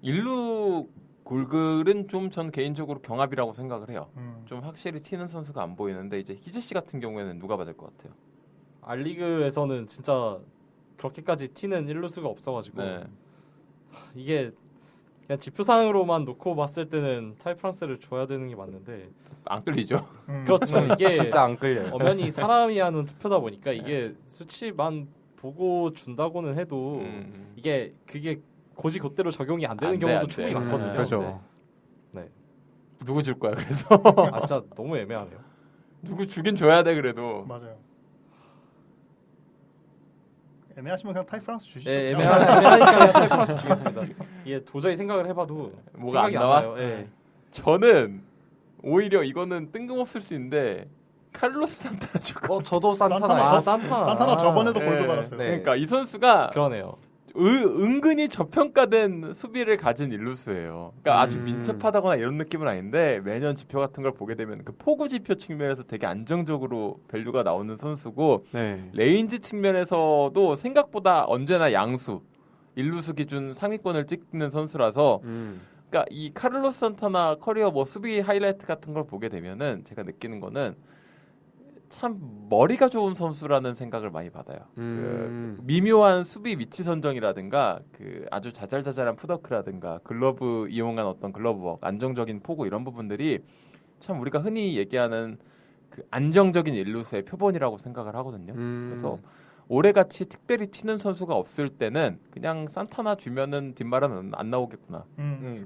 1루 골글은 좀 전 개인적으로 경합이라고 생각을 해요. 좀 확실히 튀는 선수가 안 보이는데 이제 희재 씨 같은 경우에는 누가 받을 것 같아요? 알리그에서는 진짜 그렇게까지 튀는 일루수가 없어가지고 네. 이게 그냥 지표상으로만 놓고 봤을 때는 타이프란스를 줘야 되는 게 맞는데 안 끌리죠? 그렇죠. 이게 진짜 안 끌려요. 엄연히 사람이 하는 투표다 보니까 이게 수치만 보고 준다고는 해도 이게 그게 고지 곧대로 적용이 안 되는 안 돼, 경우도 안 충분히 돼. 많거든요. 그렇죠. 누구 줄 거야 그래서? 아 진짜 너무 애매하네요. 누구 주긴 줘야 돼 그래도. 맞아요. 애매하시면 그냥 타이프란스 주시죠. 예, 애매하니까 그냥 타이프란스 주겠습니다. 이게 도저히 생각을 해봐도 뭐가 안 생각이 나와? 나요. 예. 저는 오히려 이거는 뜬금없을 수 있는데 카를로스 산타나 줄 거. 저도 산타나 산타나. 아 산타나. 산타나 저번에도 네. 골드 받았어요. 네. 그러니까 이 선수가 그러네요. 은근히 저평가된 수비를 가진 일루수예요. 그러니까 아주 민첩하다거나 이런 느낌은 아닌데 매년 지표 같은 걸 보게 되면 그 포구 지표 측면에서 되게 안정적으로 밸류가 나오는 선수고 네. 레인지 측면에서도 생각보다 언제나 양수 일루수 기준 상위권을 찍는 선수라서 그러니까 이 카를로스 산타나 커리어 뭐 수비 하이라이트 같은 걸 보게 되면은 제가 느끼는 거는 참 머리가 좋은 선수라는 생각을 많이 받아요. 그 미묘한 수비 위치 선정이라든가 그 아주 자잘자잘한 풋워크라든가 글러브 이용한 어떤 글러브웍, 안정적인 포구 이런 부분들이 참 우리가 흔히 얘기하는 그 안정적인 일루수의 표본이라고 생각을 하거든요. 그래서 올해같이 특별히 튀는 선수가 없을 때는 그냥 산타나 주면은 뒷말은 안 나오겠구나.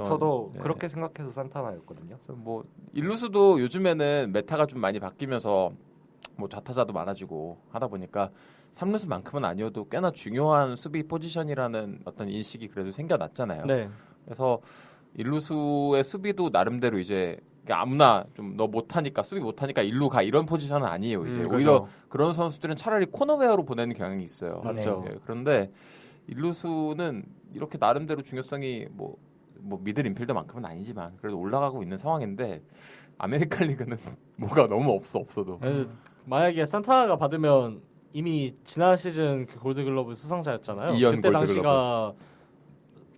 저도 네. 그렇게 생각해서 산타나였거든요. 그래서 뭐 일루수도 요즘에는 메타가 좀 많이 바뀌면서 뭐 좌타자도 많아지고 하다 보니까 3루수만큼은 아니어도 꽤나 중요한 수비 포지션이라는 어떤 인식이 그래도 생겨났잖아요. 네. 그래서 일루수의 수비도 나름대로 이제 아무나 좀 너 못하니까 수비 못하니까 일루 가 이런 포지션은 아니에요. 이제 오히려 그런 선수들은 차라리 코너웨어로 보내는 경향이 있어요. 맞죠. 예, 그런데 일루수는 이렇게 나름대로 중요성이 뭐 미들 인필더만큼은 아니지만 그래도 올라가고 있는 상황인데 아메리칸 리그는 뭐가 너무 없어도. 만약에 산타나가 받으면 이미 지난 시즌 그 골드글러브 수상자였잖아요. 이연 그때 골드글러브. 당시가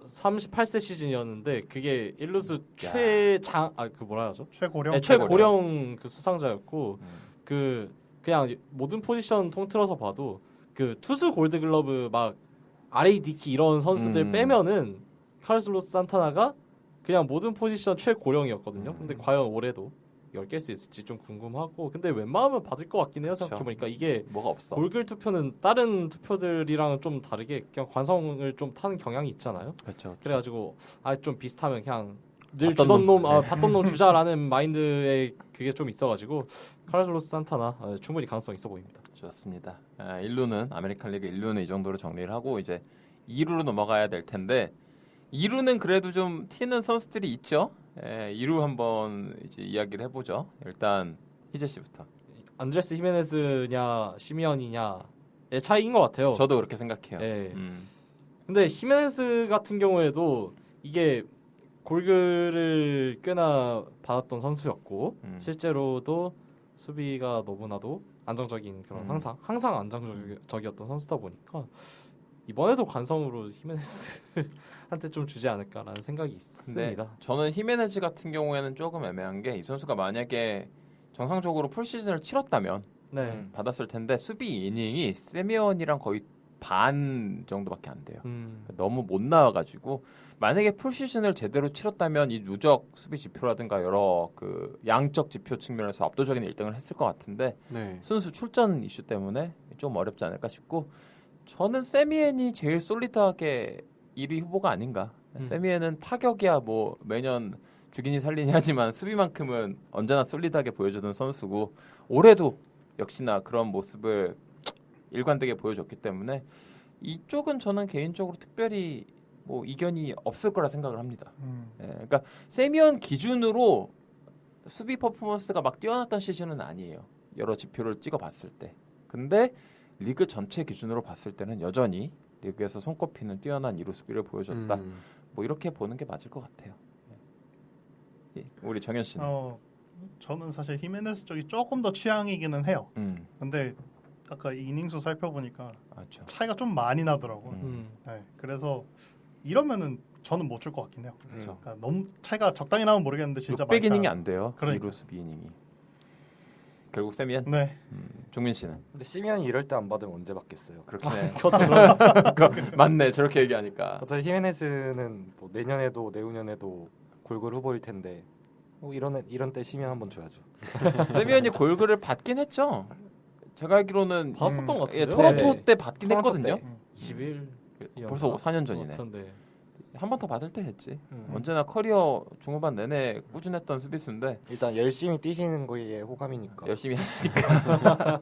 38세 시즌이었는데 그게 일루수 최장 그 뭐라 하죠? 최고령. 네, 최고령 그 수상자였고 그냥 모든 포지션 통틀어서 봐도 그 투수 골드글러브 막 RA 디키 이런 선수들 빼면은 카를로스 산타나가 그냥 모든 포지션 최고령이었거든요. 근데 과연 올해도 이걸 깰 수 있을지 좀 궁금하고 근데 웬만하면 받을 것 같긴 해요. 생각해보니까 이게 뭐가 없어. 골글 투표는 다른 투표들이랑 좀 다르게 그냥 관성을 좀 타는 경향이 있잖아요. 그렇죠. 그래가지고 좀 비슷하면 그냥 늘 받던 주던 놈, 받던 놈 주자라는 마인드에 그게 좀 있어가지고 카를로스 산타나 충분히 가능성 있어 보입니다. 좋습니다. 1루는 아메리칸 리그 1루는 이 정도로 정리를 하고 이제 2루로 넘어가야 될 텐데 2루는 그래도 좀 튀는 선수들이 있죠. 2루 한번 이제 이야기를 해보죠. 일단 희재 씨부터. 안드레스 히메네스냐 시미언이냐의 차이인 것 같아요. 저도 그렇게 생각해요. 예. 근데 히메네스 같은 경우에도 이게 골글을 꽤나 받았던 선수였고 실제로도 수비가 너무나도 안정적인 그런 항상 안정적이었던 선수다 보니까 이번에도 관성으로 히메네스한테 좀 주지 않을까라는 생각이 있습니다. 저는 히메네즈 같은 경우에는 조금 애매한 게 이 선수가 만약에 정상적으로 풀 시즌을 치렀다면 받았을 텐데 수비 이닝이 세미언이랑 거의 반 정도밖에 안 돼요. 너무 못 나와가지고 만약에 풀시즌을 제대로 치렀다면 이 누적 수비 지표라든가 여러 그 양적 지표 측면에서 압도적인 1등을 했을 것 같은데 네. 선수 출전 이슈 때문에 좀 어렵지 않을까 싶고 저는 세미엔이 제일 솔리드하게 1위 후보가 아닌가. 세미엔은 타격이야 뭐 매년 죽이니 살리니 하지만 수비만큼은 언제나 솔리드하게 보여주던 선수고 올해도 역시나 그런 모습을 일관되게 보여줬기 때문에 이쪽은 저는 개인적으로 특별히 뭐 이견이 없을 거라 생각을 합니다. 예, 그러니까 세미언 기준으로 수비 퍼포먼스가 막 뛰어났던 시즌은 아니에요. 여러 지표를 찍어봤을 때. 근데 리그 전체 기준으로 봤을 때는 여전히 리그에서 손꼽히는 뛰어난 이루 수비를 보여줬다. 뭐 이렇게 보는 게 맞을 것 같아요. 예, 우리 정현 씨는. 저는 사실 히메네스 쪽이 조금 더 취향이기는 해요. 근데 아까 이닝수 살펴보니까 그렇죠. 차이가 좀 많이 나더라고요. 네, 그래서 이러면은 저는 못 줄 것 같긴 해요. 그렇죠. 그러니까 너무 차이가 적당히 나면 모르겠는데 진짜 600이닝이 많이 안 돼요. 그러니까. 이루 수비 이닝이. 결국 세미엔. 네. 종민 씨는. 근데 시면이 이럴 때 안 받으면 언제 받겠어요? 그렇긴 해. 그것도 맞네. 저렇게 얘기하니까. 어차피 히메네즈는 뭐 내년에도 내후년에도 골골 후보일 텐데 뭐 이런 때 시면 한번 줘야죠. 세미엔이 골글을 받긴 했죠. 제가 알기로는 봤었던 것 같은데요. 예, 토론토 네. 때 받긴 토론토 했거든요. 때. 21 벌써 4년 전이네. 같은데. 한 번 더 받을 때 했지. 언제나 커리어 중후반 내내 꾸준했던 수비수인데 일단 열심히 뛰시는 거에 호감이니까. 열심히 하시니까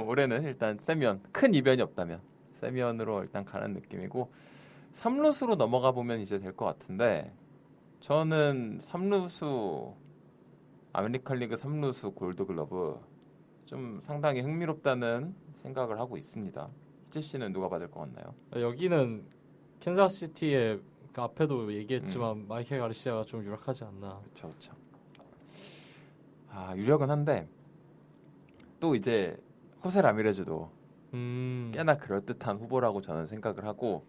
올해는 일단 세미언 큰 이변이 없다면 세미언으로 일단 가는 느낌이고 3루수로 넘어가 보면 이제 될 것 같은데 저는 3루수 아메리칸 리그 3루수 골드글러브 좀 상당히 흥미롭다는 생각을 하고 있습니다. 희재 씨는 누가 받을 것 같나요? 여기는 캔자스시티의 그 앞에도 얘기했지만 마이켈 가르시아가 좀 유력하지 않나. 그렇죠. 아 유력은 한데 또 이제 호세 라미레즈도 꽤나 그럴듯한 후보라고 저는 생각을 하고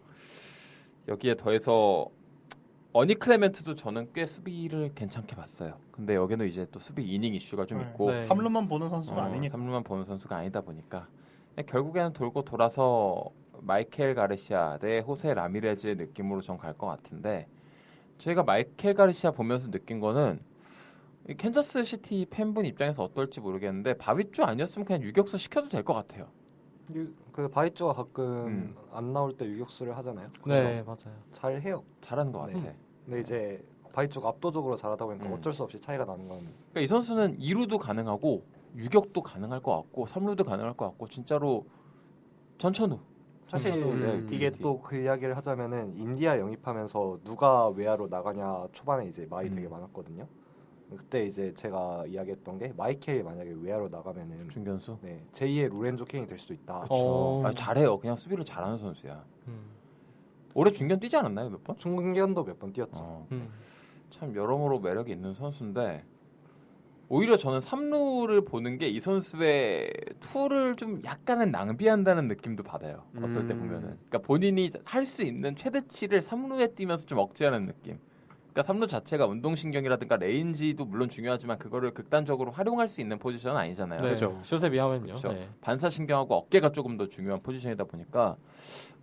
여기에 더해서 어니 클레멘트도 저는 꽤 수비를 괜찮게 봤어요. 근데 여기는 이제 또 수비 이닝 이슈가 좀 있고 네. 3루만 보는 선수가 아니니까. 3루만 보는 선수가 아니다 보니까 결국에는 돌고 돌아서 마이켈 가르시아 대 호세 라미레즈의 느낌으로 전 갈 것 같은데 저희가 마이켈 가르시아 보면서 느낀 거는 이 캔자스 시티 팬분 입장에서 어떨지 모르겠는데 바비쭈 아니었으면 그냥 유격수 시켜도 될 것 같아요. 그 바이쭈가 가끔 안 나올 때 유격수를 하잖아요. 네, 맞아요. 잘 해요. 잘하는 것 네. 같아. 근데 이제 바이쭈가 압도적으로 잘하다 보니까 어쩔 수 없이 차이가 나는 건. 그러니까 이 선수는 2루도 가능하고 유격도 가능할 것 같고 3루도 가능할 것 같고 진짜로 전천후. 사실 이게 또 그 이야기를 하자면은 인디아 영입하면서 누가 외야로 나가냐 초반에 이제 말이 되게 많았거든요. 그때 이제 제가 이야기했던 게 마이켈이 만약에 외야로 나가면은 중견수. 네, 제2의 로렌조 킹이 될 수도 있다. 그렇죠. 잘해요. 그냥 수비를 잘하는 선수야. 올해 중견 뛰지 않았나요 몇 번? 중견도 몇 번 뛰었죠. 참 여러모로 매력이 있는 선수인데 오히려 저는 3루를 보는 게 이 선수의 투를 좀 약간은 낭비한다는 느낌도 받아요. 어떨 때 보면은. 그러니까 본인이 할 수 있는 최대치를 3루에 뛰면서 좀 억제하는 느낌. 그러니까 3루 자체가 운동신경이라든가 레인지도 물론 중요하지만 그거를 극단적으로 활용할 수 있는 포지션은 아니잖아요. 네. 그렇죠. 슛에 비하면요. 그렇죠. 네. 반사신경하고 어깨가 조금 더 중요한 포지션이다 보니까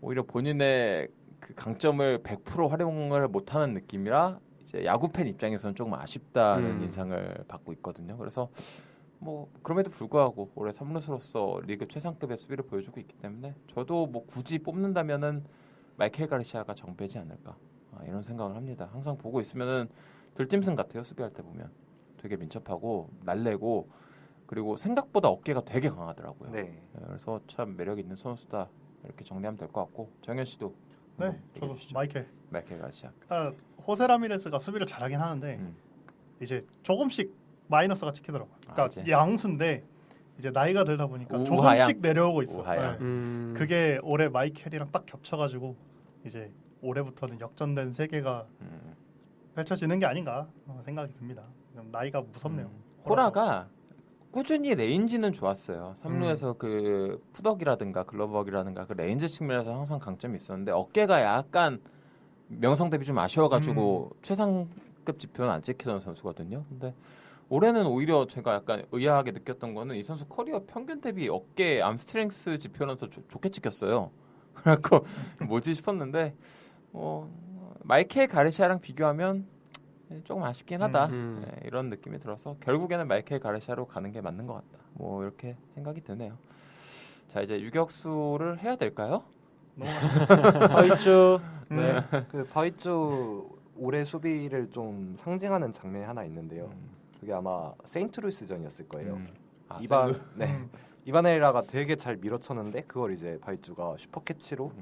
오히려 본인의 그 강점을 100% 활용을 못하는 느낌이라 이제 야구 팬 입장에서는 조금 아쉽다는 인상을 받고 있거든요. 그래서 뭐 그럼에도 불구하고 올해 3루수로서 리그 최상급의 수비를 보여주고 있기 때문에 저도 뭐 굳이 뽑는다면은 마이켈 가르시아가 정배지 않을까 이런 생각을 합니다. 항상 보고 있으면은 들짐승 같아요. 수비할 때 보면 되게 민첩하고 날래고 그리고 생각보다 어깨가 되게 강하더라고요. 네. 그래서 참 매력 있는 선수다 이렇게 정리하면 될 것 같고 정현 씨도 네, 저도 마이켈 가르시아. 호세 라미레스가 수비를 잘하긴 하는데 이제 조금씩 마이너스가 찍히더라고요. 그러니까 이제. 양수인데 이제 나이가 들다 보니까 우하향. 조금씩 내려오고 있어. 우하향. 네. 그게 올해 마이켈이랑 딱 겹쳐가지고 이제 올해부터는 역전된 세계가 펼쳐지는 게 아닌가 생각이 듭니다. 나이가 무섭네요. 호라가 꾸준히 레인지는 좋았어요. 3루에서 그 푸덕이라든가 글러버기라든가 그 레인지 측면에서 항상 강점이 있었는데 어깨가 약간 명성 대비 좀 아쉬워가지고 최상급 지표는 안 찍히던 선수거든요. 근데 올해는 오히려 제가 약간 의아하게 느꼈던 거는 이 선수 커리어 평균 대비 어깨 암스트렝스 지표는 더 좋게 찍혔어요. 그래갖고 뭐지 싶었는데 마이켈 가르시아랑 비교하면 조금 아쉽긴 하다. 이런 느낌이 들어서 결국에는 마이켈 가르시아로 가는 게 맞는 것 같다. 뭐 이렇게 생각이 드네요. 자 이제 유격수를 해야 될까요? 바위주. 네. 그 바위주 올해 수비를 좀 상징하는 장면이 하나 있는데요. 그게 아마 세인트루이스전이었을 거예요. 이바네라가 되게 잘 밀어쳤는데 그걸 이제 바위주가 슈퍼캐치로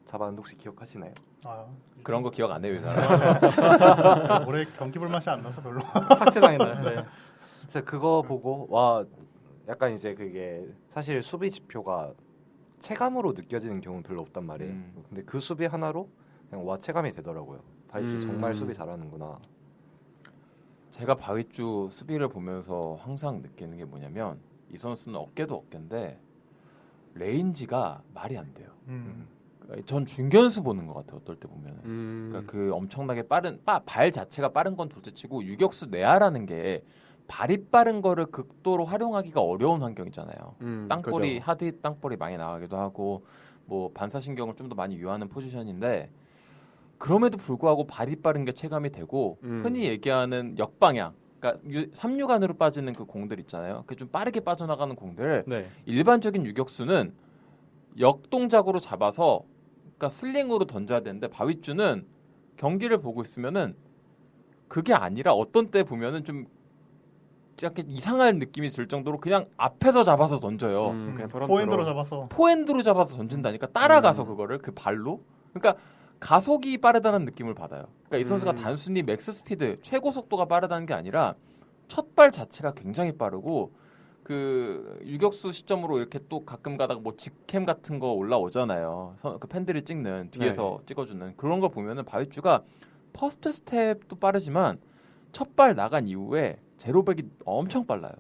잡았는데 혹시 기억하시나요? 아, 그런 거 기억 안 해요, 이 사람. 올해 경기 볼 맛이 안 나서 별로. 삭제당했나요? 네. 제가 그거 보고 와 약간 이제 그게 사실 수비 지표가 체감으로 느껴지는 경우는 별로 없단 말이에요. 근데 그 수비 하나로 그냥 와 체감이 되더라고요. 바위주 정말 수비 잘하는구나. 제가 바위주 수비를 보면서 항상 느끼는 게 뭐냐면 이 선수는 어깨도 어깨인데 레인지가 말이 안 돼요. 전 중견수 보는 것 같아요. 어떨 때 보면은. 그러니까 그 엄청나게 빠른 발 자체가 빠른 건 둘째치고 유격수 내야라는 게 발이 빠른 거를 극도로 활용하기가 어려운 환경이잖아요. 땅볼이 그죠. 하드 땅볼이 많이 나가기도 하고 뭐 반사신경을 좀 더 많이 유하는 포지션인데 그럼에도 불구하고 발이 빠른 게 체감이 되고 흔히 얘기하는 역방향 그러니까 3루간으로 빠지는 그 공들 있잖아요. 그 좀 빠르게 빠져나가는 공들을 네. 일반적인 유격수는 역동작으로 잡아서 그러니까 슬링으로 던져야 되는데 바위주는 경기를 보고 있으면은 그게 아니라 어떤 때 보면은 좀 약간 이상한 느낌이 들 정도로 그냥 앞에서 잡아서 던져요. 그냥 포핸드로 잡았어. 포핸드로 잡아서 던진다니까 따라가서 그거를 그 발로 그러니까 가속이 빠르다는 느낌을 받아요. 그러니까 이 선수가 단순히 맥스 스피드 최고 속도가 빠르다는 게 아니라 첫 발 자체가 굉장히 빠르고 그 유격수 시점으로 이렇게 또 가끔 가다가 뭐 직캠 같은 거 올라오잖아요. 그 팬들이 찍는 뒤에서 찍어주는 그런 거 보면은 바위주가 퍼스트 스텝도 빠르지만 첫 발 나간 이후에 제로백이 엄청 빨라요.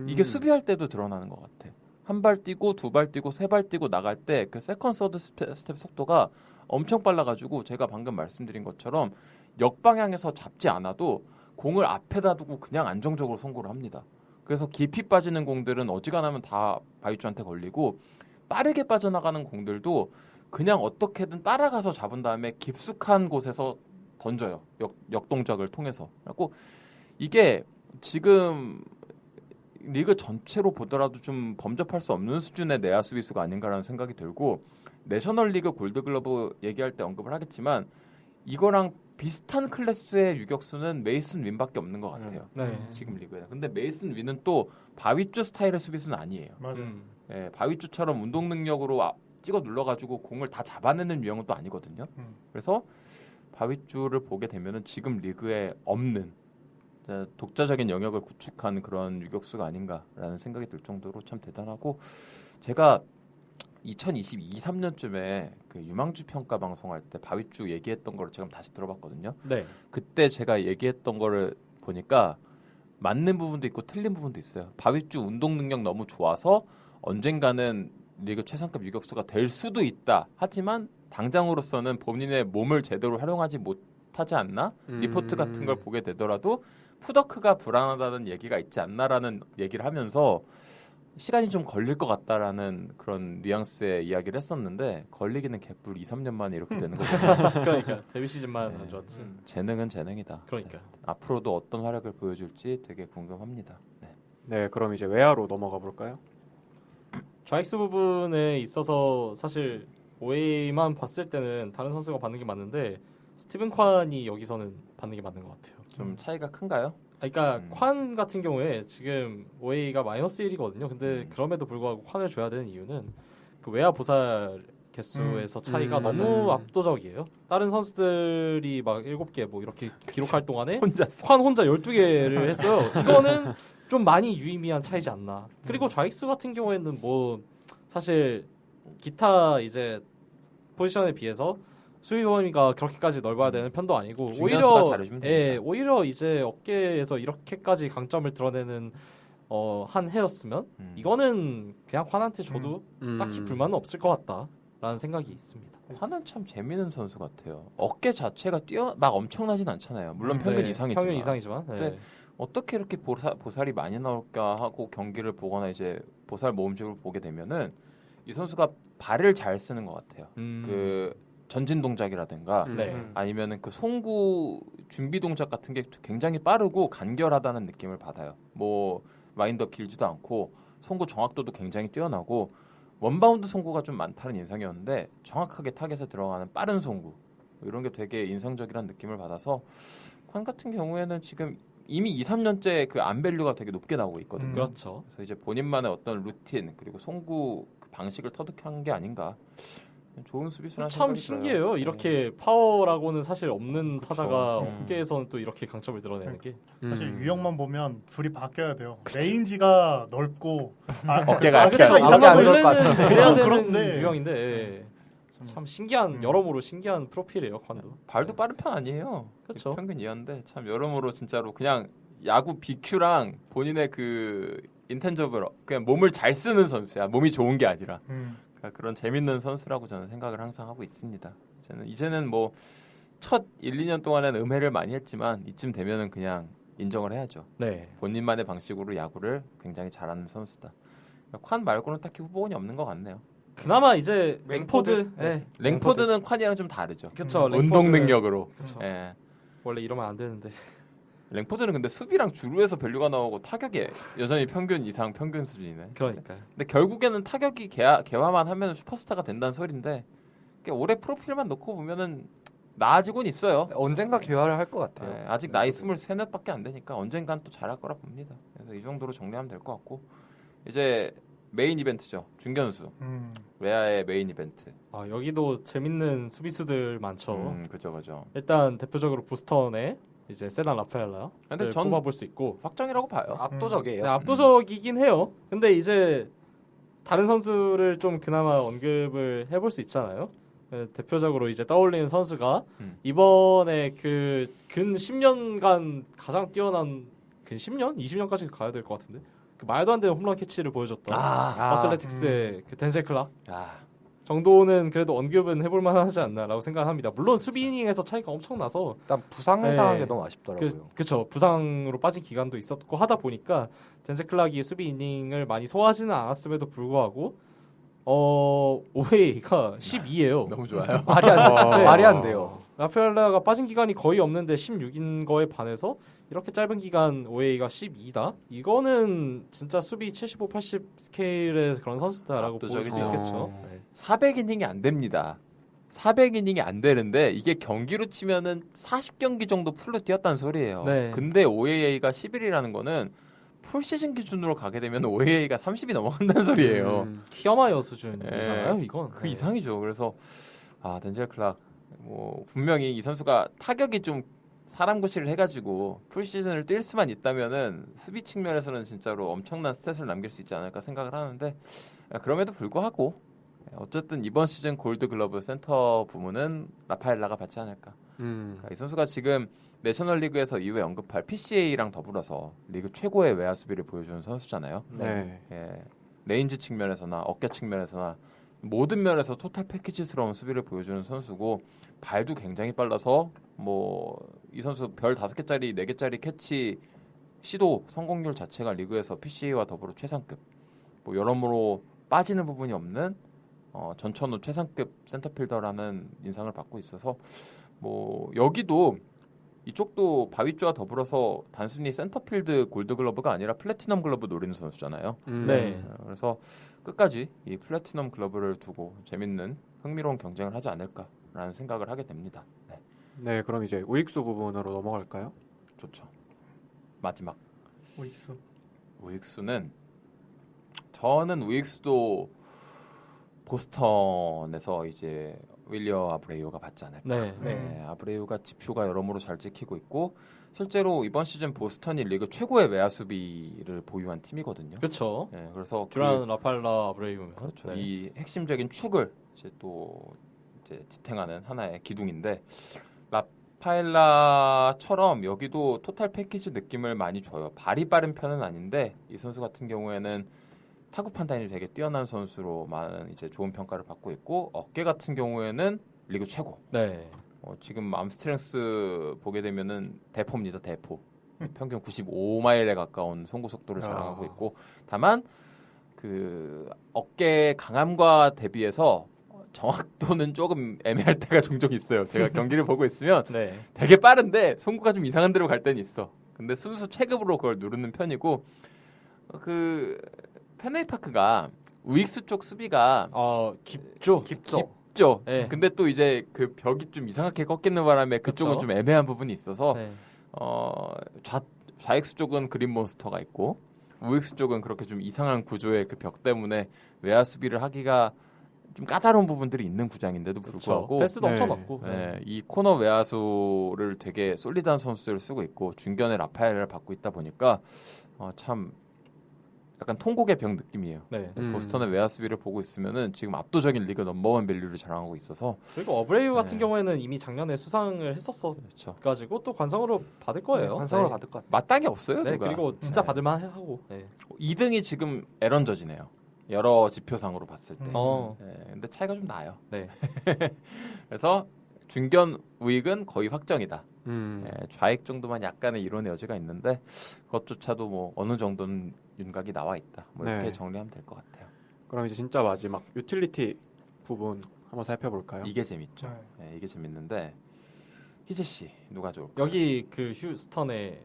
이게 수비할 때도 드러나는 것 같아. 한 발 뛰고 두 발 뛰고 세 발 뛰고 나갈 때 그 세컨 서드 스텝 속도가 엄청 빨라가지고 제가 방금 말씀드린 것처럼 역방향에서 잡지 않아도 공을 앞에다 두고 그냥 안정적으로 송구를 합니다. 그래서 깊이 빠지는 공들은 어지간하면 다 바위주한테 걸리고 빠르게 빠져나가는 공들도 그냥 어떻게든 따라가서 잡은 다음에 깊숙한 곳에서 던져요. 역동작을 통해서. 그래고 이게 지금 리그 전체로 보더라도 좀 범접할 수 없는 수준의 내야 수비수가 아닌가라는 생각이 들고 내셔널리그 골드글러브 얘기할 때 언급을 하겠지만 이거랑 비슷한 클래스의 유격수는 메이슨 윈밖에 없는 것 같아요. 네. 지금 리그에. 근데 메이슨 윈은 또 바위주 스타일의 수비수는 아니에요. 맞아. 예, 바위주처럼 운동 능력으로 찍어 눌러가지고 공을 다 잡아내는 유형은 또 아니거든요. 그래서 바위주를 보게 되면은 지금 리그에 없는 독자적인 영역을 구축한 그런 유격수가 아닌가라는 생각이 들 정도로 참 대단하고 제가 2022-3년쯤에 그 유망주 평가 방송할 때 바위주 얘기했던 거를 제가 다시 들어봤거든요. 네. 그때 제가 얘기했던 거를 보니까 맞는 부분도 있고 틀린 부분도 있어요. 바위주 운동 능력 너무 좋아서 언젠가는 리그 최상급 유격수가 될 수도 있다. 하지만 당장으로서는 본인의 몸을 제대로 활용하지 못하지 않나? 리포트 같은 걸 보게 되더라도 푸더크가 불안하다는 얘기가 있지 않나라는 얘기를 하면서 시간이 좀 걸릴 것 같다라는 그런 뉘앙스의 이야기를 했었는데 걸리기는 개뿔 2-3년 만에 이렇게 되는 거거든요. 그러니까 데뷔 시즌만 안 좋았지. 재능은 재능이다. 그러니까. 네. 앞으로도 어떤 활약을 보여줄지 되게 궁금합니다. 네. 네, 그럼 이제 외야로 넘어가 볼까요? 좌익수 부분에 있어서 사실 오웨이만 봤을 때는 다른 선수가 받는 게 맞는데 스티븐 콴이 여기서는 받는 게 맞는 것 같아요. 좀 차이가 큰가요? 그러니까 콴 같은 경우에 지금 오웨이가 마이너스 1이거든요. 근데 그럼에도 불구하고 콴을 줘야 되는 이유는 그 외야 보살 개수에서 차이가 너무 압도적이에요. 다른 선수들이 막 7개 뭐 이렇게 기록할 동안에 콴 혼자 12개를 했어요. 이거는 좀 많이 유의미한 차이지 않나. 그리고 좌익수 같은 경우에는 뭐 사실 기타 이제 포지션에 비해서 수비 범위가 그렇게까지 넓어야 되는 편도 아니고 중견수가 잘해주면 됩니다. 오히려 이제 어깨에서 이렇게까지 강점을 드러내는 한 해였으면 이거는 그냥 콴한테 줘도 딱히 불만은 없을 것 같다라는 생각이 있습니다. 콴은 참 재미있는 선수 같아요. 어깨 자체가 막 엄청나진 않잖아요. 물론 평균 네, 이상이지만. 평균 이상이지만. 네. 근데 어떻게 이렇게 보살이 많이 나올까 하고 경기를 보거나 이제 보살 모음집을 보게 되면은 이 선수가 발을 잘 쓰는 것 같아요. 그 전진 동작이라든가 네. 아니면은 그 송구 준비 동작 같은 게 굉장히 빠르고 간결하다는 느낌을 받아요. 뭐 마인드업 길지도 않고 송구 정확도도 굉장히 뛰어나고 원바운드 송구가 좀 많다는 인상이었는데 정확하게 타겟에 들어가는 빠른 송구 이런 게 되게 인상적이라는 느낌을 받아서 관 같은 경우에는 지금 이미 2, 3년째 그 안밸류가 되게 높게 나오고 있거든요. 그렇죠. 그래서 이제 본인만의 어떤 루틴 그리고 송구 그 방식을 터득한 게 아닌가. 좋은 수비수라는 참 생각이 신기해요. 들어요. 이렇게 파워라고는 사실 없는 그쵸. 타자가 업계에서는 또 이렇게 강점을 네. 드러내는 게 사실 유형만 보면 둘이 바뀌어야 돼요. 레인지가 넓고 어깨가 그쵸, 약간 이상한 어깨 안 거 좋을 것 원래는 같은데. 그래야 좀 되는 그런데. 유형인데 예. 참 신기한 여러모로 신기한 프로필이에요. 관도. 발도 빠른 편 아니에요. 그쵸. 평균 이하인데 참 여러모로 진짜로 그냥 야구 BQ랑 본인의 그 인텐저블 그냥 몸을 잘 쓰는 선수야. 몸이 좋은 게 아니라 그러니까 그런 재밌는 선수라고 저는 생각을 항상 하고 있습니다. 이제는 뭐 첫 1, 2년 동안은 음해를 많이 했지만 이쯤 되면은 그냥 인정을 해야죠. 네. 본인만의 방식으로 야구를 굉장히 잘하는 선수다. 관 말고는 딱히 후보군이 없는 것 같네요. 그나마 이제 랭포드? 랭포드. 네. 랭포드는 관이랑 좀 다르죠. 그쵸. 운동 랭포드. 능력으로. 그쵸. 예. 원래 이러면 안 되는데. 랭포드는 근데 수비랑 주루에서 밸류가 나오고 타격이 여전히 평균 이상 평균 수준이네. 그러니까요. 근데 결국에는 타격이 개화만 하면 슈퍼스타가 된다는 소리인데 올해 프로필만 놓고 보면은 나아지곤 있어요. 언젠가 개화를 할 것 같아요. 네, 아직 나이 23밖에 안 되니까 언젠간 또 잘할 거라 봅니다. 그래서 이 정도로 정리하면 될 것 같고 이제 메인 이벤트죠. 중견수. 외야의 메인 이벤트. 아, 여기도 재밌는 수비수들 많죠. 그죠. 일단 대표적으로 보스턴의 이제 세단 라파엘라 근데 전 뽑아볼 수 있고 확정이라고 봐요. 압도적이에요. 네, 압도적이긴 해요. 근데 이제 다른 선수를 좀 그나마 언급을 해볼 수 있잖아요. 네, 대표적으로 이제 떠올리는 선수가 이번에 그 근 10년간 가장 뛰어난 근 10년? 20년까지 가야 될 것 같은데 그 말도 안 되는 홈런 캐치를 보여줬던 어슬레틱스의 그 덴젤 클락 정도는 그래도 언급은 해볼 만하지 않나라고 생각합니다. 물론 수비 이닝에서 차이가 엄청 나서 일단 부상당한 네. 게 너무 아쉽더라고요. 그쵸. 부상으로 빠진 기간도 있었고 하다 보니까 덴젤 클락이 수비 이닝을 많이 소화하지는 않았음에도 불구하고 OA가 12예요. 너무 좋아요. 말이 안 돼요. 라파엘라가 빠진 기간이 거의 없는데 16인 거에 반해서 이렇게 짧은 기간 OA가 12다? 이거는 진짜 수비 75, 80 스케일의 그런 선수다라고 볼 수 압도적이죠. 있겠죠. 네. 400이닝이 안 됩니다. 400이닝이 안 되는데 이게 경기로 치면은 40경기 정도 풀로 뛰었다는 소리예요. 네. 근데 OAA가 11이라는 거는 풀 시즌 기준으로 가게 되면 OAA가 30이 넘어간다는 소리예요. 키어마이어 수준이잖아요, 이건. 그 이상이죠. 그래서 덴젤 클락 뭐 분명히 이 선수가 타격이 좀 사람 구실을 해가지고 풀 시즌을 뛸 수만 있다면은 수비 측면에서는 진짜로 엄청난 스탯을 남길 수 있지 않을까 생각을 하는데 그럼에도 불구하고 어쨌든 이번 시즌 골드글러브 센터 부문은 라파엘라가 받지 않을까. 그러니까 이 선수가 지금 내셔널리그에서 이후에 언급할 PCA랑 더불어서 리그 최고의 외야 수비를 보여주는 선수잖아요. 네. 예, 레인지 측면에서나 어깨 측면에서나 모든 면에서 토탈 패키지스러운 수비를 보여주는 선수고 발도 굉장히 빨라서 뭐 이 선수 별 5개짜리 4개짜리 캐치 시도 성공률 자체가 리그에서 PCA와 더불어 최상급. 뭐 여러모로 빠지는 부분이 없는 전천후 최상급 센터필더라는 인상을 받고 있어서 뭐 여기도 이쪽도 바위주와 더불어서 단순히 센터필드 골드글러브가 아니라 플래티넘 글러브 노리는 선수잖아요. 네. 그래서 끝까지 이 플래티넘 글러브를 두고 재밌는 흥미로운 경쟁을 하지 않을까라는 생각을 하게 됩니다. 네, 네, 그럼 이제 우익수 부분으로 넘어갈까요? 좋죠. 마지막 오익수. 우익수는 저는 우익수도 보스턴에서 이제 윌리엄 아브레이오가 받지 않을까. 네. 네, 아브레이오가 지표가 여러모로 잘 찍히고 있고 실제로 이번 시즌 보스턴이 리그 최고의 외야 수비를 보유한 팀이거든요. 그렇죠. 네, 그래서 듀란, 라파엘라, 아브레이우면. 그렇죠. 네. 이 핵심적인 축을 이제 지탱하는 하나의 기둥인데 라파엘라처럼 여기도 토탈 패키지 느낌을 많이 줘요. 발이 빠른 편은 아닌데 이 선수 같은 경우에는 타구 판단이 되게 뛰어난 선수로 많은 이제 좋은 평가를 받고 있고 어깨 같은 경우에는 리그 최고. 네. 지금 암스트렝스 보게 되면은 대포입니다. 대포. 평균 95마일에 가까운 송구 속도를 자랑하고 있고 다만 그 어깨 강함과 대비해서 정확도는 조금 애매할 때가 종종 있어요. 제가 경기를 보고 있으면 네. 되게 빠른데 송구가 좀 이상한 데로 갈 때는 있어. 근데 순수 체급으로 그걸 누르는 편이고 그 펜웨이 파크가 우익수 쪽 수비가 깊죠. 깊죠. 네. 근데 또 이제 그 벽이 좀 이상하게 꺾이는 바람에 그쪽은 그쵸. 좀 애매한 부분이 있어서 네. 좌익수 쪽은 그린 몬스터가 있고 우익수 쪽은 그렇게 좀 이상한 구조의 그 벽 때문에 외야 수비를 하기가 좀 까다로운 부분들이 있는 구장인데도 불구하고 패스도 네. 엄청 낮고. 네, 이 코너 외야수를 되게 솔리드한 선수들을 쓰고 있고 중견에 라파엘을 받고 있다 보니까 참 약간 통곡의 벽 느낌이에요. 네. 보스턴의 외야 수비를 보고 있으면은 지금 압도적인 리그 넘버원 밸류를 자랑하고 있어서 그리고 어브레이브 같은 네. 경우에는 이미 작년에 수상을 했었어 그렇죠. 가지고 또 관성으로 받을 거예요. 관성으로 네. 받을 것 같아요. 마땅히 없어요. 네, 누가. 그리고 진짜 받을만 하고. 네. 2등이 지금 에런 저지네요. 여러 지표상으로 봤을 때. 음. 근데 차이가 좀 나요. 네. 그래서 중견 우익은 거의 확정이다. 음. 좌익 정도만 약간의 이론의 여지가 있는데 그것조차도 뭐 어느 정도는 윤곽이 나와 있다. 뭐 이렇게 네. 정리하면 될 것 같아요. 그럼 이제 진짜 마지막 유틸리티 부분 한번 살펴볼까요? 이게 재밌죠. 네. 네, 이게 재밌는데 희재 씨 누가 좋을까요? 여기 그 휴스턴의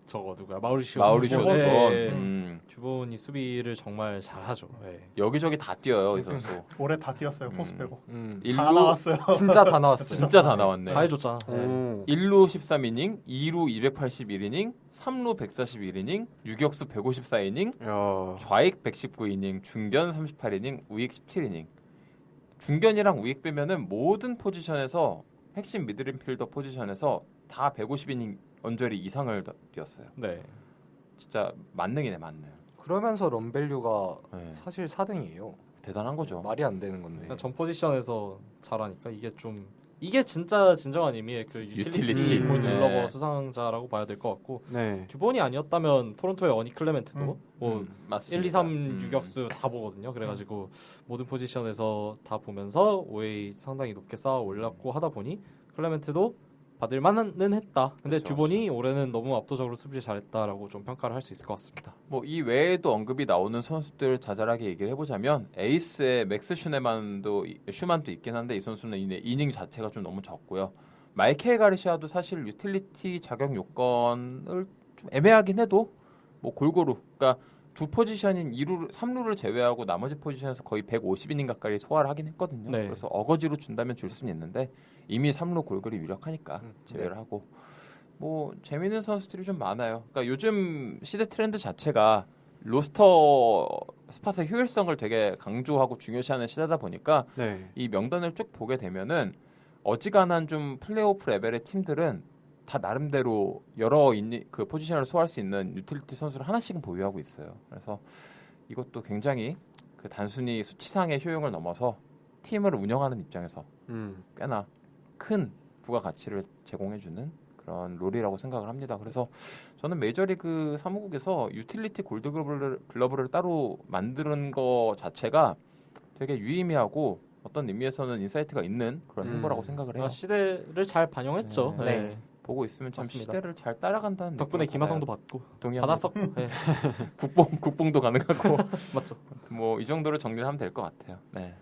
저거 누구야? 마우리시오 마우리쇼 듀본. 듀본. 네. 듀본이 수비를 정말 잘하죠. 네. 여기저기 다 뛰어요 이 선수. 올해 다 뛰었어요. 포스 빼고. 일루 다 나왔어요. 진짜 다 나왔어요. 진짜 다 나왔네. 다 해줬잖아. 오. 1루 13이닝, 2루 281이닝, 3루 141이닝, 유격수 154이닝, 야. 좌익 119이닝, 중견 38이닝, 우익 17이닝. 중견이랑 우익 빼면은 모든 포지션에서 핵심 미드인필더 포지션에서 다 150이닝 언저리 이상을 뛰었어요. 네. 진짜 만능이네 만능. 그러면서 럼밸류가 네. 사실 4등이에요. 대단한 거죠. 말이 안 되는 건데. 그러니까 전 포지션에서 잘하니까 이게 진짜 진정한 의미의 그 유틸리티 유틸리티. 골드글러버 네. 수상자라고 봐야 될 것 같고 네. 듀본이 아니었다면 토론토의 어니 클레멘트도 뭐 맞습니다. 1, 2, 3 유격수 다 보거든요. 그래가지고 모든 포지션에서 다 보면서 OA 상당히 높게 쌓아 올렸고 하다 보니 클레멘트도 받을 만은 했다. 근데 그렇죠, 듀본이 올해는 너무 압도적으로 수비를 잘했다라고 좀 평가를 할 수 있을 것 같습니다. 뭐 이 외에도 언급이 나오는 선수들 자잘하게 얘기를 해보자면 에이스의 맥스 슈만도 있긴 한데 이 선수는 이닝 자체가 좀 너무 적고요. 마이켈 가르시아도 사실 유틸리티 자격 요건을 좀 애매하긴 해도 뭐 골고루 그러니까 두 포지션인 2루, 3루를 제외하고 나머지 포지션에서 거의 150이닝 가까이 소화를 하긴 했거든요. 네. 그래서 어거지로 준다면 줄 수는 있는데 이미 3루 골골이 유력하니까 제외를 네. 하고 뭐 재밌는 선수들이 좀 많아요. 그러니까 요즘 시대 트렌드 자체가 로스터 스팟의 효율성을 되게 강조하고 중요시하는 시대다 보니까 네. 이 명단을 쭉 보게 되면은 어지간한 좀 플레이오프 레벨의 팀들은 다 나름대로 여러 그 포지션을 소화할 수 있는 유틸리티 선수를 하나씩은 보유하고 있어요. 그래서 이것도 굉장히 그 단순히 수치상의 효용을 넘어서 팀을 운영하는 입장에서 꽤나 큰 부가가치를 제공해주는 그런 롤이라고 생각을 합니다. 그래서 저는 메이저리그 사무국에서 유틸리티 골드글러브를 따로 만드는 거 자체가 되게 유의미하고 어떤 의미에서는 인사이트가 있는 그런 행보라고 생각을 해요. 시대를 잘 반영했죠. 네. 네. 보고 있으면 참 맞습니다. 시대를 잘 따라간다는 덕분에 느낌을 김하성도 받아요. 받고 동의합니다. 받았었고. 네. 국뽕도 가능하고 맞죠. 뭐 이 정도로 정리를 하면 될 것 같아요. 네.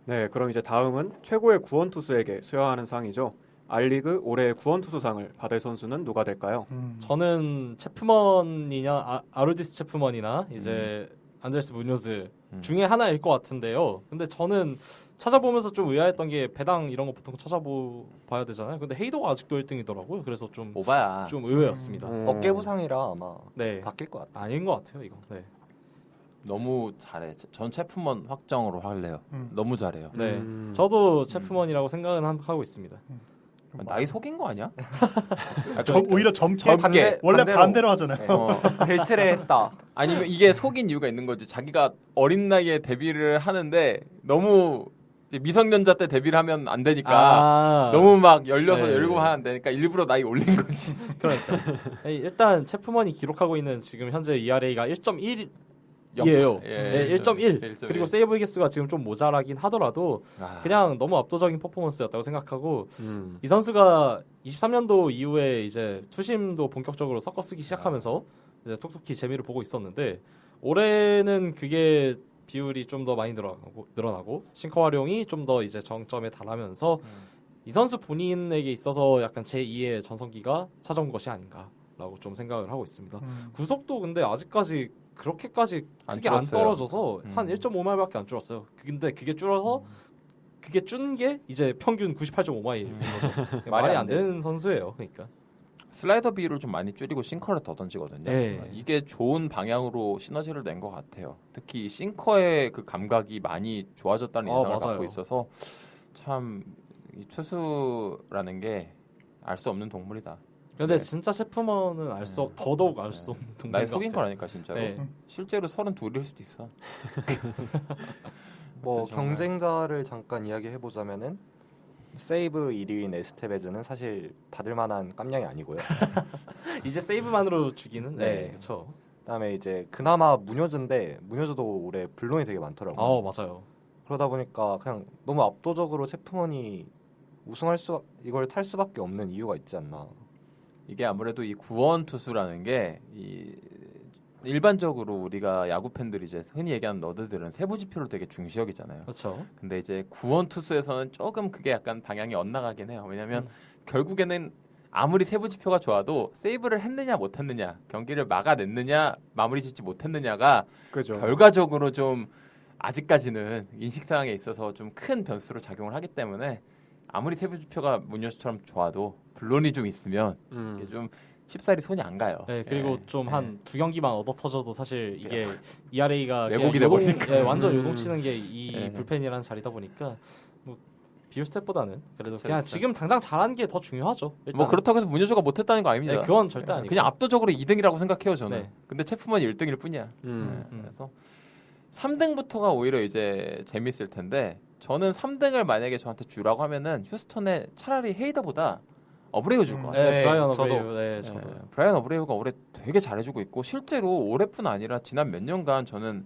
네, 그럼 이제 다음은 최고의 구원 투수에게 수여하는 상이죠. 알리그 올해의 구원 투수상을 받을 선수는 누가 될까요? 저는 체프먼이냐 아르디스 체프먼이나 이제 안드레스 무뇨즈 중에 하나일 것 같은데요. 근데 저는 찾아보면서 좀 의아했던 게 배당 이런 거 보통 찾아봐야 되잖아요. 근데 헤이도가 아직도 1등이더라고요. 그래서 좀 오바야. 의외였습니다. 어깨 부상이라 아마 네, 바뀔 것 같아요. 아닌 것 같아요. 이거. 네. 너무 잘해. 전 체프먼 확정으로 할래요. 너무 잘해요. 네. 저도 체프먼이라고 생각은 하고 있습니다. 나이 속인 거 아니야? 오히려 젊게 젊게. 원래 반대로. 반대로 하잖아요. 벨트를 했다. 아니면 이게 속인 이유가 있는 거지. 자기가 어린 나이에 데뷔를 하는데 너무 이제 미성년자 때 데뷔를 하면 안 되니까 너무 막 열려서 네. 열고 하면 안 되니까 일부러 나이 올린 거지. 그러니까 일단 체프먼이 기록하고 있는 지금 현재 ERA가 1.1이에요. 네, 1.1. 그리고 세이브 개수가 지금 좀 모자라긴 하더라도 그냥 너무 압도적인 퍼포먼스였다고 생각하고 이 선수가 23년도 이후에 이제 투심도 본격적으로 섞어 쓰기 시작하면서 이제 톡톡히 재미를 보고 있었는데 올해는 그게 비율이 좀 더 많이 늘어나고 싱커 활용이 좀 더 이제 정점에 달하면서 이 선수 본인에게 있어서 약간 제2의 전성기가 찾아온 것이 아닌가라고 좀 생각을 하고 있습니다. 구속도 근데 아직까지 그렇게까지 크게 안 줄었어요. 떨어져서 한 1.5마일밖에 안 줄었어요. 근데 그게 줄어서 그게 준 게 이제 평균 98.5마일 된 거죠. 말이 안 되는 선수예요. 그러니까. 슬라이더 비율을 좀 많이 줄이고 싱커를 더 던지거든요. 네. 이게 좋은 방향으로 시너지를 낸 것 같아요. 특히 싱커의 그 감각이 많이 좋아졌다는 인상을 맞아요. 갖고 있어서 참 이 투수라는 게 알 수 없는 동물이다. 근데 네. 진짜 셰프먼은 더더욱 알 수 없는 동물인 나이 것 속인 같아요. 거라니까 진짜로. 네. 실제로 32일 수도 있어. 뭐 정말. 경쟁자를 잠깐 이야기해 보자면은 세이브 1위인 에스테베즈는 사실 받을 만한 깜냥이 아니고요. 이제 세이브만으로 죽이는 네. 그렇죠. 그다음에 이제 그나마 무녀즈인데 무녀즈도 올해 불론이 되게 많더라고요. 맞아요. 그러다 보니까 그냥 너무 압도적으로 체프먼이 이걸 탈 수밖에 없는 이유가 있지 않나. 이게 아무래도 이 구원 투수라는 게 일반적으로 우리가 야구 팬들이 이제 흔히 얘기하는 너드들은 세부 지표를 되게 중시 여기잖아요. 그렇죠. 근데 이제 구원 투수에서는 조금 그게 약간 방향이 엇나가긴 해요. 왜냐하면 결국에는 아무리 세부 지표가 좋아도 세이브를 했느냐 못했느냐, 경기를 막아냈느냐, 마무리 짓지 못했느냐가 그죠. 결과적으로 좀 아직까지는 인식사항에 있어서 좀 큰 변수로 작용을 하기 때문에 아무리 세부 지표가 문효수처럼 좋아도 불론이 좀 있으면 이게 좀 쉽사리 손이 안 가요. 네, 그리고 예, 좀 예. 한 두 경기만 얻어 터져도 사실 이게 ERA가 왜곡이 돼버리니까. 완전 요동치는 게 이 예. 불펜이라는 자리다 보니까 뭐 비율 스탯보다는 그래도 그쵸, 그냥 그쵸. 지금 당장 잘하는 게 더 중요하죠. 일단. 뭐 그렇다고 해서 문효수가 못했다는 거 아닙니다. 네, 그건 절대 아니고. 그냥 압도적으로 2등이라고 생각해요 저는. 네. 근데 체프먼이 1등일 뿐이야. 음. 네, 그래서 3등부터가 오히려 이제 재밌을 텐데 저는 3등을 만약에 저한테 주라고 하면은 휴스턴에 차라리 헤이더보다 어브레이우 줄 것 같아요. 네, 브라이언 저도. 어브레이브. 네, 저도. 네, 브라이언 어브레이우가 올해 되게 잘해주고 있고 실제로 올해뿐 아니라 지난 몇 년간 저는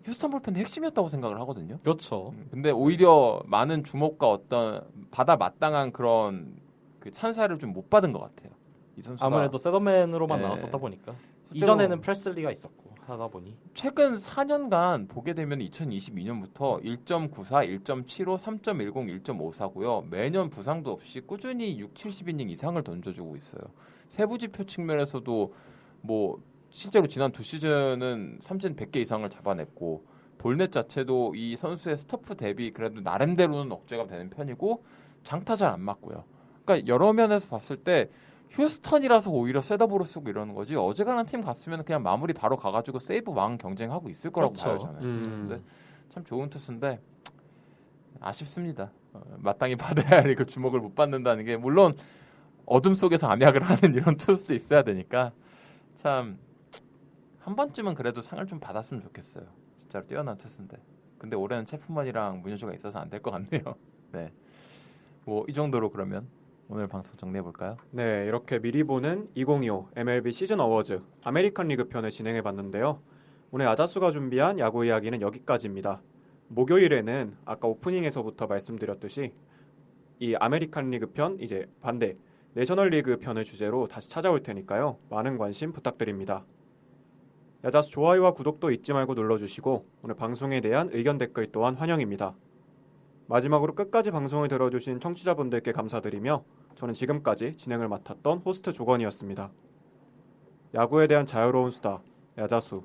휴스턴 불펜의 핵심이었다고 생각을 하거든요. 그렇죠. 근데 오히려 많은 주목과 어떤 받아 마땅한 그런 그 찬사를 좀 못 받은 것 같아요. 이 선수가 아무래도 세더맨으로만 네. 나왔었다 보니까 실제로- 이전에는 프레슬리가 있었고 하다 보니 최근 4년간 보게 되면 2022년부터 1.94, 1.75, 3.10, 1.54고요. 매년 부상도 없이 꾸준히 6, 70이닝 이상을 던져주고 있어요. 세부 지표 측면에서도 뭐 실제로 지난 두 시즌은 삼진 100개 이상을 잡아냈고 볼넷 자체도 이 선수의 스토프 대비 그래도 나름대로는 억제가 되는 편이고 장타 잘 안 맞고요. 그러니까 여러 면에서 봤을 때 휴스턴이라서 오히려 셋업으로 쓰고 이러는 거지 어제가는 팀 갔으면 그냥 마무리 바로 가가지고 세이브 왕 경쟁하고 있을 거라고 그렇죠. 봐요 저는. 근데 참 좋은 투수인데 아쉽습니다. 마땅히 받아야 할 그 주목을 못 받는다는 게 물론 어둠 속에서 암약을 하는 이런 투수도 있어야 되니까 참 한 번쯤은 그래도 상을 좀 받았으면 좋겠어요. 진짜로 뛰어난 투수인데. 근데 올해는 체프먼이랑 문효주가 있어서 안 될 것 같네요. 네. 뭐 이 정도로 그러면 오늘 방송 정리해 볼까요? 네, 이렇게 미리 보는 2025 MLB 시즌 어워즈 아메리칸 리그 편을 진행해 봤는데요. 오늘 야자수가 준비한 야구 이야기는 여기까지입니다. 목요일에는 아까 오프닝에서부터 말씀드렸듯이 이 아메리칸 리그 편 이제 반대 내셔널 리그 편을 주제로 다시 찾아올 테니까요. 많은 관심 부탁드립니다. 야자수 좋아요와 구독도 잊지 말고 눌러주시고 오늘 방송에 대한 의견 댓글 또한 환영입니다. 마지막으로 끝까지 방송을 들어주신 청취자분들께 감사드리며 저는 지금까지 진행을 맡았던 호스트 조건이었습니다. 야구에 대한 자유로운 수다, 야자수.